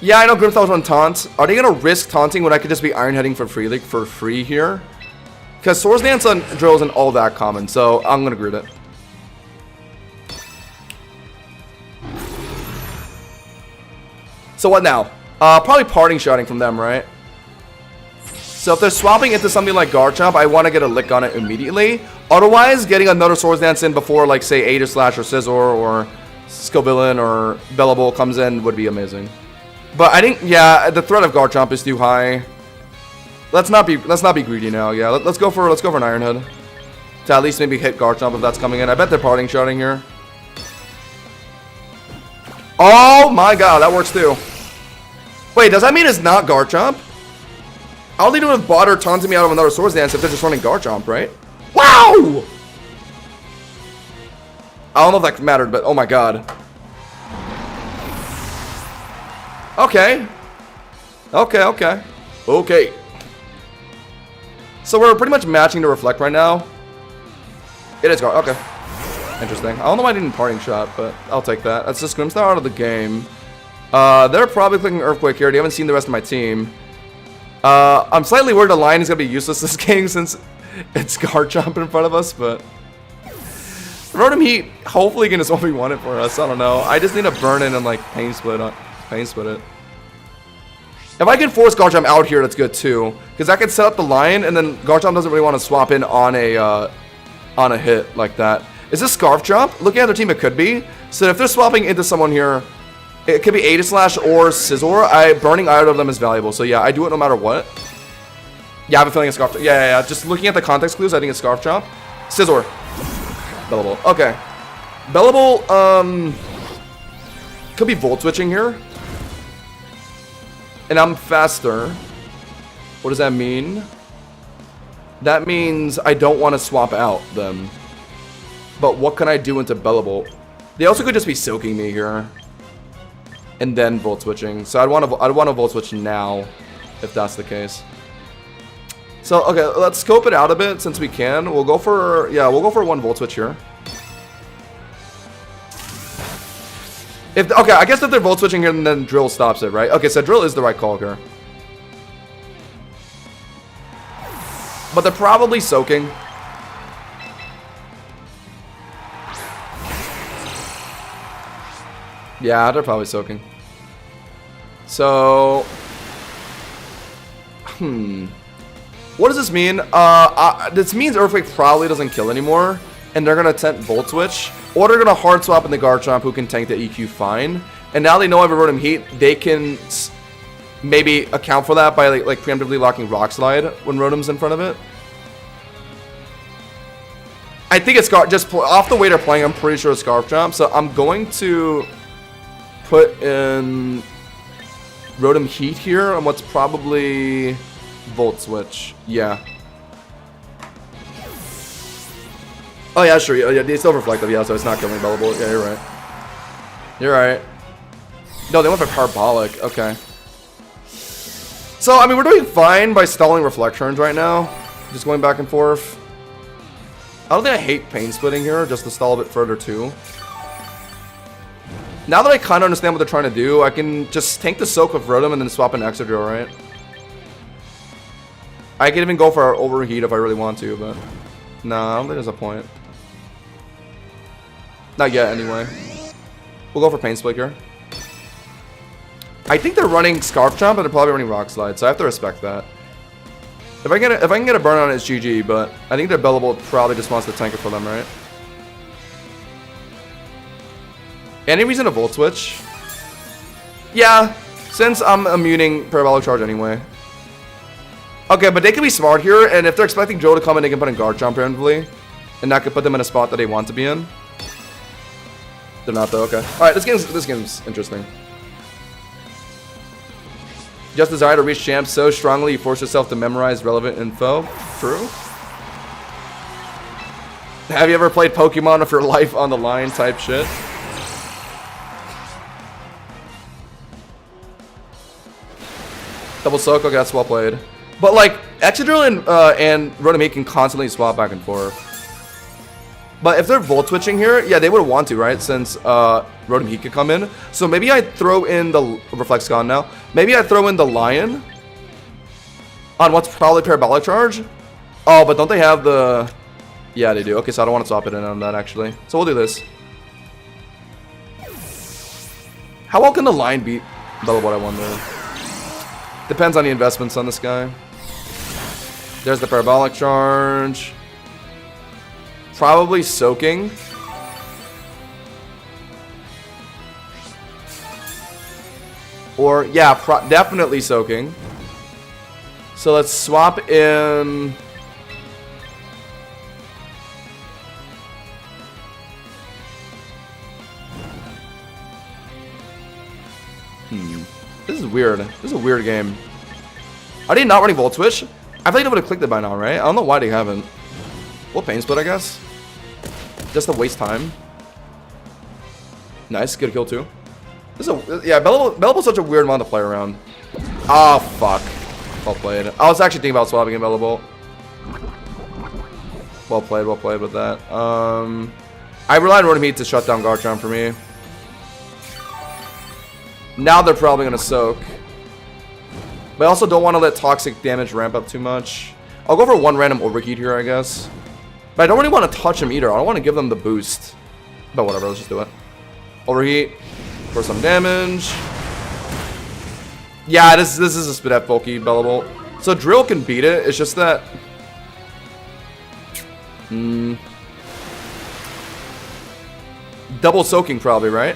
Yeah, I know Grimmsnarl's on Taunt. Are they gonna risk taunting when I could just be Iron Heading for free here? Because Swords Dance on Drill isn't all that common, so I'm gonna grid it. So what now? Probably parting shotting from them, right? So if they're swapping into something like Garchomp, I want to get a lick on it immediately. Otherwise, getting another Swords Dance in before, like, say, Aegislash or Scizor or Scovillain or Bellable comes in would be amazing. But I think, yeah, the threat of Garchomp is too high. Let's not be greedy now. Yeah, let's go for an Iron Head to at least maybe hit Garchomp if that's coming in. I bet they're parting shotting here. Oh my god, that works too. Wait, does that mean it's not Garchomp? All they do is bot or taunting me out of another Swords Dance if they're just running Garchomp, right? Wow! I don't know if that mattered, but oh my god. Okay. Okay. So we're pretty much matching to Reflect right now. It is Garchomp. Okay. Interesting. I don't know why I didn't parting shot, but I'll take that. That's just Grimstar out of the game. They're probably clicking Earthquake here. They haven't seen the rest of my team. I'm slightly worried the line is going to be useless this game since it's Garchomp in front of us, but Rotom Heat hopefully can just 1v1 it for us. I don't know. I just need to burn in and like pain split it. If I can force Garchomp out here, that's good too, because I can set up the line and then Garchomp doesn't really want to swap in on a hit like that. Is this Scarf Jump? Looking at their team, it could be. So if they're swapping into someone here, it could be Aegislash or Scizor. Burning either of them is valuable. So yeah, I do it no matter what. Yeah, I have a feeling it's Scarf Jump. Yeah. Just looking at the context clues, I think it's Scarf Jump. Scizor. Bellable. Okay. Bellable, could be Volt Switching here. And I'm faster. What does that mean? That means I don't want to swap out them. But what can I do into Bellable? They also could just be soaking me here. And then Volt Switching. So I'd want to Volt Switch now, if that's the case. So, okay, let's scope it out a bit since we can. We'll go for one Volt Switch here. Okay, I guess if they're Volt Switching here, then Drill stops it, right? Okay, so Drill is the right call here. But they're probably soaking. Yeah, they're probably soaking. So, what does this mean? This means Earthquake probably doesn't kill anymore, and they're gonna attempt Volt Switch, or they're gonna hard swap in the Garchomp, who can tank the EQ fine. And now they know I have a Rotom Heat, they can maybe account for that by like preemptively locking Rock Slide when Rotom's in front of it. I think it's just off the way they're playing. I'm pretty sure it's Scarf Jump, so I'm going to put in Rotom Heat here on what's probably Volt Switch. Yeah. Oh yeah, sure. Yeah, it's still reflective. Yeah, so it's not killing Bellable. Yeah, you're right. You're right. No, they went for Parabolic. Okay. So I mean, we're doing fine by stalling Reflect turns right now. Just going back and forth. I don't think I hate Pain Splitting here, just to stall a bit further too. Now that I kind of understand what they're trying to do, I can just tank the Soak with Rotom and then swap an Excadrill, right? I can even go for Overheat if I really want to, but no, I don't think there's a point. Not yet, anyway. We'll go for Pain Split here. I think they're running Scarf Jump, but they're probably running Rock Slide, so I have to respect that. If I can get a burn on it, it's GG, but I think their Bellable probably just wants to tank it for them, right? Any reason to Volt Switch? Yeah, since I'm immuning Parabolic Charge anyway. Okay, but they can be smart here, and if they're expecting Joe to come in, they can put in Garchomp preemptively, and that could put them in a spot that they want to be in. They're not though. Okay. All right, this game's interesting. Just desire to reach champs so strongly you force yourself to memorize relevant info. True. Have you ever played Pokemon with your life on the line type shit? Double Soak, okay, that's well played. But like, Excadrill and Rotom Heat can constantly swap back and forth. But if they're Volt Switching here, yeah, they would want to, right? Since Rotom Heat could come in. So maybe I throw in the Reflect's gone now. Maybe I throw in the Lion on what's probably Parabolic Charge. Oh, but don't they have the... Yeah, they do. Okay, so I don't want to swap it in on that, actually. So we'll do this. How well can the Lion beat Bellable, I wonder? Depends on the investments on this guy. There's the parabolic charge. Probably soaking. Or, yeah, definitely soaking. So let's swap in... This is weird. This is a weird game. Are they not running Volt Switch? I think they would have clicked it by now, right? I don't know why they haven't. Well, Pain Split, I guess. Just to waste time. Nice, good kill too. This is a, yeah, Bellable's such a weird one to play around. Oh, fuck. Well played. I was actually thinking about swapping in Bellable. Well played with that. I relied on Rotom to shut down Garchomp for me. Now they're probably going to soak. But I also don't want to let toxic damage ramp up too much. I'll go for one random overheat here, I guess. But I don't really want to touch him either. I don't want to give them the boost. But whatever, let's just do it. Overheat for some damage. Yeah, this is a Spidef bulky Bellable. So Drill can beat it. It's just that... Double soaking probably, right?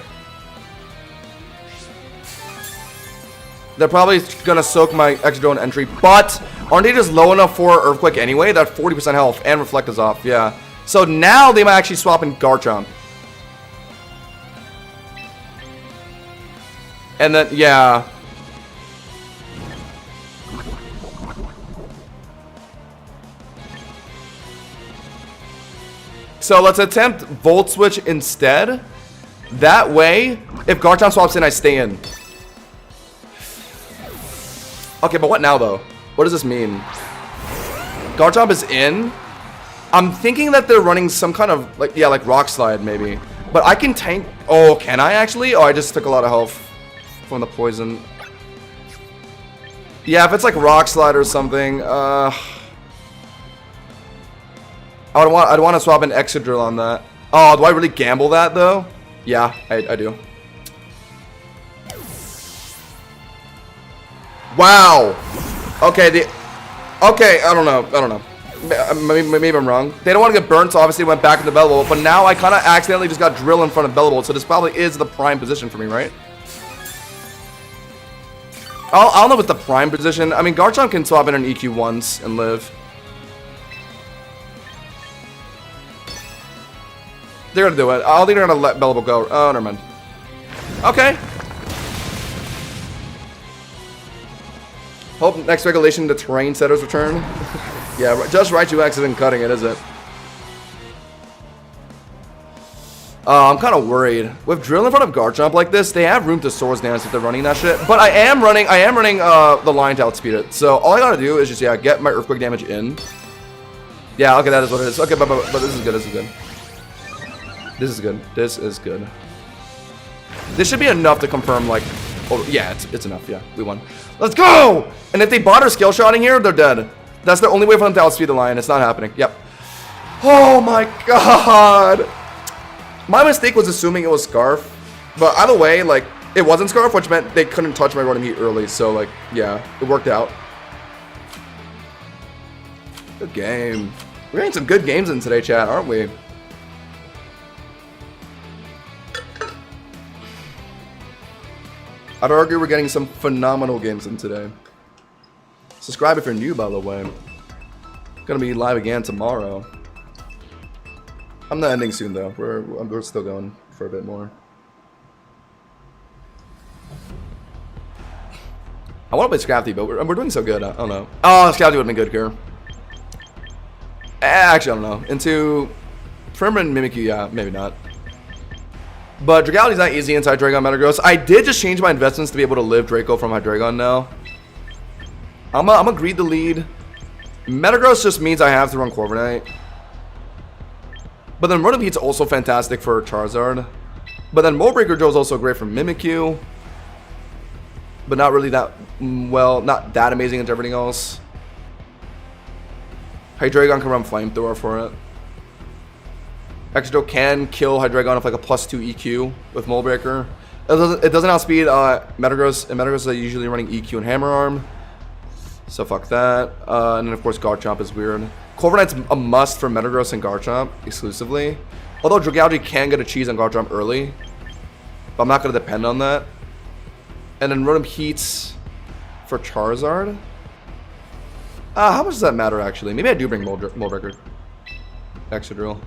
They're probably gonna soak my Exodrone entry, but aren't they just low enough for Earthquake anyway? That 40% health and Reflect is off, yeah. So now they might actually swap in Garchomp. And then, yeah. So let's attempt Volt Switch instead. That way, if Garchomp swaps in, I stay in. Okay, but what now, though? What does this mean? Garchomp is in. I'm thinking that they're running some kind of, like, yeah, like Rock Slide, maybe. But I can tank... Oh, can I actually? Oh, I just took a lot of health from the poison. Yeah, if it's like Rock Slide or something, I'd want to swap an Excadrill on that. Oh, do I really gamble that, though? Yeah, I do. Wow. Okay, I don't know. Maybe I'm wrong. They don't want to get burnt, so obviously went back into Bellable. But now I kind of accidentally just got Drill in front of Bellable, so this probably is the prime position for me, right? I don't know if it's the prime position. I mean, Garchomp can swap in an EQ once and live. They're gonna do it. I don't think they're gonna let Bellable go. Oh, never mind. Okay. Hope next regulation the terrain setters return. Yeah, just Raichu X isn't cutting it, is it? I'm kind of worried. With Drill in front of Garchomp like this, they have room to Swords Dance if they're running that shit. But I am running the line to outspeed it. So all I gotta do is just, yeah, get my Earthquake damage in. Yeah, okay, that is what it is. Okay, but this is good, this is good. This is good. This is good. This should be enough to confirm, like... Oh, yeah, it's enough, yeah. We won. Let's go! And if they bother skill shotting here, they're dead. That's the only way for them to outspeed the lion. It's not happening. Yep. Oh my god! My mistake was assuming it was Scarf. But either way, like, it wasn't Scarf, which meant they couldn't touch my Rotom Heat early. So, like, yeah, it worked out. Good game. We're getting some good games in today, chat, aren't we? I'd argue we're getting some phenomenal games in today. Subscribe if you're new, by the way. Gonna be live again tomorrow. I'm not ending soon, though. We're still going for a bit more. I want to play Scrafty, but we're doing so good. I don't know. Oh, Scrafty would have been good here. Actually, I don't know. Into Primer and Mimikyu, yeah, maybe not. But Dragality's not easy inside Dragon Metagross. I did just change my investments to be able to live Draco from Hydreigon now. I'm gonna greed the lead. Metagross just means I have to run Corviknight. But then Rotom Heat's also fantastic for Charizard. But then Moldbreaker Joe is also great for Mimikyu. But not really that, well, not that amazing into everything else. Hydreigon can run Flamethrower for it. Exodro can kill Hydreigon with like a +2 EQ with Moldbreaker. It doesn't outspeed Metagross, and Metagross is usually running EQ and Hammer Arm. So fuck that. And then of course Garchomp is weird. Corviknight's a must for Metagross and Garchomp exclusively. Although Dragalge can get a cheese on Garchomp early. But I'm not going to depend on that. And then Rotom Heats for Charizard. How much does that matter actually? Maybe I do bring Mold Record. Extra Drill.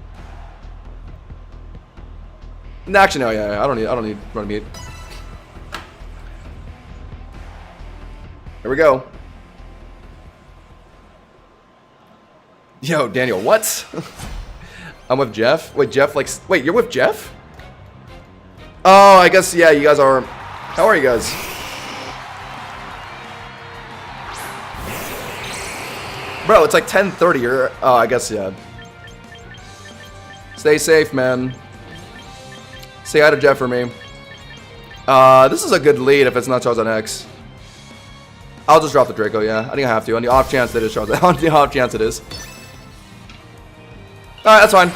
No, actually no, yeah, I don't need Rotom Heat. Here we go. Yo, Daniel, what? I'm with Jeff. Wait, Jeff, like, wait, you're with Jeff? Oh, I guess, yeah, you guys are. How are you guys? Bro, it's like 10:30. You're, oh, I guess, yeah. Stay safe, man. Say hi to Jeff for me. This is a good lead if it's not Charizard X. I'll just drop the Draco, yeah. I think I have to. On the off chance that it is Charizard. On the off chance it is. Alright, that's fine.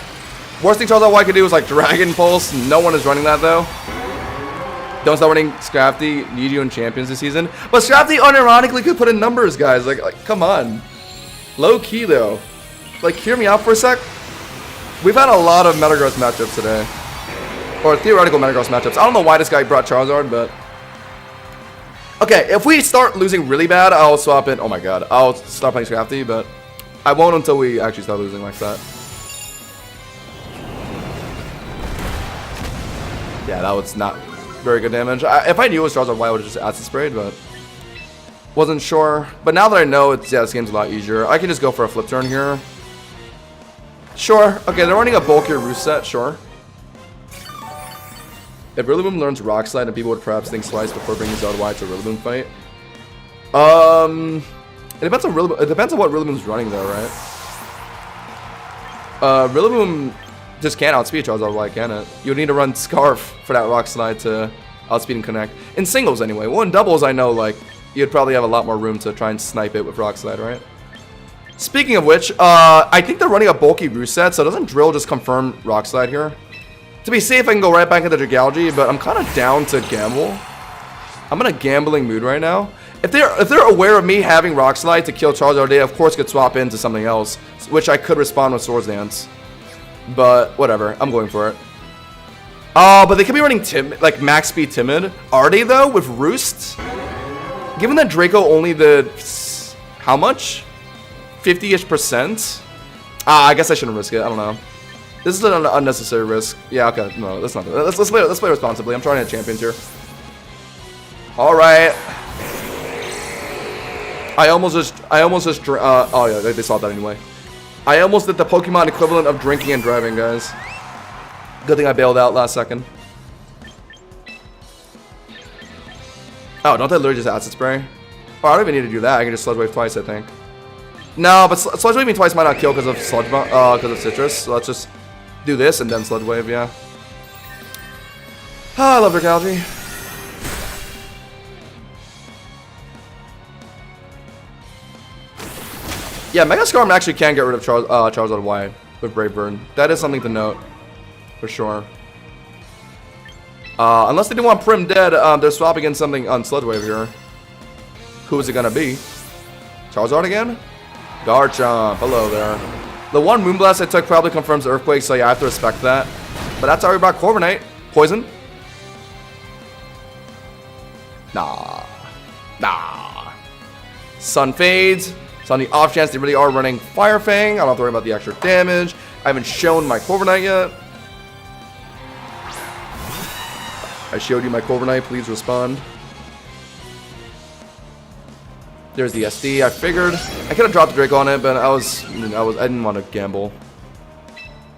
Worst thing Charizard Y could do is like Dragon Pulse. No one is running that though. Don't start running Scrafty. Need you in Champions this season. But Scrafty unironically could put in numbers, guys. Like come on. Low key though. Like, hear me out for a sec. We've had a lot of Metagross matchups today. Or theoretical Metagross matchups. I don't know why this guy brought Charizard, but... Okay, if we start losing really bad, I'll swap in. Oh my god. I'll start playing Scrafty, but I won't until we actually start losing like that. Yeah, that was not very good damage. If I knew it was Charizard Y, I would have just acid sprayed, but wasn't sure. But now that I know, it's, yeah, this game's a lot easier. I can just go for a flip turn here. Sure. Okay, they're running a bulkier roost set. Sure. If Rillaboom learns Rock Slide, and people would perhaps think twice before bringing Zelda Y to a Rillaboom fight. It depends on Rillaboom. It depends on what Rillaboom's running, though, right? Rillaboom just can't outspeed Charizard Y, can it? You would need to run Scarf for that Rock Slide to outspeed and connect. In singles, anyway. Well, in doubles, I know, like, you'd probably have a lot more room to try and snipe it with Rock Slide, right? Speaking of which, I think they're running a bulky roost set, so doesn't Drill just confirm Rock Slide here? To be safe, I can go right back into Dragalge, but I'm kind of down to gamble. I'm in a gambling mood right now. If they're aware of me having Rock Slide to kill Charizard, they of course could swap into something else, which I could respond with Swords Dance. But whatever, I'm going for it. Oh, but they could be running like max speed Timid. Are they though with Roost? Given that Draco only the how much? 50-ish%? I guess I shouldn't risk it. I don't know. This is an unnecessary risk. Yeah, okay. No, let's not do it. Let's play responsibly. I'm trying to hit champions here. All right. I almost just oh yeah, they saw that anyway. I almost did the Pokemon equivalent of drinking and driving, guys. Good thing I bailed out last second. Oh, don't they literally just acid spray? Oh, I don't even need to do that. I can just Sludge Wave twice, I think. No, but Sludge Wave twice might not kill because of because of Citrus. So let's just do this and then Sludge Wave, yeah. Oh, I love Dragalge. Yeah, Mega Scarm actually can get rid of Charizard Y with Brave Bird. That is something to note, for sure. Unless they do want Prim dead, they're swapping in something on Sludge Wave here. Who is it gonna be? Charizard again? Garchomp, hello there. The one Moonblast I took probably confirms Earthquake, so yeah, I have to respect that. But that's how we brought Corviknight. Poison? Nah. Sun Fades. So on the off chance they really are running Fire Fang, I don't have to worry about the extra damage. I haven't shown my Corviknight yet. I showed you my Corviknight, please respond. There's the SD. I figured I could have dropped the Draco on it, but I didn't want to gamble.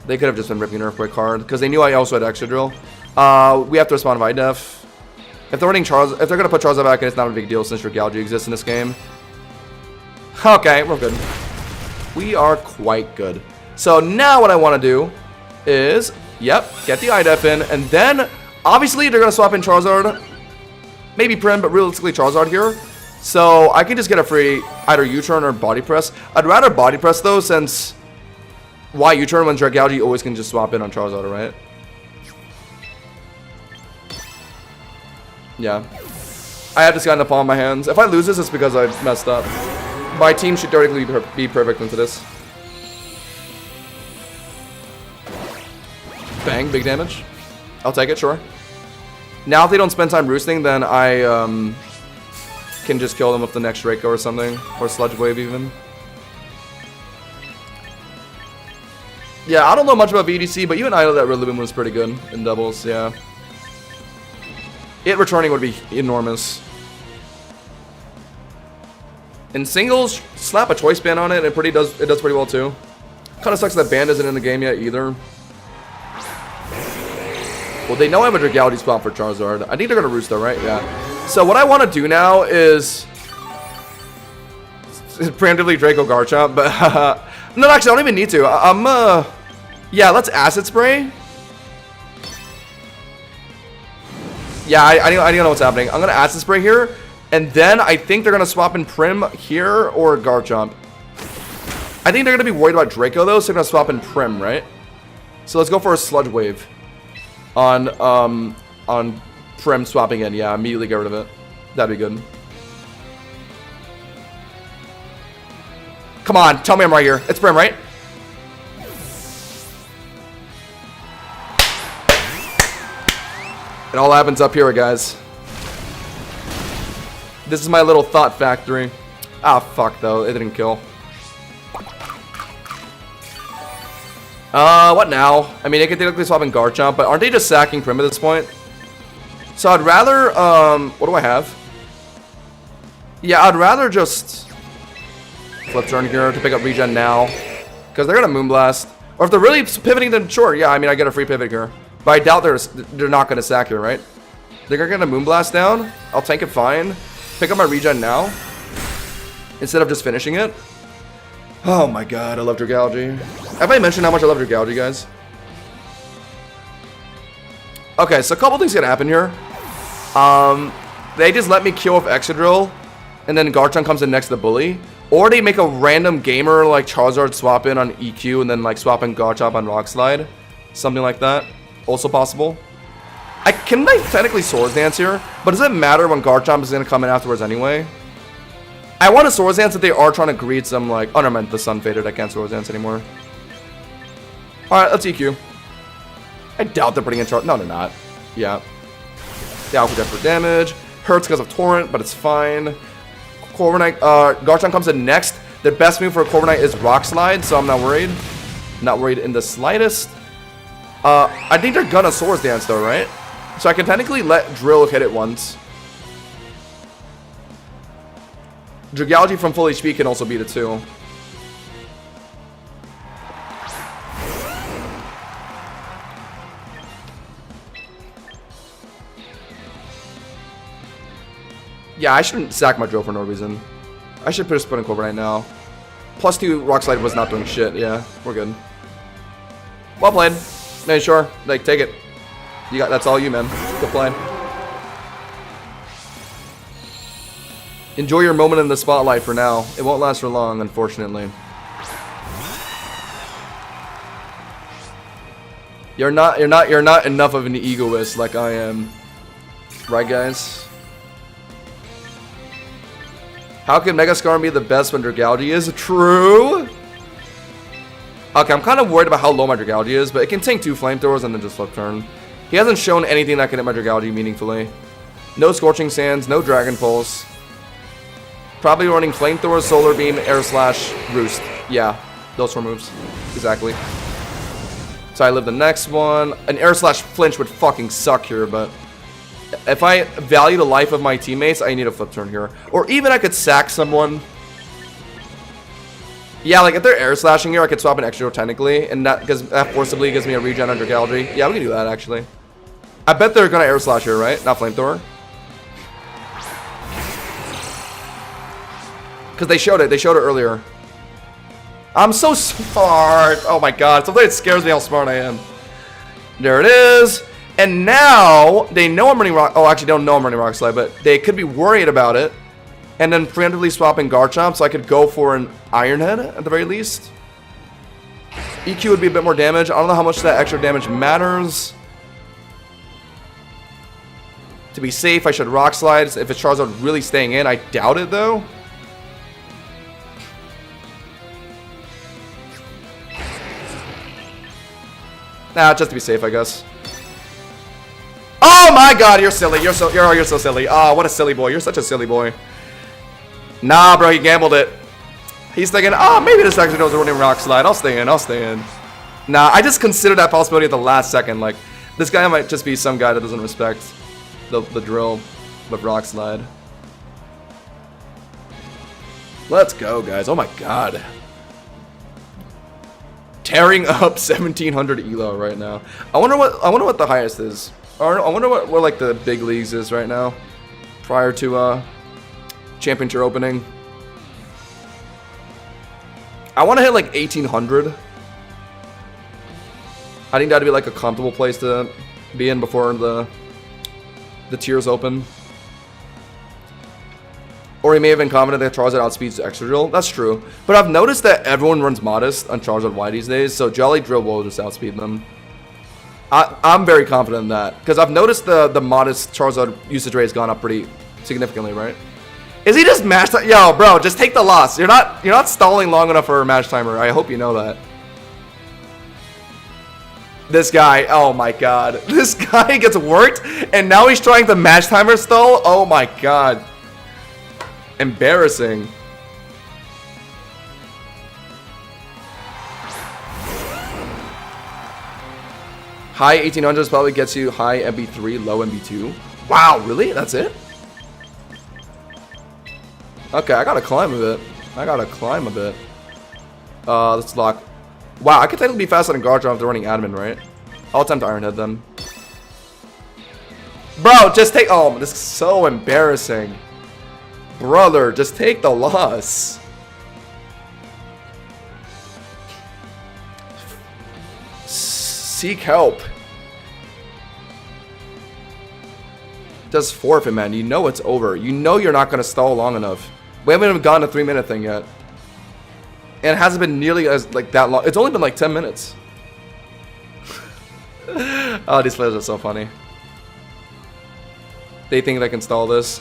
They could have just been ripping an Earthquake card because they knew I also had Extra Drill. We have to respond to Videf. If they're running if they're gonna put Charizard back in, it's not a big deal since Dragalge exists in this game. Okay, we're good. We are quite good. So now what I want to do is, yep, get the IDEF in, and then obviously they're gonna swap in Charizard, maybe Prim, but realistically Charizard here. So I can just get a free either U-turn or body press. I'd rather body press though, since why U-turn when Dragalge always can just swap in on Charizard, right? Yeah. I have this guy in the palm of my hands. If I lose this, it's because I messed up. My team should theoretically be perfect into this. Bang, big damage. I'll take it, sure. Now if they don't spend time roosting, then I can just kill them with the next Draco or something. Or Sludge Wave even. Yeah, I don't know much about VDC, but even I know that Rillaboom was pretty good in doubles, yeah. It returning would be enormous. In singles, slap a choice band on it, it does pretty well too. Kinda sucks that band isn't in the game yet either. Well, they know I have a Dragality spot for Charizard. I think they're gonna roost though, right? Yeah. So what I want to do now is preemptively Draco Garchomp, but no, actually, I don't even need to. Yeah, let's Acid Spray. Yeah, I don't know what's happening. I'm gonna Acid Spray here, and then I think they're gonna swap in Prim here or Garchomp. I think they're gonna be worried about Draco though, so they're gonna swap in Prim, right? So let's go for a Sludge Wave on Prim swapping in. Yeah, immediately get rid of it. That'd be good. Come on, tell me I'm right here. It's Prim, right? It all happens up here, guys. This is my little thought factory. Ah, fuck, though. It didn't kill. What now? I mean, they could theoretically swap in Garchomp, but aren't they just sacking Prim at this point? So I'd rather, what do I have? Yeah, I'd rather just flip turn here to pick up regen now, because they're gonna Moonblast. Or if they're really pivoting, then sure, yeah, I mean, I get a free pivot here. But I doubt they're not gonna sack here, right? They're gonna Moonblast down. I'll tank it fine. Pick up my regen now, instead of just finishing it. Oh my god, I love Dragalge. Have I mentioned how much I love Dragalge, guys? Okay, so a couple things gonna happen here. They just let me kill with Excadrill, and then Garchomp comes in next to the Bully. Or they make a random gamer like Charizard swap in on EQ, and then like swap in Garchomp on Rock Slide. Something like that. Also possible. Can I technically Swords Dance here? But does it matter when Garchomp is gonna come in afterwards anyway? I want to Swords Dance if they are trying to greet some like... Oh, never mind, the sun faded. I can't Swords Dance anymore. Alright, let's EQ. I doubt they're putting in charge. No, they're not. Yeah. The Alpha Jet for damage. Hurts because of Torrent, but it's fine. Corviknight, Garchomp comes in next. The best move for Corviknight is Rock Slide, so I'm not worried. Not worried in the slightest. I think they're gonna Swords Dance though, right? So I can technically let Drill hit it once. Dragalge from full HP can also beat it too. Yeah, I shouldn't sack my Drill for no reason. I should put a Spin and Corviknight now. +2 Rock Slide was not doing shit. Yeah, we're good. Well played. No, sure. Like, take it. You got. That's all you, man. Good play. Enjoy your moment in the spotlight for now. It won't last for long, unfortunately. You're not enough of an egoist like I am. Right, guys? How can Mega Scarm be the best when Dragalge is? True! Okay, I'm kind of worried about how low my Dragalge is, but it can tank 2 Flamethrowers and then just flip turn. He hasn't shown anything that can hit my Dragalge meaningfully. No Scorching Sands, no Dragon Pulse. Probably running Flamethrower, Solar Beam, Air Slash, Roost. Yeah, those 4 moves. Exactly. So I live the next one. An Air Slash Flinch would fucking suck here, but... If I value the life of my teammates, I need a flip turn here. Or even I could sack someone. Yeah, like if they're air slashing here, I could swap an extra technically, and that forcibly gives me a regen under Dragalge. Yeah, we can do that actually. I bet they're gonna air slash here, right? Not flamethrower. Because they showed it earlier. I'm so smart. Oh my god, sometimes it scares me how smart I am. There it is. And now they know I'm running Rock. Oh, actually, don't know I'm running Rock Slide, but they could be worried about it. And then preemptively swapping Garchomp, so I could go for an Iron Head at the very least. EQ would be a bit more damage. I don't know how much that extra damage matters. To be safe, I should Rock Slide. If it's Charizard really staying in, I doubt it though. Nah, just to be safe, I guess. Oh my god, you're silly. You're so silly. Oh, what a silly boy. You're such a silly boy. Nah, bro, he gambled it. He's thinking, oh, maybe this actually knows a running rock slide. I'll stay in. I'll stay in. Nah, I just considered that possibility at the last second. Like, this guy might just be some guy that doesn't respect the drill with rock slide. Let's go, guys. Oh my god. Tearing up 1700 elo right now. I wonder what the highest is. Or I wonder what like the big leagues is right now. Prior to championship opening. I want to hit like 1800. I think that'd be like a comfortable place to be in before the tiers open. Or he may have been confident that Charizard outspeeds Extra Drill. That's true. But I've noticed that everyone runs Modest on Charizard Y these days, so Jolly Drill will just outspeed them. I'm very confident in that. Because I've noticed the Modest Charizard usage rate has gone up pretty significantly, right? Is he just match time? Yo, bro, just take the loss. You're not stalling long enough for a match timer. I hope you know that. This guy, oh my god. This guy gets worked, and now he's trying to match timer stall? Oh my god. Embarrassing. High 1800s probably gets you high MB3, low MB2. Wow, really? That's it? Okay, I gotta climb a bit. Let's lock. Wow, I could technically be faster than Garchomp if they're running admin, right? I'll attempt to Iron Head them. Bro, just take. Oh, this is so embarrassing. Brother, just take the loss. Seek help. Just forfeit, man. You know it's over. You know you're not going to stall long enough. We haven't even gotten a 3-minute thing yet. And it hasn't been nearly as like that long. It's only been like 10 minutes. Oh, these players are so funny. They think they can stall this.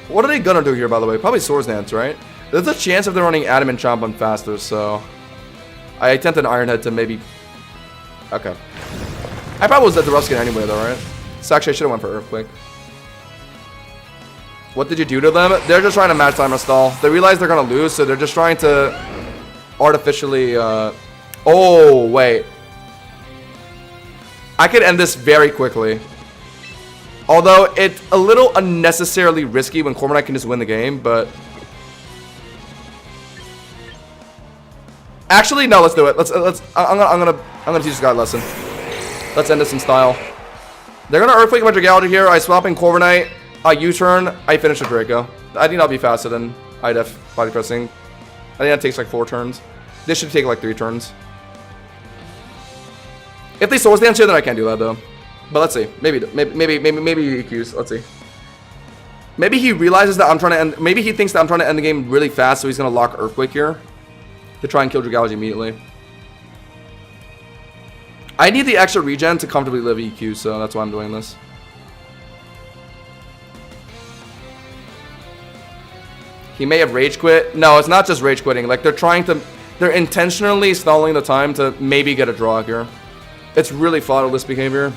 What are they gonna do here, by the way? Probably Swords Dance, right? There's a chance if they're running Adam and Chomp on faster, so I attempted an Iron Head to maybe. Okay. I probably was at the Ruskin anyway, though, right? So actually, I should have went for Earthquake. What did you do to them? They're just trying to match timer stall. They realize they're gonna lose, so they're just trying to artificially. Oh wait. I could end this very quickly. Although it's a little unnecessarily risky when Corviknight can just win the game, but actually no, let's do it. I'm gonna teach this guy a lesson. Let's end this in style. They're gonna Earthquake my Dragality here. I swap in Corviknight. I U-turn. I finish with Draco. I think that'll be faster than IDEF body pressing. I think that takes like 4 turns. This should take like 3 turns. If they Swords Dance here, then I can't do that though. But let's see. Maybe he EQs. Let's see. Maybe he realizes that I'm trying to end. Maybe he thinks that I'm trying to end the game really fast, so he's gonna lock Earthquake here to try and kill Dragality immediately. I need the extra regen to comfortably live EQ, so that's why I'm doing this. He may have rage quit. No, it's not just rage quitting. Like they're intentionally stalling the time to maybe get a draw here. It's really flawless behavior.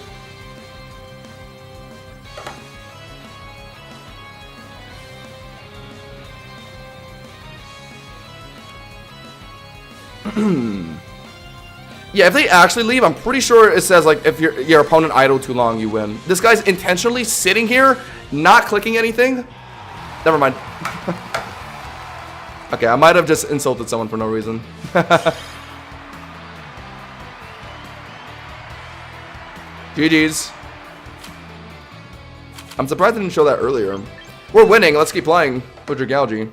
Yeah, if they actually leave, I'm pretty sure it says like if your opponent idle too long, you win. This guy's intentionally sitting here, not clicking anything. Never mind. Okay, I might have just insulted someone for no reason. GG's. I'm surprised I didn't show that earlier. We're winning. Let's keep playing with Dragality.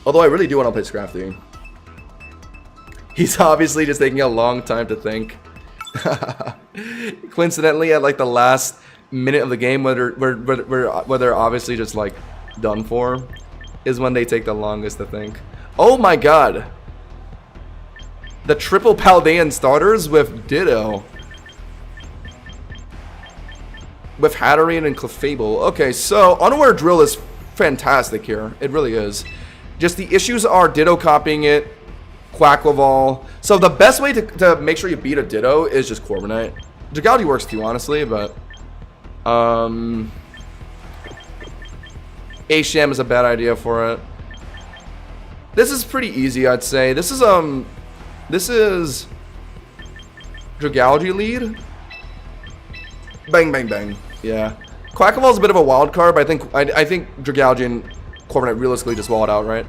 Although I really do want to play Scrafty. He's obviously just taking a long time to think. Coincidentally, at like the last minute of the game, where they're obviously just like done for, is when they take the longest to think. Oh my god. The triple Paldean starters with Ditto. With Hatterene and Clefable. Okay, so Unaware Drill is fantastic here. It really is. Just the issues are Ditto copying it Quackleval. So the best way to make sure you beat a Ditto is just Corviknight. Dragalge works too, honestly, but Asham is a bad idea for it. This is pretty easy, I'd say. This is Dragalge lead. Bang, bang, bang. Yeah. Quackleval is a bit of a wild card, but I think Dragalge and Corviknight realistically just wall it out, right?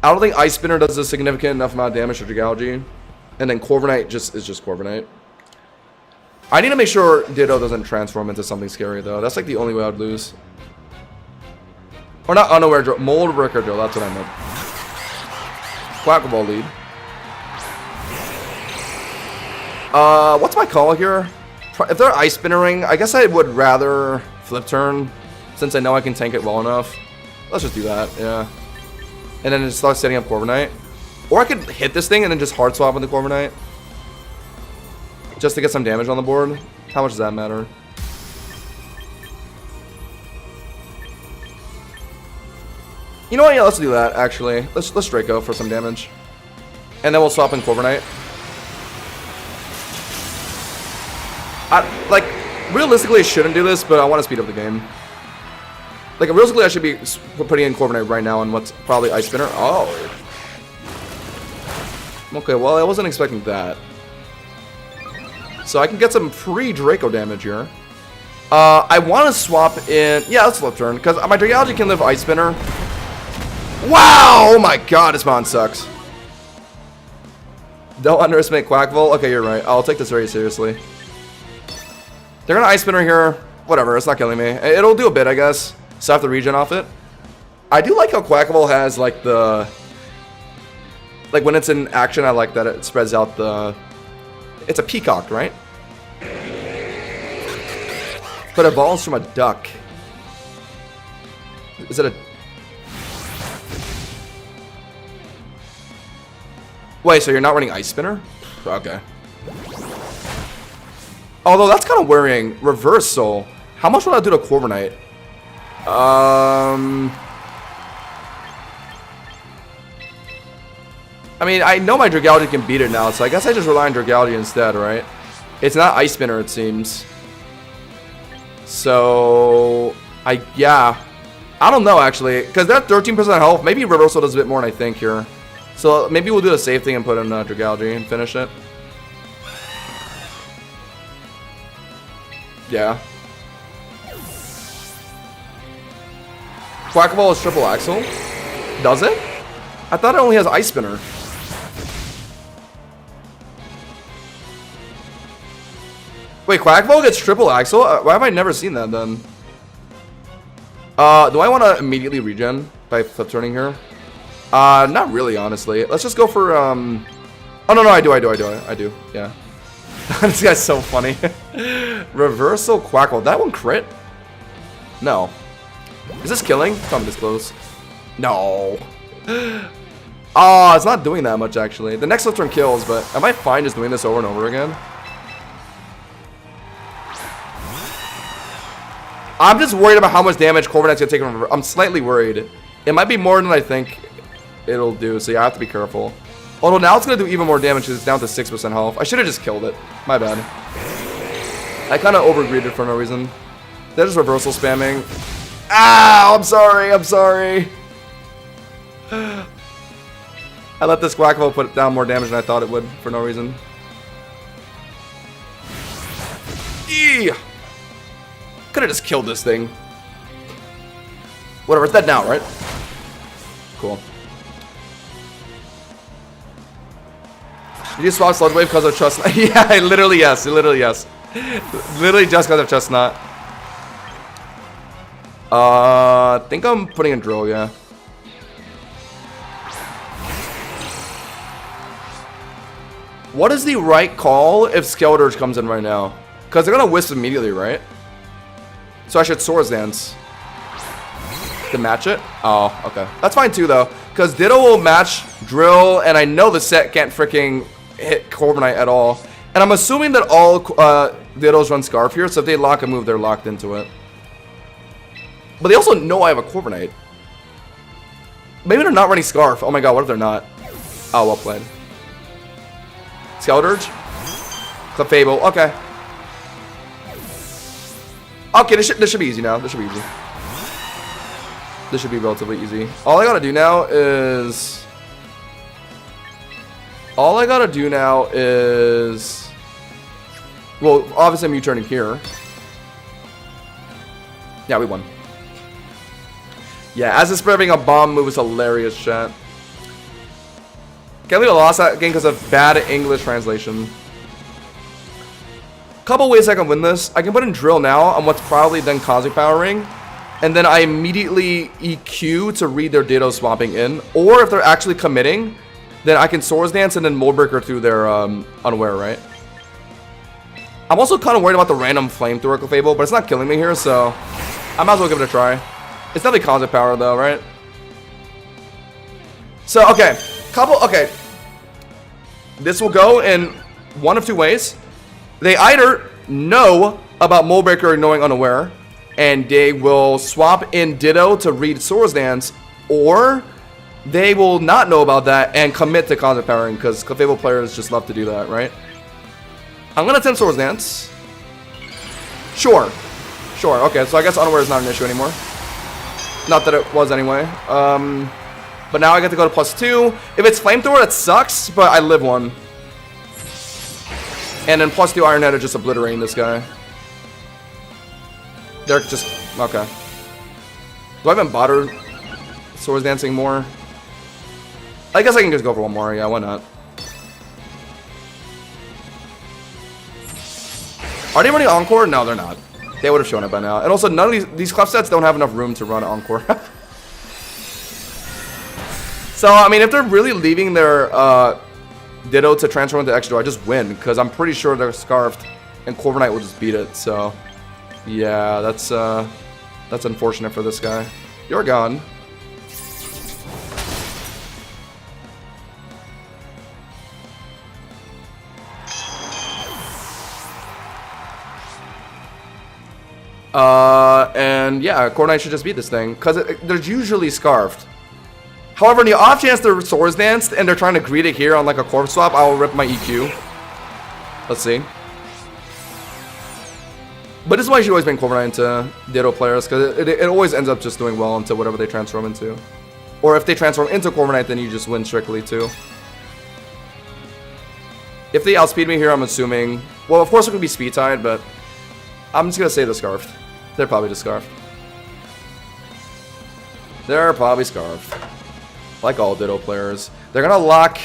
I don't think Ice Spinner does a significant enough amount of damage to Dragalge. And then Corviknight is just Corviknight. I need to make sure Ditto doesn't transform into something scary, though. That's like the only way I'd lose. Or not unaware drill. Mold Wrecker drill. That's what I meant. Quackleval lead. What's my call here? If they're Ice Spinnering, I guess I would rather Flip Turn, since I know I can tank it well enough. Let's just do that, yeah. And then just start setting up Corviknight. Or I could hit this thing and then just hard swap with the Corviknight. Just to get some damage on the board. How much does that matter? You know what? Yeah, let's do that, actually. Let's Draco for some damage. And then we'll swap in Corviknight. Like, realistically, I shouldn't do this, but I want to speed up the game. Like, realistically, I should be putting in Corviknight right now on what's probably Ice Spinner. Oh. Okay, well, I wasn't expecting that. So I can get some free Draco damage here. I want to swap in... Yeah, let's Flip Turn, because my Dragalge can live Ice Spinner. Wow! Oh my god, this mon sucks. Don't underestimate Quackleval. Okay, you're right. I'll take this very seriously. They're gonna Ice Spinner here. Whatever, it's not killing me. It'll do a bit, I guess. So I have to regen off it. I do like how Quackleval has, like, the... Like, when it's in action, I like that it spreads out the... It's a peacock, right? But it evolves from a duck. Is it a... Wait, so you're not running Ice Spinner? Okay. Although that's kind of worrying. Reversal. How much would I do to Corviknight? I mean, I know my Dragalge can beat it now, so I guess I just rely on Dragalge instead, right? It's not Ice Spinner, it seems. So... yeah. I don't know, actually. Because they're at 13% health. Maybe Reversal does a bit more than I think here. So maybe we'll do the safe thing and put in Dragalge and finish it. Yeah. Quackleval is triple axle? Does it? I thought it only has Ice Spinner. Wait, Quackleval gets triple axle? Why have I never seen that then? Do I want to immediately regen by flip turning here? Not really, honestly. Let's just go for, Oh, no, I do, yeah. This guy's so funny. Reversal Quackle. That one crit? No. Is this killing? Tell me this close. No. Oh, it's not doing that much, actually. The next flip turn kills, but am I fine just doing this over and over again? I'm just worried about how much damage Corviknight's gonna take from Reversal. I'm slightly worried. It might be more than I think it'll do, so yeah, I have to be careful. Although now it's going to do even more damage because it's down to 6% health. I should have just killed it. My bad. I kind of overgreeded for no reason. They're just reversal spamming. Ow! I'm sorry. I let this Quackleval put down more damage than I thought it would for no reason. Eee! Could have just killed this thing. Whatever, it's dead now, right? Cool. Did you swap Sludge Wave because of Chestnut? Yeah, literally yes. Literally just because of Chestnut. I think I'm putting in Drill, yeah. What is the right call if Skeletor's comes in right now? Because they're going to Wisp immediately, right? So I should Swords Dance to match it? Oh, okay. That's fine too, though. Because Ditto will match Drill, and I know the set can't freaking hit Corviknight at all. And I'm assuming that all Dittos run Scarf here, so if they lock a move, they're locked into it. But they also know I have a Corviknight. Maybe they're not running Scarf. Oh my god, what if they're not? Oh, well played. Skeldurge? Clefable, okay. Okay, this should be easy now. This should be easy. This should be relatively easy. All I gotta do now is... Well, obviously I'm U-turning here. Yeah, we won. Yeah, as it's spreading a bomb move is hilarious, chat. Can't believe I lost that game because of bad English translation. Couple ways I can win this. I can put in drill now on what's probably then Cosmic Powering, and then I immediately EQ to read their Ditto swapping in. Or if they're actually committing, then I can Swords Dance and then Mold Breaker through their Unaware, right? I'm also kind of worried about the random Flamethrower Clefable, but it's not killing me here, so I might as well give it a try. It's definitely Cosmic Power though, right? So, okay. Okay. This will go in one of two ways. They either know about Mold Breaker knowing Unaware, and they will swap in Ditto to read Swords Dance, or they will not know about that and commit to Cosmic Powering, because Clefable players just love to do that, right? I'm going to attempt Swords Dance. Sure. Sure, okay, so I guess Unaware is not an issue anymore. Not that it was anyway. But now I get to go to +2. If it's Flamethrower, that sucks, but I live one. And then +2 Iron Head are just obliterating this guy. They're just... Okay. Do I even bother Swords Dancing more? I guess I can just go for one more. Yeah, why not? Are they running Encore? No, they're not. They would have shown it by now. And also, none of these Clef sets don't have enough room to run Encore. So, I mean, if they're really leaving their Ditto to transform into Extra, I just win. Because I'm pretty sure they're Scarfed. And Corviknight will just beat it. So, yeah, that's unfortunate for this guy. You're gone. And yeah, Corviknight should just beat this thing. Because they're usually Scarfed. However, in the off chance they're Swords Danced and they're trying to greet it here on like a Corpse Swap, I will rip my EQ. Let's see. But this is why you should always bring Corviknight into Ditto players, because it always ends up just doing well into whatever they transform into. Or if they transform into Corviknight, then you just win strictly too. If they outspeed me here, I'm assuming... Well, of course it could be speed tied, but I'm just going to say they're Scarfed. They're probably just Scarfed. They're probably Scarfed. Like all Ditto players. They're going to lock...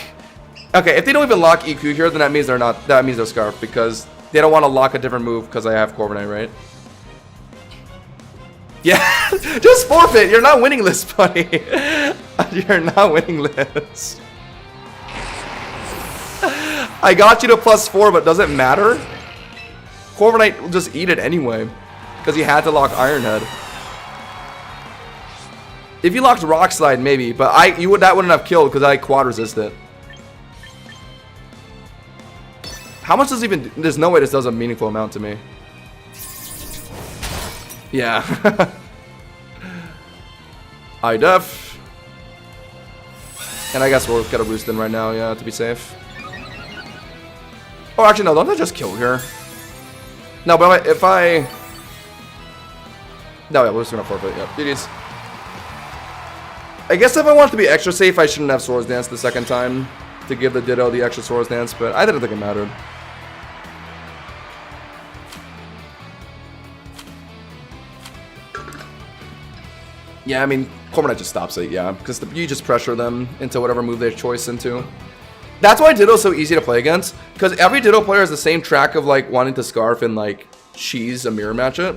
Okay, if they don't even lock EQ here, then that means they're not... That means they're Scarfed, because they don't want to lock a different move because I have Corviknight, right? Yeah, just forfeit. You're not winning this, buddy. You're not winning this. I got you to +4, but does it matter? Corviknight will just eat it anyway, because he had to lock Iron Head. If you locked Rock Slide, maybe, but that wouldn't have killed because I quad resist it. How much does it even? There's no way this does a meaningful amount to me. Yeah. I def. And I guess we'll get a roost in right now, yeah, to be safe. Oh, actually, no, don't I just kill here? No, but if I... No, yeah, we're just gonna forfeit, yeah. GG's. I guess if I want to be extra safe, I shouldn't have Swords Dance the second time to give the Ditto the extra Swords Dance, but I didn't think it mattered. Yeah, I mean, Corviknight just stops it, yeah, because you just pressure them into whatever move they choice into. That's why Ditto's so easy to play against, because every Ditto player has the same track of, like, wanting to Scarf and, like, cheese a mirror match it.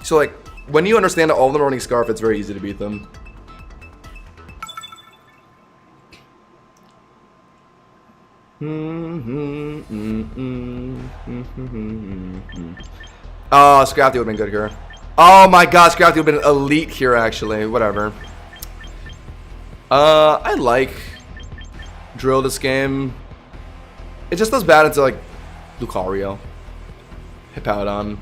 So, like, when you understand that all of them are running Scarf, it's very easy to beat them. Oh, Scrafty would have been good here. Oh my god, Scrafty would have been elite here, actually. Whatever. I like Drill this game. It just does bad into, like, Lucario. Hippowdon.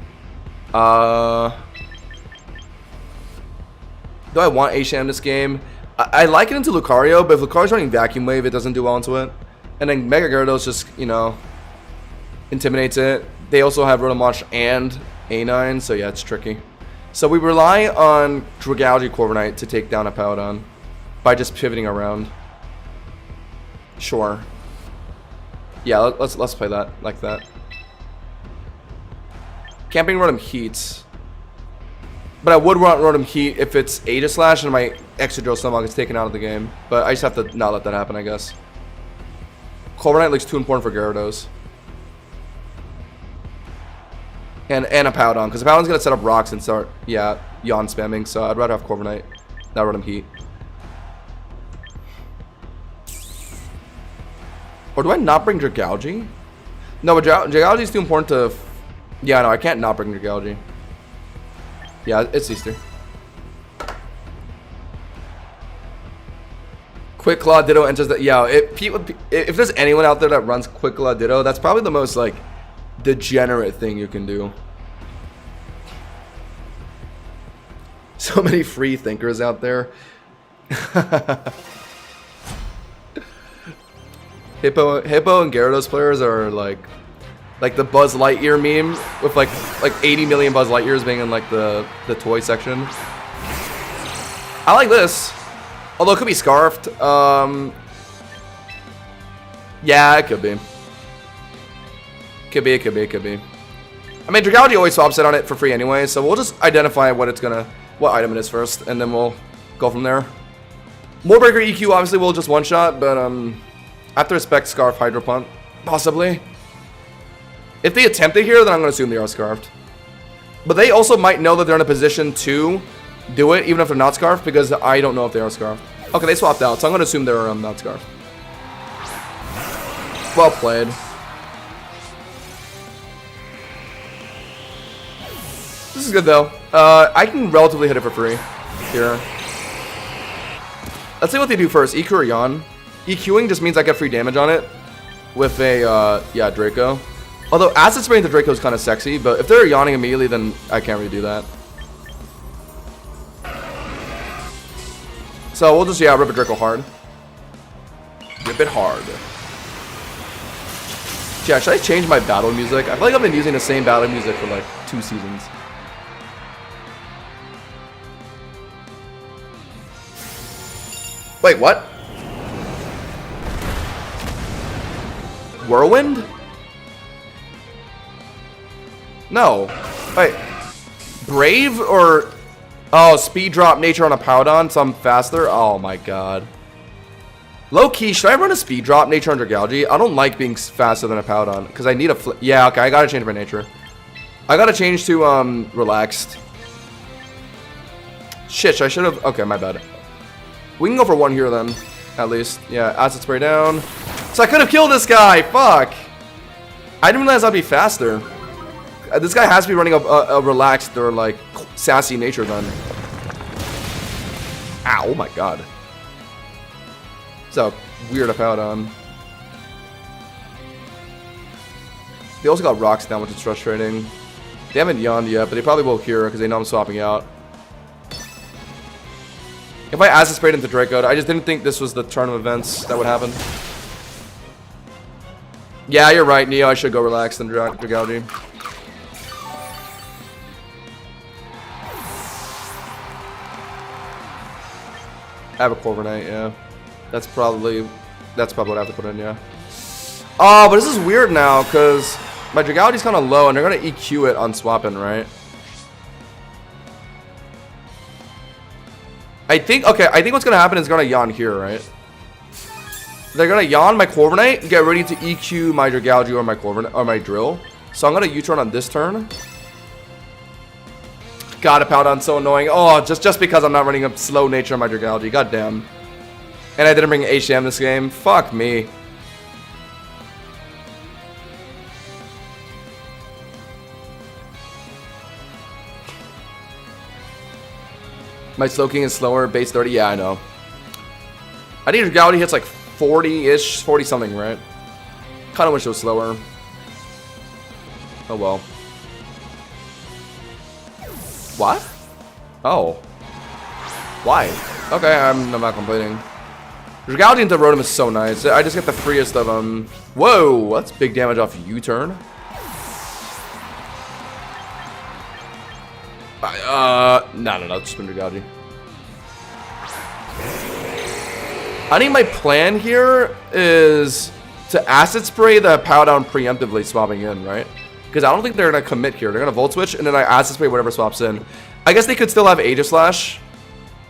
Do I want Aisham this game? I like it into Lucario, but if Lucario's running Vacuum Wave, it doesn't do well into it. And then Mega Gyarados just, you know, intimidates it. They also have Rotom Launch and A9, so yeah, it's tricky. So we rely on Dragalge Corviknight to take down a Paladon by just pivoting around. Sure. Yeah, let's play that like that. Camping Rotom Heat. But I would want Rotom Heat if it's Aegislash and my Excadrill Slowpoke gets taken out of the game. But I just have to not let that happen, I guess. Corviknight looks too important for Gyarados. And a Powdon, because the Powdon's going to set up rocks and start, yeah, yawn spamming. So I'd rather have Corviknight, not Rotom Heat. Or do I not bring Dragalge? No, but Dragalge is too important to... Yeah, no, I can't not bring Dragalge. Yeah, it's Easter. Quick Claw Ditto enters the... Yeah, if there's anyone out there that runs Quick Claw Ditto, that's probably the most, like, degenerate thing you can do. So many free thinkers out there. Hippo and Gyarados players are like the Buzz Lightyear meme with like 80 million Buzz Lightyears being in like the toy section. I like this, although it could be Scarfed. Yeah, it could be. Could be. I mean, Dragalge always swaps it on it for free anyway, so we'll just identify what item it is first, and then we'll go from there. Moorbreaker EQ obviously will just one shot, but I have to respect Scarf Hydro Pump, possibly. If they attempt it here, then I'm going to assume they are Scarfed. But they also might know that they're in a position to do it, even if they're not Scarfed, because I don't know if they are Scarfed. Okay, they swapped out, so I'm going to assume they're not Scarfed. Well played. This is good, though. I can relatively hit it for free here. Let's see what they do first. EQ or Yawn. EQing just means I get free damage on it with a, yeah, Draco. Although Acid Spray into Draco is kind of sexy, but if they're yawning immediately, then I can't really do that. So we'll just, yeah, rip a Draco hard. Rip it hard. Yeah, should I change my battle music? I feel like I've been using the same battle music for like 2 seasons. Wait, what? Whirlwind? No. Wait. Brave or... Oh, speed drop nature on a Powdon, so I'm faster? Oh my god. Low key, should I run a speed drop nature on Dragalge? I don't like being faster than a Powdon, because I need a... Yeah, okay, I gotta change my nature. I gotta change to, relaxed. Shit, I should have... Okay, my bad. We can go for 1 here then, at least. Yeah, Acid Spray down. So I could have killed this guy! Fuck! I didn't realize I'd be faster. This guy has to be running a relaxed or, like, sassy nature then. Ow, oh my god. So, weird about They also got rocks down, which is frustrating. They haven't yawned yet, but they probably will here because they know I'm swapping out. If I Acid Sprayed into Draco, I just didn't think this was the turn of events that would happen. Yeah, you're right, Neo. I should go relaxed and Dragalge. I have a Corviknight, yeah. That's probably what I have to put in, yeah. Oh, but this is weird now, because my Dragalge's kind of low, and they're going to EQ it on swapping, right? I think what's going to happen is going to yawn here, right? They're going to yawn my Corviknight, get ready to EQ my Dragalge or my Corviknight, or my Drill. So I'm going to U-turn on this turn. God, a Powdon's so annoying. Oh, just because I'm not running a slow nature on my Dragalge. God damn. And I didn't bring HM this game. Fuck me. My Slowking is slower, base 30. Yeah, I know. I think Dragalge hits like 40-ish, 40-something, right? Kind of wish it was slower. Oh well. What? Oh. Why? Okay, I'm not complaining. Dragaldi into Rotom is so nice. I just get the freest of them. Whoa, that's big damage off U-turn. No, just been Dragaldi. I think my plan here is to Acid Spray the Powdown preemptively swapping in, right? Because I don't think they're going to commit here. They're going to Volt Switch, and then I Acid Spray whatever swaps in. I guess they could still have Aegislash.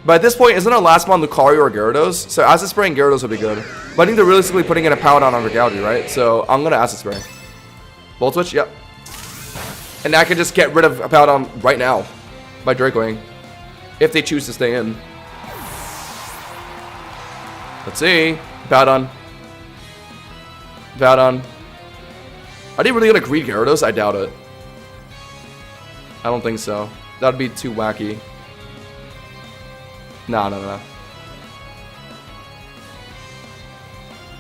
But at this point, isn't our last one Lucario or Gyarados? So Acid Spray and Gyarados would be good. But I think they're realistically putting in a Powdown on Dragaldi, right? So I'm going to Acid Spray. Volt Switch, yep. And I can just get rid of a Powdown right now by Dracoing. If they choose to stay in. Let's see. Powdown. Powdown. Are they really going to greed Gyarados? I doubt it. I don't think so. That would be too wacky. No.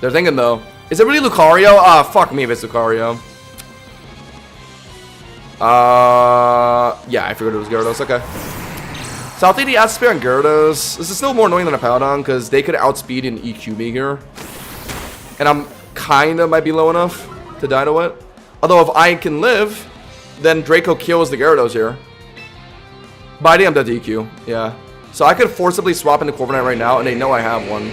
They're thinking, though. Is it really Lucario? Ah, fuck me if it's Lucario. Yeah, I figured it was Gyarados. Okay. So I'll take the Acid Spray on Gyarados. This is still more annoying than a Powdown, because they could outspeed and EQ me here. And I'm kind of might be low enough to die to it. Although if I can live, then Draco kills the Gyarados here. But I think I'm dead to EQ. Yeah. So I could forcibly swap into Corviknight right now, and they know I have one.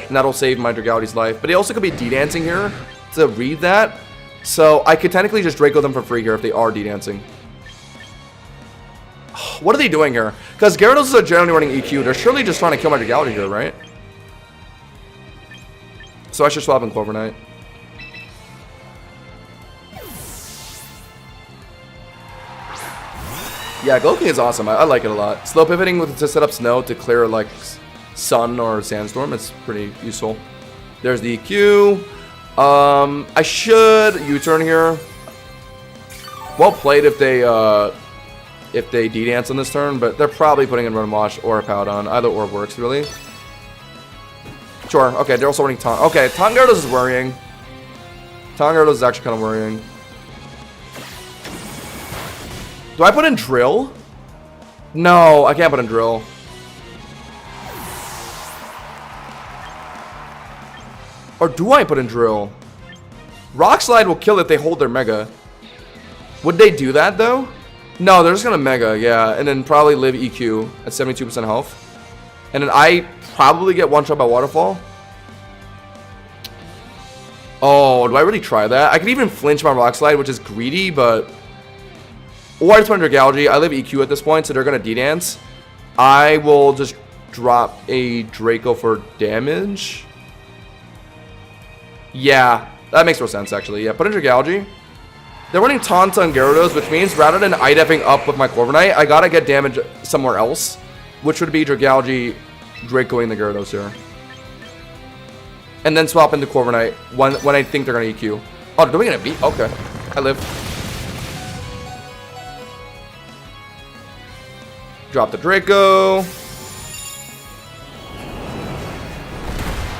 And that'll save my Dragaldi's life. But they also could be D-Dancing here to read that. So I could technically just Draco them for free here if they are D-Dancing. What are they doing here? Because Gyarados are generally running EQ. They're surely just trying to kill my Dragaldi here, right? So I should swap in Corviknight. Yeah, Goking is awesome. I like it a lot. Slow pivoting to set up Snow to clear like Sun or Sandstorm. It's pretty useful. There's the EQ. I should U-turn here. Well played if they D-Dance on this turn, but they're probably putting in Run Wash or a Powdown. Either or works, really. Sure, okay, they're also running Taunt. Okay, Taunt Gyarados is worrying. Taunt Gyarados is actually kind of worrying. Do I put in Drill? No, I can't put in Drill. Or do I put in Drill? Rock Slide will kill if they hold their Mega. Would they do that, though? No, they're just gonna Mega, yeah. And then probably live EQ at 72% health. And then I probably get one-shot by Waterfall. Oh, do I really try that? I could even flinch my Rock Slide, which is greedy, but... Or I just put in Dragaldi. I live EQ at this point, so they're gonna D-Dance. I will just drop a Draco for damage. Yeah, that makes more sense, actually. Yeah, put in Dragaldi. They're running Taunt on Gyarados, which means rather than I-Deffing up with my Corviknight, I gotta get damage somewhere else, which would be Dragaldi Dracoing the Gyarados here. And then swap into Corviknight when I think they're gonna EQ. Oh, they're doing it a beat? Okay. I live. Drop the Draco.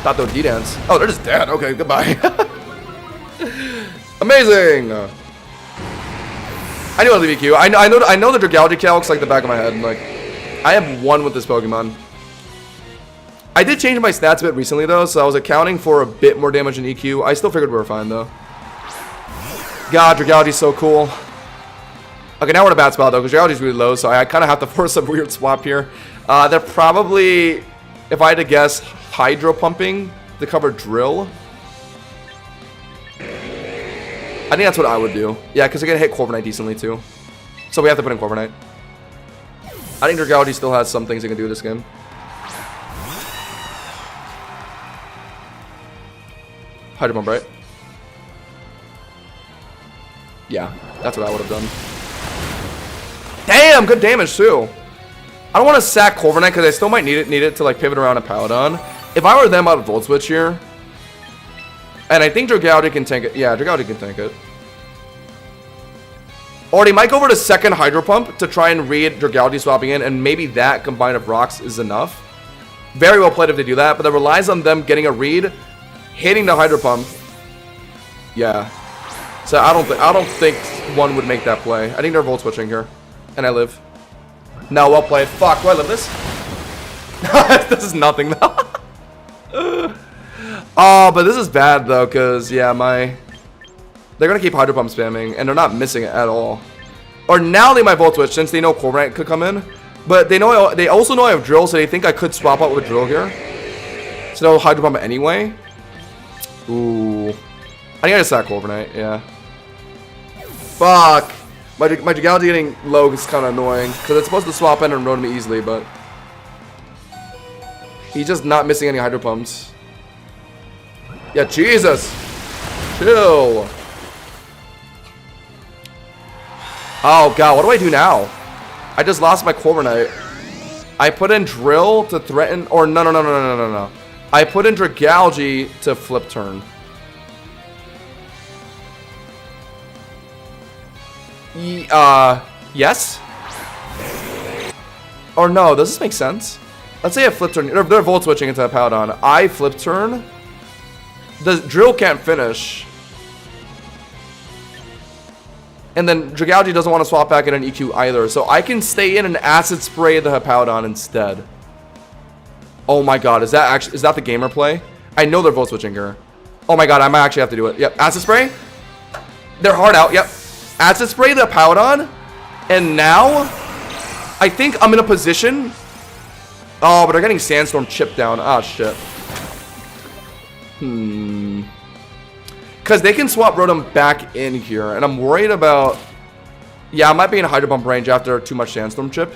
Thought they would D-Dance. Oh, they're just dead. Okay, goodbye. Amazing. I knew I'd leave EQ. I know the Dragaldi calcs like the back of my head. Like, I have one with this Pokemon. I did change my stats a bit recently though, so I was accounting for a bit more damage in EQ. I still figured we were fine though. God, Dragaldi's so cool. Okay, now we're in a bad spot though, because Dragaldi's really low, so I kind of have to force a weird swap here. They're probably, if I had to guess, Hydro Pumping to cover Drill. I think that's what I would do. Yeah, because they're going to hit Corviknight decently too. So we have to put in Corviknight. I think Dragaldi still has some things he can do this game. Hydro Pump, right? Yeah, that's what I would have done. Damn, good damage too. I don't want to sack Corviknight because I still might need it to like pivot around a Paladon. If I were them, I would Volt Switch here. And I think Dragaldi can tank it. Yeah, Dragaldi can tank it. Or they might go over to second Hydro Pump to try and read Dragaldi swapping in, and maybe that combined of rocks is enough. Very well played if they do that, but that relies on them getting a read, hitting the Hydro Pump. Yeah. So I don't think one would make that play. I think they're Volt Switching here. And I live. No, well played. Fuck, do I live this? This is nothing though. Oh, but this is bad though, cause yeah, they're gonna keep Hydro Pump spamming, and they're not missing it at all. Or now they might Volt Switch since they know Corviknight could come in, but they also know I have Drill, so they think I could swap out with Drill here. So they'll Hydro Pump anyway. Ooh, I think I just sack Corviknight. Yeah. Fuck. My Dragalge getting low is kind of annoying because it's supposed to swap in and roam me easily, but he's just not missing any Hydro Pumps. Yeah, Jesus. Chill. Oh, God. What do I do now? I just lost my Corviknight. I put in Drill to threaten... Or no. I put in Dragalge to flip turn. Yes? Or no, does this make sense? Let's say I flip turn. They're Volt Switching into a Powdon. I flip turn. The Drill can't finish. And then Dragalge doesn't want to swap back in an EQ either. So I can stay in and Acid Spray the Hippowdon instead. Oh my god, is that the gamer play? I know they're Volt Switching here. Oh my god, I might actually have to do it. Yep, Acid Spray. They're hard out, yep. Acid Spray the Hippowdon. And now, I think I'm in a position. Oh, but they're getting Sandstorm chipped down. Ah, shit. Because they can swap Rotom back in here. And I'm worried about... Yeah, I might be in Hydro Pump range after too much Sandstorm chip.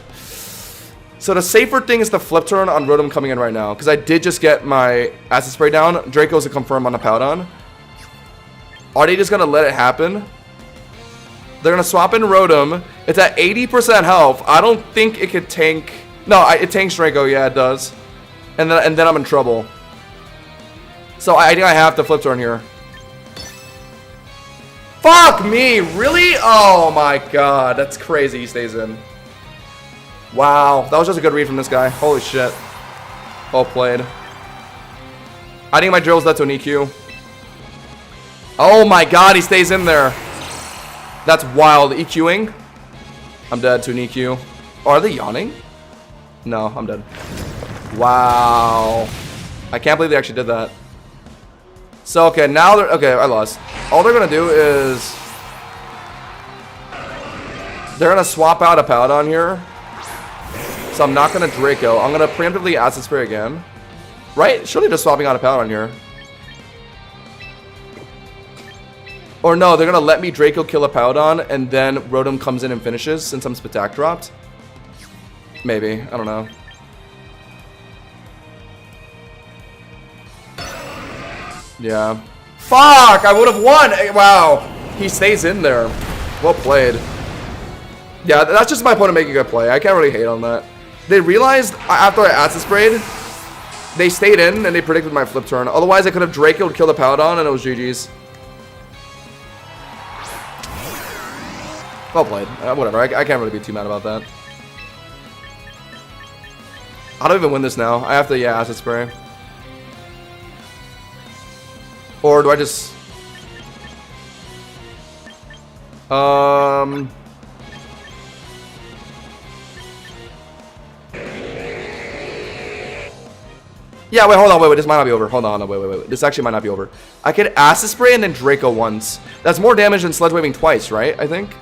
So the safer thing is to flip turn on Rotom coming in right now. Because I did just get my Acid Spray down. Draco's a confirm on the Powdon. Are they just going to let it happen? They're going to swap in Rotom. It's at 80% health. I don't think it could tank... No, it tanks Draco. Yeah, it does. And then I'm in trouble. So I think I have to flip turn here. Fuck me, really? Oh my god, that's crazy. He stays in. Wow, that was just a good read from this guy. Holy shit. Well played. I think my drill's led to an EQ. Oh my god, he stays in there. That's wild. EQing. I'm dead to an EQ. Oh, are they yawning? No, I'm dead. Wow. I can't believe they actually did that. So, okay, now they're... Okay, I lost. All they're going to do is... They're going to swap out a Powdon here. So I'm not going to Draco. I'm going to preemptively Acid Spray again. Right? Surely just swapping out a Powdon here. Or no, they're going to let me Draco kill a Powdon, and then Rotom comes in and finishes since I'm Spatak dropped. Maybe. I don't know. Yeah. Fuck! I would have won! Wow. He stays in there. Well played. Yeah, that's just my opponent making a good play. I can't really hate on that. They realized after I Acid Sprayed, they stayed in and they predicted my flip turn. Otherwise, I could have Draco'd kill the Powdon and it was GG's. Well played. Whatever. I can't really be too mad about that. I don't even win this now. I have to, yeah, Acid Spray. Or do I just... Yeah, wait, hold on, wait, this might not be over. Hold on, wait. This actually might not be over. I could Acid Spray and then Draco once. That's more damage than Sledge Waving twice, right? I think.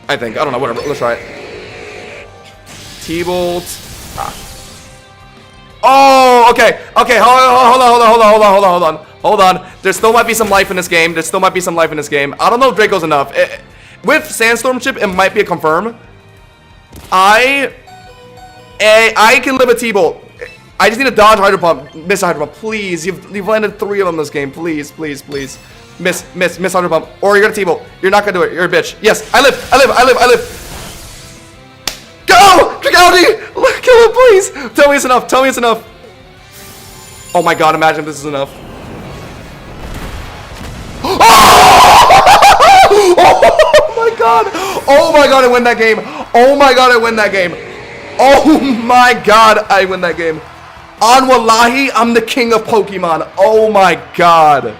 I don't know, whatever. Let's try it. T-Bolt. Ah. Oh, okay. Okay, hold on. There still might be some life in this game. I don't know if Draco's enough. With Sandstorm Chip, it might be a confirm. I can live a T-Bolt. I just need to dodge Hydro Pump. Miss Hydro Pump, please. You've landed 3 of them this game. Please. Miss Hydro Pump. Or you're gonna T-Bolt. You're not gonna do it. You're a bitch. Yes, I live. Go! Dragalge! Kill him, please! Tell me it's enough. Oh my god, imagine if this is enough. Oh my god! Oh my god, I win that game! Oh my god, I win that game! On Wallahi, I'm the king of Pokemon. Oh my god.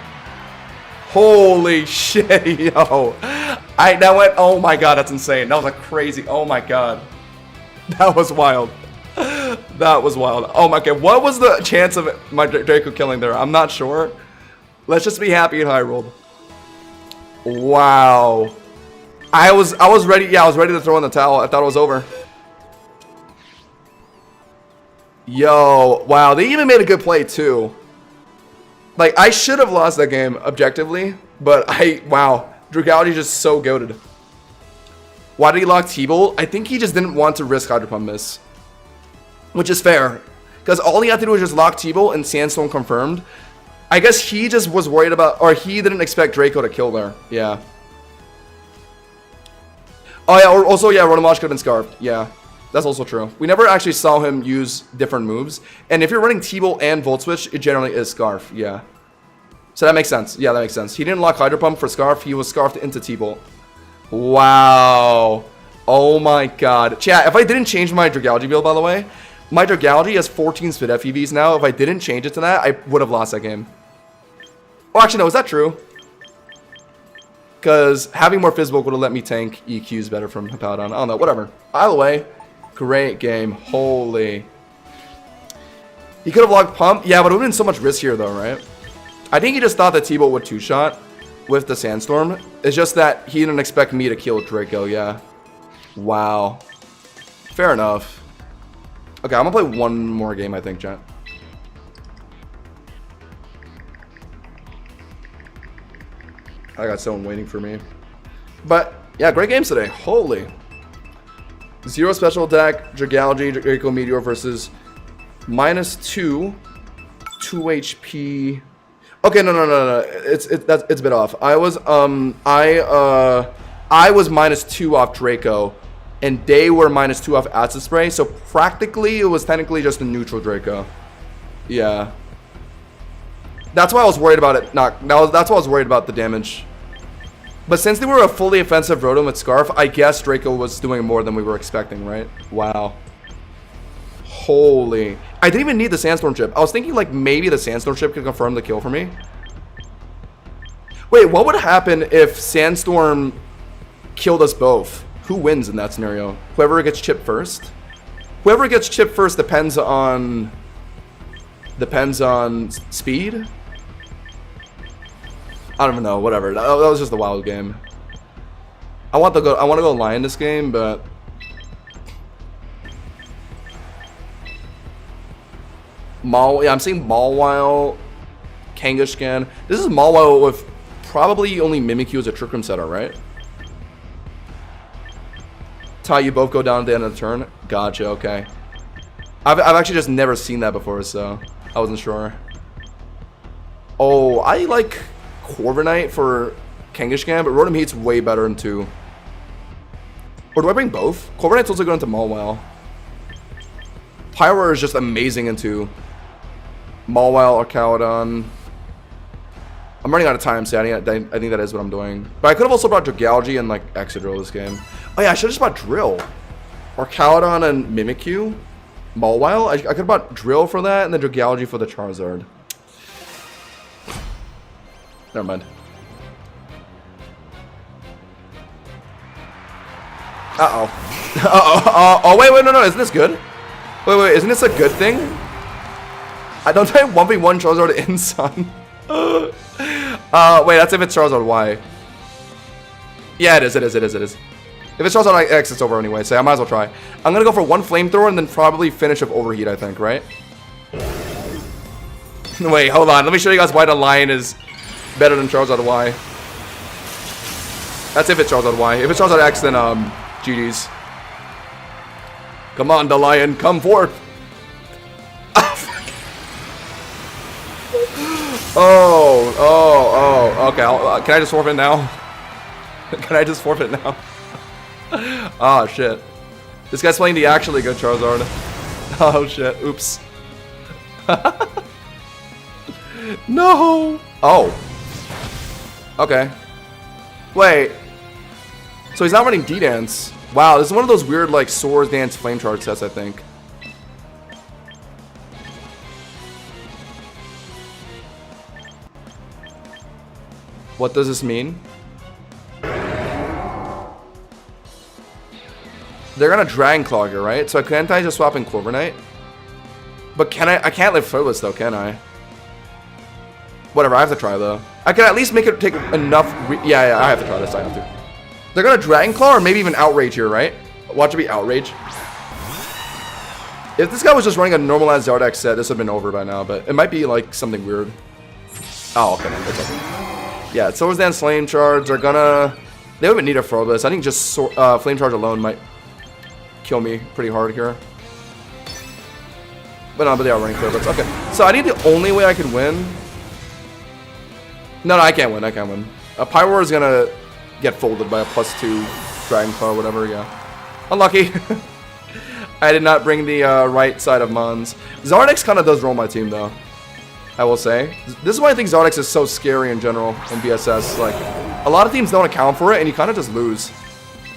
Holy shit, yo. That went, oh my god, that's insane. That was a crazy, oh my god. That was wild. That was wild. Oh my god, what was the chance of my Draco killing there? I'm not sure. Let's just be happy it high rolled. Wow. I was ready. Yeah, I was ready to throw in the towel. I thought it was over. Yo, wow, they even made a good play too. Like, I should have lost that game objectively, but wow, Drugality just so goated. Why did he lock T-Bolt? I think he just didn't want to risk Hydro Pump miss, which is fair, because all he had to do was just lock T-Bolt and Sandstorm confirmed. I guess he just was worried about, or he didn't expect Draco to kill there. Yeah. Oh yeah, or also, yeah, Rotomosh could have been Scarfed. Yeah, that's also true. We never actually saw him use different moves. And if you're running T-Bolt and Volt Switch, it generally is Scarf. Yeah. So that makes sense. Yeah, that makes sense. He didn't lock Hydro Pump for Scarf. He was Scarfed into T-Bolt. Wow. Oh my god. Chat, if I didn't change my Dragality build, by the way, my Dragality has 14 Spit FEVs now. If I didn't change it to that, I would have lost that game. Oh, actually, no. Is that true? Because having more Fizzbolt would have let me tank EQs better from Hippowdon. I don't know. Whatever. Either way, great game. Holy. He could have logged Pump. Yeah, but it would have been so much riskier, though, right? I think he just thought that T-Bolt would two-shot with the Sandstorm. It's just that he didn't expect me to kill Draco, yeah. Wow. Fair enough. Okay, I'm gonna play one more game, I think, chat. I got someone waiting for me. But, yeah, great games today. Holy. Zero special attack, Dragality, Draco Meteor versus -2, 2 HP. Okay, no. It's a bit off. I was -2 off Draco, and they were -2 off Acid Spray. So practically, it was technically just a neutral Draco. Yeah. That's why I was worried about it. That's why I was worried about the damage. But since they were a fully offensive Rotom with Scarf, I guess Draco was doing more than we were expecting, right? Wow. Holy. I didn't even need the Sandstorm chip. I was thinking like maybe the Sandstorm chip could confirm the kill for me. Wait, what would happen if Sandstorm killed us both? Who wins in that scenario? Whoever gets chipped first? Whoever gets chipped first depends on speed? I don't even know, whatever. That was just a wild game. I want to go Lion this game, but yeah, I'm seeing Mawile, Kangaskhan. This is Mawile with probably only Mimikyu as a Trick Room setter, right? Ty, you both go down at the end of the turn? Gotcha, okay. I've actually just never seen that before, so I wasn't sure. Oh, I like Corviknight for Kangaskhan, but Rotom Heat's way better in 2. Or do I bring both? Corviknight's also going into Mawile. Pyro is just amazing in 2. Mawile or Cowdon. I'm running out of time, so I think that is what I'm doing. But I could have also brought Dragality and like Excadrill this game. Oh yeah, I should have just bought Drill. Or Cowdon and Mimikyu. Mawile? I could have bought Drill for that and then Dragality for the Charizard. Never mind. Uh-oh. Uh-oh. Oh, wait, no. Isn't this good? Wait. Isn't this a good thing? I don't try 1v1 Charizard in Sun. Wait, that's if it's Charizard Y. Yeah, it is. If it's Charizard X, it's over anyway, so I might as well try. I'm gonna go for one Flamethrower and then probably finish with Overheat, I think, right? Wait, hold on. Let me show you guys why the Lion is better than Charizard Y. That's if it's Charizard Y. If it's Charizard X, then, GG's. Come on, the Lion, come forth. Oh, okay. Can I just forfeit now? Can I just forfeit now? Oh, shit. This guy's playing the actually good Charizard. Oh, shit. Oops. No. Oh. Okay. Wait. So he's not running D-Dance. Wow, this is one of those weird, like, Swords Dance Flame Charge sets, I think. What does this mean? They're gonna Dragon Claw here, right? So can't I just swap in Corviknight? But can I can't live Flirtless though, can I? Whatever, I have to try though. I can at least make it take enough. Yeah, I have to try this. I have to. They're gonna Dragon Claw or maybe even Outrage here, right? Watch it be Outrage. If this guy was just running a normalized Zardex set, this would have been over by now. But it might be like something weird. Oh, okay, it's okay. Yeah, Swords Dance, Flame Charge are gonna. They don't even need a Flirtless. I think just Flame Charge alone might kill me pretty hard here. But no, but they are running Flirtless. Okay, so I think the only way I can win. No, I can't win. I can't win. Pyroar is gonna get folded by a +2 Dragon Claw or whatever. Yeah, unlucky. I did not bring the right side of Mons. Zardex kind of does roll my team though. I will say. This is why I think Zardex is so scary in general in BSS. Like, a lot of teams don't account for it, and you kind of just lose.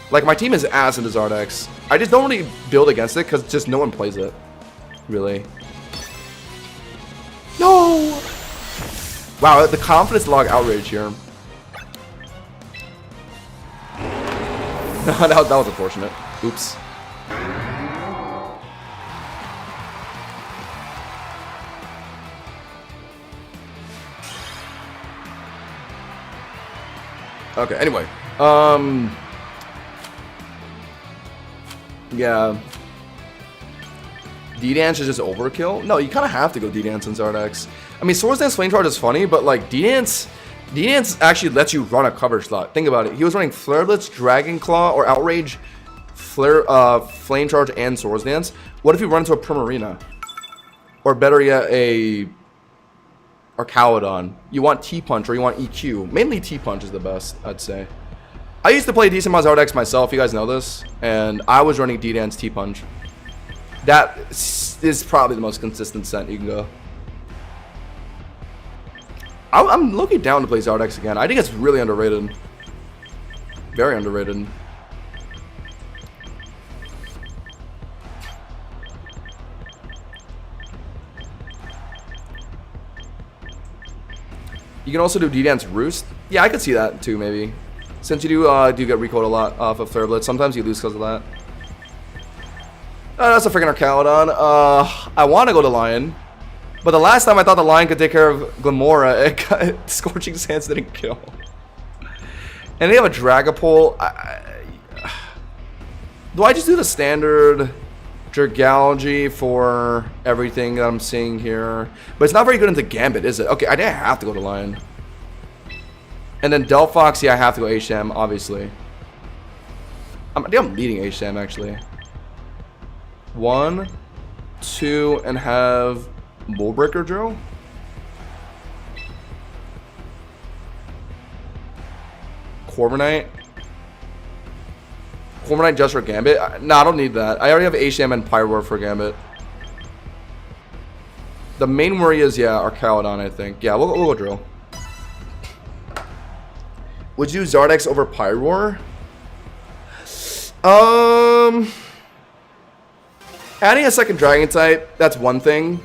Like, my team is ass into Zardex. I just don't really build against it because just no one plays it. Really. No! Wow, the confidence log Outrage here. that was unfortunate. Oops. Okay, anyway. Yeah. D-Dance is just overkill? No, you kind of have to go D-Dance in Zardex. I mean, Swords Dance Flame Charge is funny, but like D-Dance actually lets you run a cover slot. Think about it. He was running Flare Blitz, Dragon Claw, or Outrage, Flame Charge, and Swords Dance. What if you run into a Primarina? Or better yet, a Arcalodon. You want T-Punch or you want EQ. Mainly T-Punch is the best, I'd say. I used to play decent amount of Zardex myself, you guys know this. And I was running D-Dance T-Punch. That is probably the most consistent set you can go. I'm looking down to play Zardex again. I think it's really underrated. Very underrated. You can also do D-Dance Roost. Yeah, I could see that too, maybe. Since you do get recalled a lot off of Flare Blitz. Sometimes you lose because of that. That's a freaking Arcalodon. I want to go to Lion. But the last time I thought the Lion could take care of Glamora, Scorching Sands didn't kill. And they have a Dragapult. Do I just do the standard Dragalge for everything that I'm seeing here? But it's not very good into Gambit, is it? Okay, I think I have to go to Lion. And then Delphox, yeah, I have to go H-Sham, obviously. I think I'm leading H-Sham, actually. 1, 2, and have Bullbreaker drill. Corviknight. Corviknight just for Gambit? No, I don't need that. I already have H-Sham and Pyroar for Gambit. The main worry is, yeah, Arcalodon, I think. Yeah, we'll go drill. Would you use Zardex over Pyroar? Adding a second Dragon type, that's one thing.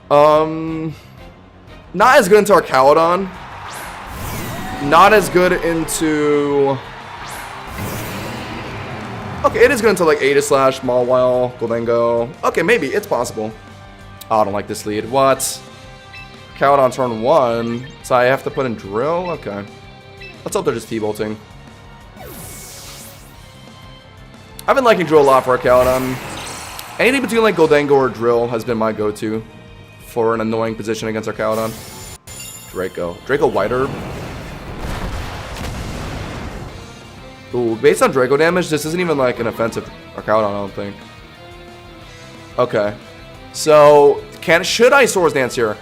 Not as good into Arcalodon. Not as good into... Okay, it is good into like Aegislash, Mawile, Goldengo. Okay, maybe, it's possible. Oh, I don't like this lead. What? Arcalodon turn 1, so I have to put in Drill? Okay. Let's hope they're just T-bolting. I've been liking Drill a lot for Arcalodon. Anything between like Goldengo or Drill has been my go-to for an annoying position against Arcalodon. Draco. Draco White Herb. Ooh, based on Draco damage, this isn't even like an offensive Arcalodon, I don't think. Okay. So, should I Swords Dance here?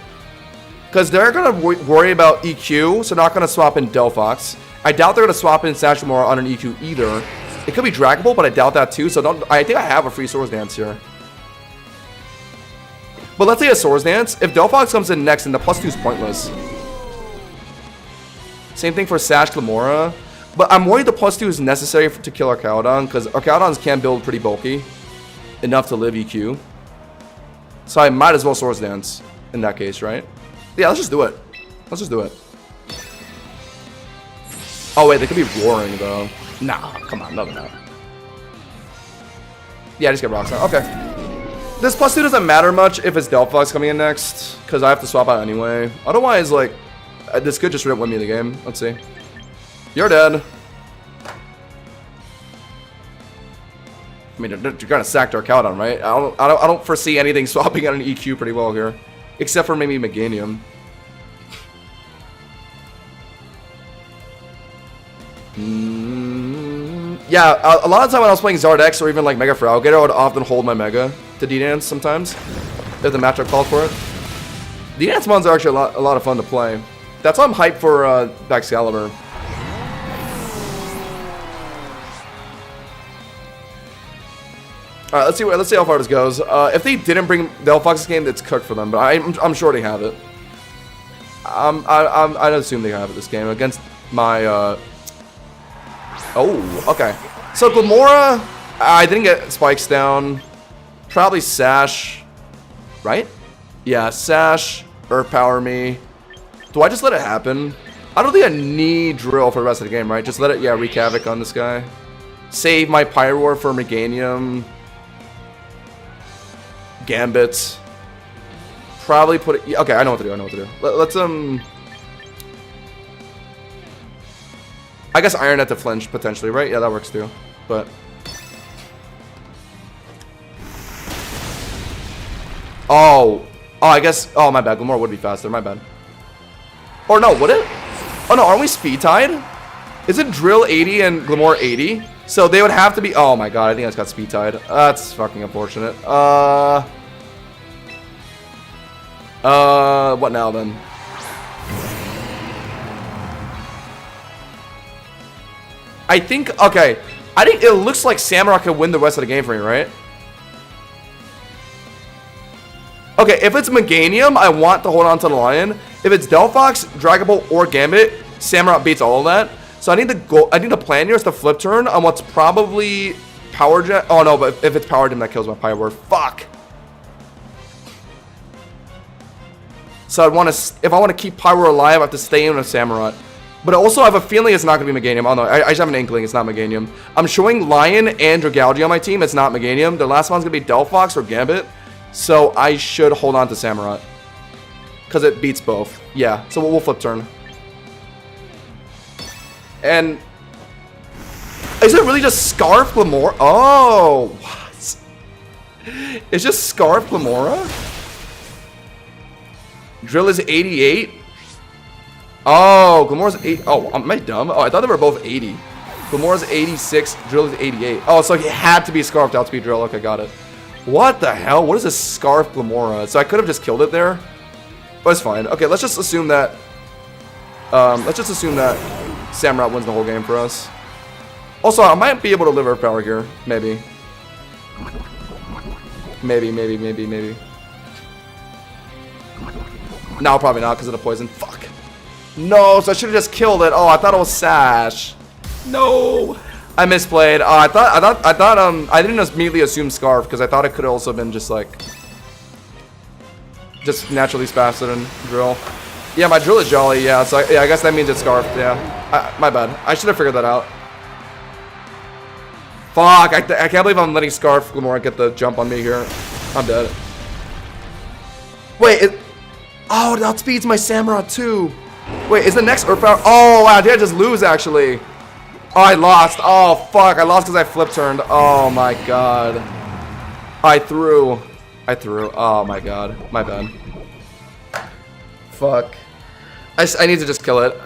Because they're going to worry about EQ, so not going to swap in Delphox. I doubt they're going to swap in Sashmore on an EQ either. It could be Dragapult, but I doubt that too, so I think I have a free Swords Dance here. But let's say a Swords Dance. If Delphox comes in next, then the +2 is pointless. Same thing for Sash Glamora. But I'm worried the +2 is necessary to kill Arcalodon, because Arcalodons can build pretty bulky. Enough to live EQ. So I might as well Swords Dance in that case, right? Yeah, let's just do it. Let's just do it. Oh wait, they could be roaring though. Nah, come on, no they're not. Yeah, just get Rocks now. Okay. This +2 doesn't matter much if it's Delphox coming in next, because I have to swap out anyway. Otherwise, like, this could just win me the game. Let's see. You're dead. I mean, you're gonna sack Darkoudon, right? I don't foresee anything swapping out an EQ pretty well here, except for maybe Meganium. Yeah, a lot of time when I was playing Zardex or even like Mega Feraligatr, I would often hold my Mega to D-Dance sometimes, if the matchup called for it. D-Dance mons are actually a lot of fun to play. That's why I'm hyped for Excalibur. All right, let's see how far this goes. If they didn't bring Delphox's game, it's cooked for them, but I'm sure they have it. I'd assume they have it this game against my. Oh, okay. So Glamora, I didn't get spikes down. Probably Sash, right? Yeah, Sash, Earth Power me. Do I just let it happen? I don't think I need Drill for the rest of the game, right? Just let it, yeah, wreak havoc on this guy. Save my Pyroar for Meganium. Gambit. Probably put it, okay, I know what to do, Let's, I guess Iron at the flinch, potentially, right? Yeah, that works too. But oh, I guess, oh, my bad. Glamora would be faster, my bad. Or no, would it? Oh no, aren't we speed tied? Isn't Drill 80 and Glamora 80? So they would have to be, oh my god, I think I just got speed tied. That's fucking unfortunate. What now then? I think, okay, I think it looks like Samurai could win the rest of the game for me, right? Okay, if it's Meganium, I want to hold on to the Lion. If it's Delphox, Dragon Ball, or Gambit, Samurai beats all of that. So I need the plan here is to flip turn on what's probably Power Gem. Oh no, but if it's Power Gem, that kills my Pyroar. Fuck. So if I want to keep Pyroar alive, I have to stay in with Samurai. But also, I have a feeling it's not going to be Meganium. Oh no, I just have an inkling it's not Meganium. I'm showing Lion and Dragalge on my team. It's not Meganium. The last one's going to be Delphox or Gambit. So I should hold on to Samurai. Because it beats both. Yeah, so we'll flip turn. And is it really just Scarf Glamora? Oh, what? It's just Scarf Glamora? Drill is 88? Oh, Glamora's 8. Oh, am I dumb? Oh, I thought they were both 80. Glamora's 86, Drill is 88. Oh, so he had to be Scarfed outspeed Drill. Okay, got it. What the hell? What is this Scarf Glamora? So I could have just killed it there. But it's fine. Okay, let's just assume that Samurai wins the whole game for us. Also, I might be able to live Earth Power here. Maybe. Maybe. No, probably not because of the poison. Fuck. No, so I should have just killed it. Oh, I thought it was Sash. No. I misplayed. I didn't immediately assume Scarf because I thought it could have also been just like naturally faster than Drill. Yeah, my Drill is Jolly, yeah, so I guess that means it's Scarf, yeah. My bad. I should have figured that out. Fuck, I can't believe I'm letting Scarf Glamora get the jump on me here. I'm dead. Wait, oh, it outspeeds my Samurai too. Wait, is the next Earth Power? Oh, wow, did I just lose actually? Oh, I lost. Oh, fuck, I lost because I flip turned. Oh my god. I threw. Oh my god, my bad. Fuck. I need to just kill it.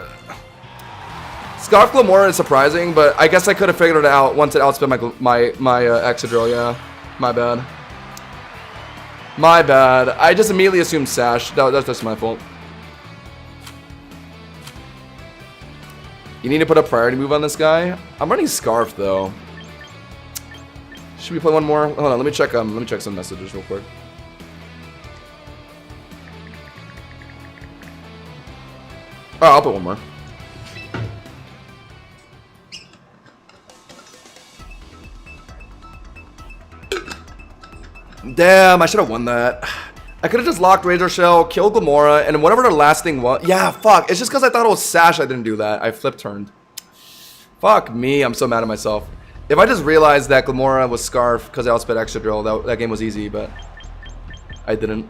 Scarf Glamora is surprising, but I guess I could have figured it out once it outspit my Excadrill, yeah. My bad. My bad. I just immediately assumed Sash. That's just my fault. You need to put a priority move on this guy. I'm running Scarf though. Should we play one more? Hold on, let me check some messages real quick. Oh, I'll put one more. Damn, I should have won that. I could have just locked Razor Shell, killed Glamora, and whatever the last thing was. Yeah, fuck. It's just because I thought it was Sash I didn't do that. I flip turned. Fuck me. I'm so mad at myself. If I just realized that Glamora was Scarf because I outsped Extra Drill, that game was easy, but I didn't.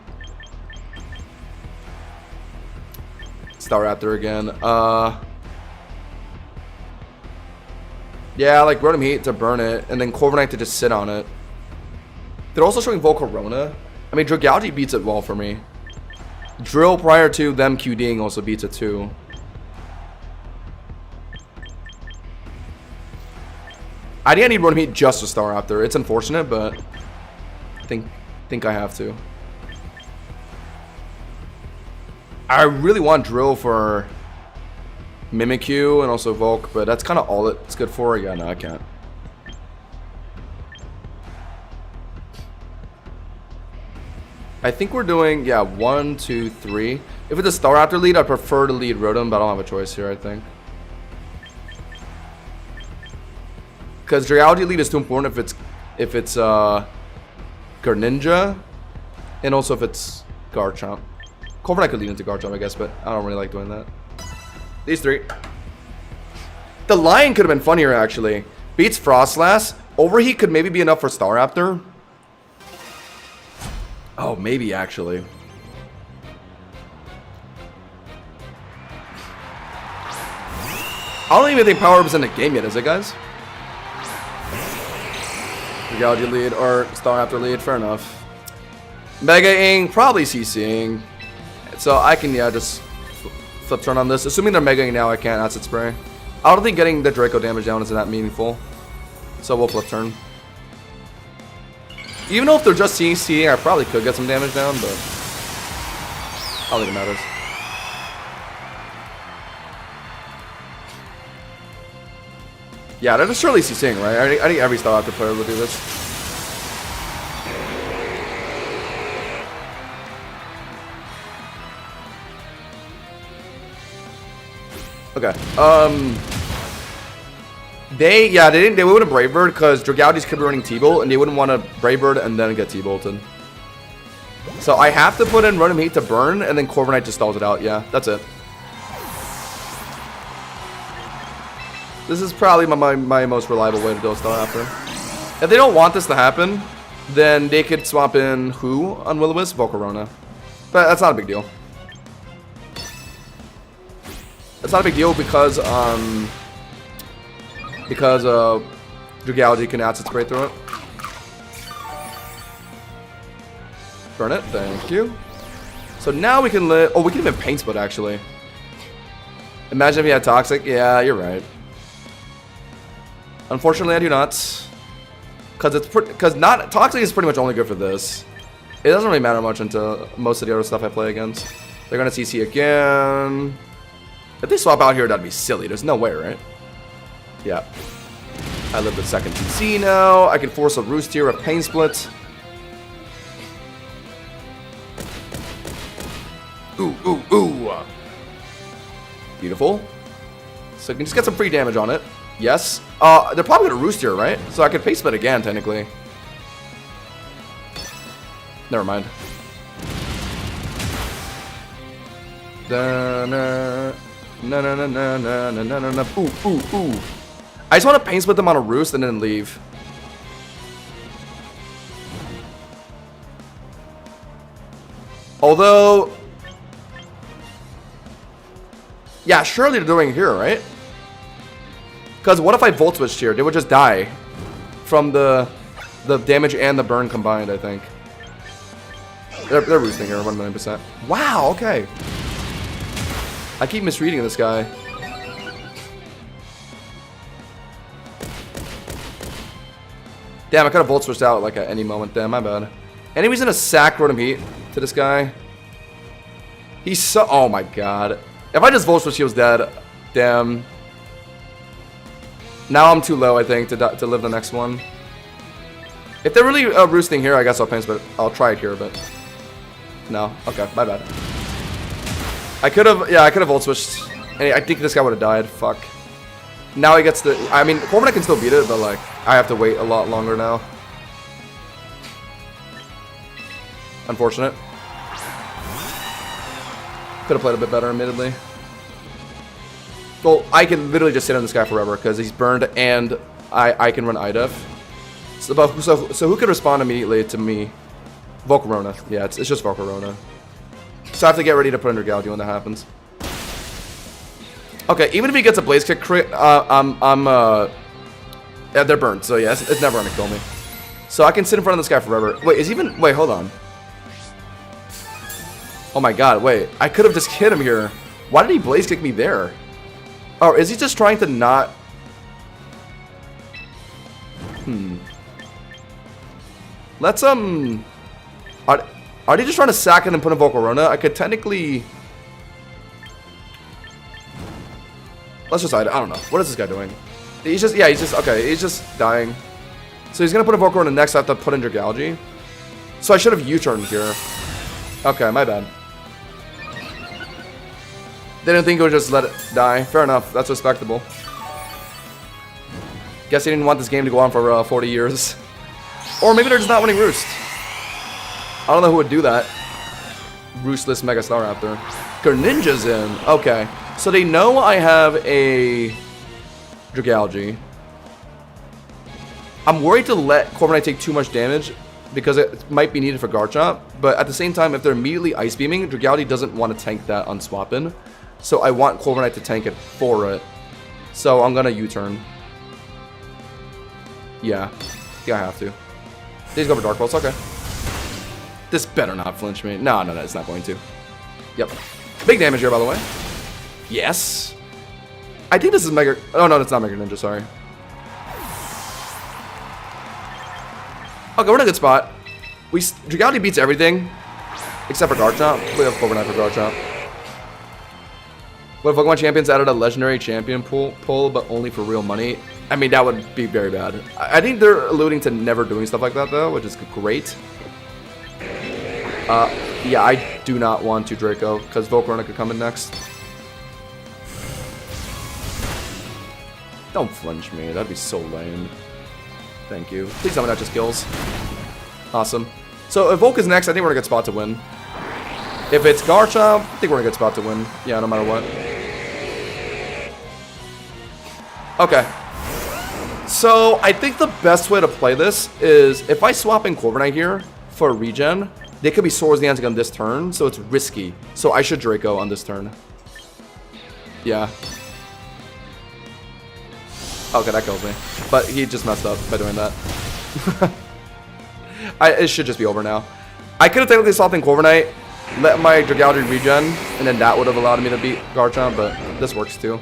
Staraptor again. Yeah, like Rotom Heat to burn it, and then Corviknight to just sit on it. They're also showing Volcarona. I mean, Dragalge beats it well for me. Drill prior to them QDing also beats it too. I think I need Rotom Heat just to Staraptor. It's unfortunate, but I think I have to. I really want Drill for Mimikyu and also Volk, but that's kind of all it's good for. Yeah, no, I can't. I think we're doing, yeah, 1, 2, 3. If it's a Staraptor lead, I prefer to lead Rotom, but I don't have a choice here, I think. Because Dragalge lead is too important if it's Greninja, and also if it's Garchomp. Corviknight could lead into Garchomp, I guess, but I don't really like doing that. These three. The Lion could have been funnier, actually. Beats Frostlass. Overheat could maybe be enough for Staraptor. Oh, maybe, actually. I don't even think Power Up is in the game yet, is it, guys? Dragalge lead or Staraptor lead, fair enough. Mega-ing, probably CCing. So I can, yeah, just flip turn on this. Assuming they're Mega-ing now, I can't Acid Spray. I don't think getting the Draco damage down is that meaningful. So we'll flip turn. Even though if they're just CCing, I probably could get some damage down, but I don't think it matters. Yeah, they're just surely CCing, right? I think every Staraptor player will do this. Okay. They wouldn't Brave Bird because Dragalge could be running T-Bolt and they wouldn't want to Brave Bird and then get T-Bolted. So I have to put in Rotom Heat to burn and then Corviknight just stalls it out. Yeah, that's it. This is probably my most reliable way to do a Staraptor. If they don't want this to happen, then they could swap in who on Will-O-Wisp? Volcarona. But that's not a big deal. It's not a big deal because Dragalge can Acid Spray through it. Burn it, thank you. So now we can we can even Paint Split actually. Imagine if he had Toxic. Yeah, you're right. Unfortunately, I do not. Because Toxic is pretty much only good for this. It doesn't really matter much into most of the other stuff I play against. They're gonna CC again. If they swap out here, that'd be silly. There's no way, right? Yeah. I live with second TC now. I can force a Roost here, a Pain Split. Ooh, ooh, ooh. Beautiful. So I can just get some free damage on it. Yes. They're probably gonna Roost here, right? So I could Pain Split again, technically. Never mind. No. Ooh, ooh, ooh. I just want to Pain Split them on a Roost and then leave. Although, yeah, surely they're doing it here, right? Because what if I Volt Switched here? They would just die from the damage and the burn combined, I think. They're Roosting here, 1,000,000%. Wow, okay. I keep misreading this guy. Damn, I could have Volt Switched out like at any moment. Damn, my bad. Any reason to sack Rotom Heat to this guy? He's so... Oh my god. If I just Volt Switch, he was dead. Damn. Now I'm too low, I think, to live the next one. If they're really Roosting here, I guess I'll Pain Split. I'll try it here, but... No. Okay, my bad. I could have Volt Switched. And I think this guy would have died. Fuck. Now he gets the... I mean, Corviknight can still beat it, but, like, I have to wait a lot longer now. Unfortunate. Could have played a bit better, admittedly. Well, I can literally just sit on this guy forever, because he's burned and I can run IDEF. So who could respond immediately to me? Volcarona. Yeah, it's just Volcarona. So I have to get ready to put under Galaxy when that happens. Okay, even if he gets a Blaze Kick crit, yeah, they're burned. So yeah, it's never gonna kill me. So I can sit in front of this guy forever. Wait, wait, hold on. Oh my god, wait. I could have just hit him here. Why did he Blaze Kick me there? Oh, is he just trying to not... Let's, Are they just trying to sack it and put in Volcarona? I could technically... Let's just hide it. I don't know. What is this guy doing? He's just... Yeah, okay, he's just dying. So he's going to put a Volcarona next. I have to put in Dragalge. So I should have U-turned here. Okay, my bad. They didn't think it would just let it die. Fair enough. That's respectable. Guess he didn't want this game to go on for 40 years. Or maybe they're just not winning Roost. I don't know who would do that. Roostless Mega Staraptor. Greninja's in. Okay. So they know I have a Dragalge. I'm worried to let Corviknight take too much damage because it might be needed for Garchomp. But at the same time, if they're immediately Ice Beaming, Dragalge doesn't want to tank that on swap-in. So I want Corviknight to tank it for it. So I'm going to U-turn. Yeah. Yeah, I have to. They just go for Dark Pulse. Okay. This better not flinch me. No, it's not going to. Yep. Big damage here, by the way. Yes. I think this is Mega... Oh, no, it's not Mega Ninja, sorry. Okay, we're in a good spot. Dragalge beats everything. Except for Garchomp. We have Corviknight for Garchomp. What if Pokemon Champions added a legendary champion pull, but only for real money? I mean, that would be very bad. I think they're alluding to never doing stuff like that, though, which is great. Yeah, I do not want to Draco, because Volcarona could come in next. Don't flinch me. That'd be so lame. Thank you. Please tell me that just kills. Awesome. So if Volk is next, I think we're in a good spot to win. If it's Garchomp, I think we're in a good spot to win. Yeah, no matter what. Okay. So I think the best way to play this is if I swap in Corviknight here for a regen, they could be Swords Dancing on this turn, so it's risky. So I should Draco on this turn. Yeah. Okay, that kills me. But he just messed up by doing that. It should just be over now. I could have technically swapped in Corviknight, let my Dragalge regen, and then that would have allowed me to beat Garchomp, but this works too.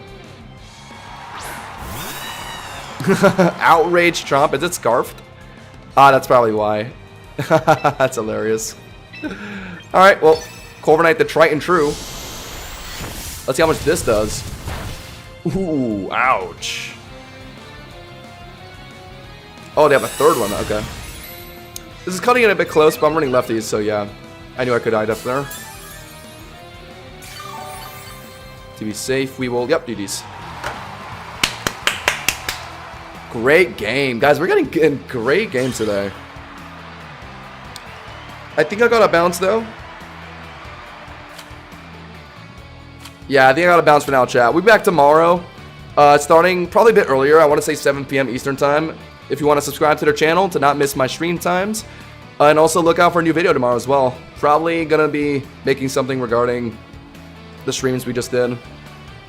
Outrage Chomp. Is it Scarfed? Ah, that's probably why. That's hilarious. Alright, well, Corviknight the Triton True. Let's see how much this does. Ooh, ouch. Oh, they have a third one. Okay. This is cutting it a bit close, but I'm running lefties, so yeah. I knew I could IDEF there. To be safe, we will... Yep, GG's. Great game. Guys, we're getting in great games today. I think I got a bounce, though. Yeah, I think I got a bounce for now, chat. We'll be back tomorrow. Starting probably a bit earlier. I want to say 7 p.m. Eastern Time. If you want to subscribe to their channel to not miss my stream times. And also look out for a new video tomorrow as well. Probably going to be making something regarding the streams we just did.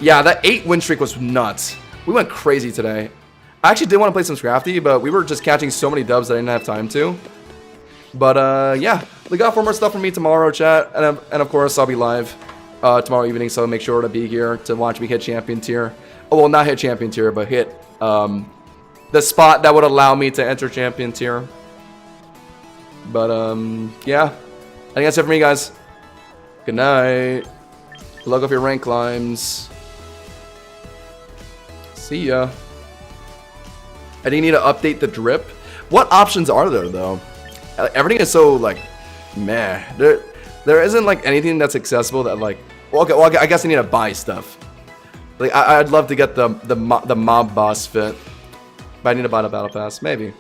Yeah, that 8 win streak was nuts. We went crazy today. I actually did want to play some Scrafty, but we were just catching so many dubs that I didn't have time to. But, yeah. Look out for more stuff from me tomorrow, chat. And of course, I'll be live tomorrow evening, so make sure to be here to watch me hit Champion Tier. Oh, well, not hit Champion Tier, but hit the spot that would allow me to enter Champion Tier. But, yeah. I think that's it for me, guys. Good night. Good luck with your rank climbs. See ya. I think you need to update the drip. What options are there, though? Everything is so, like, meh. There isn't, like, anything that's accessible that, like... Well, okay, I guess I need to buy stuff. Like, I'd love to get the mob boss fit. But I need to buy the battle pass. Maybe.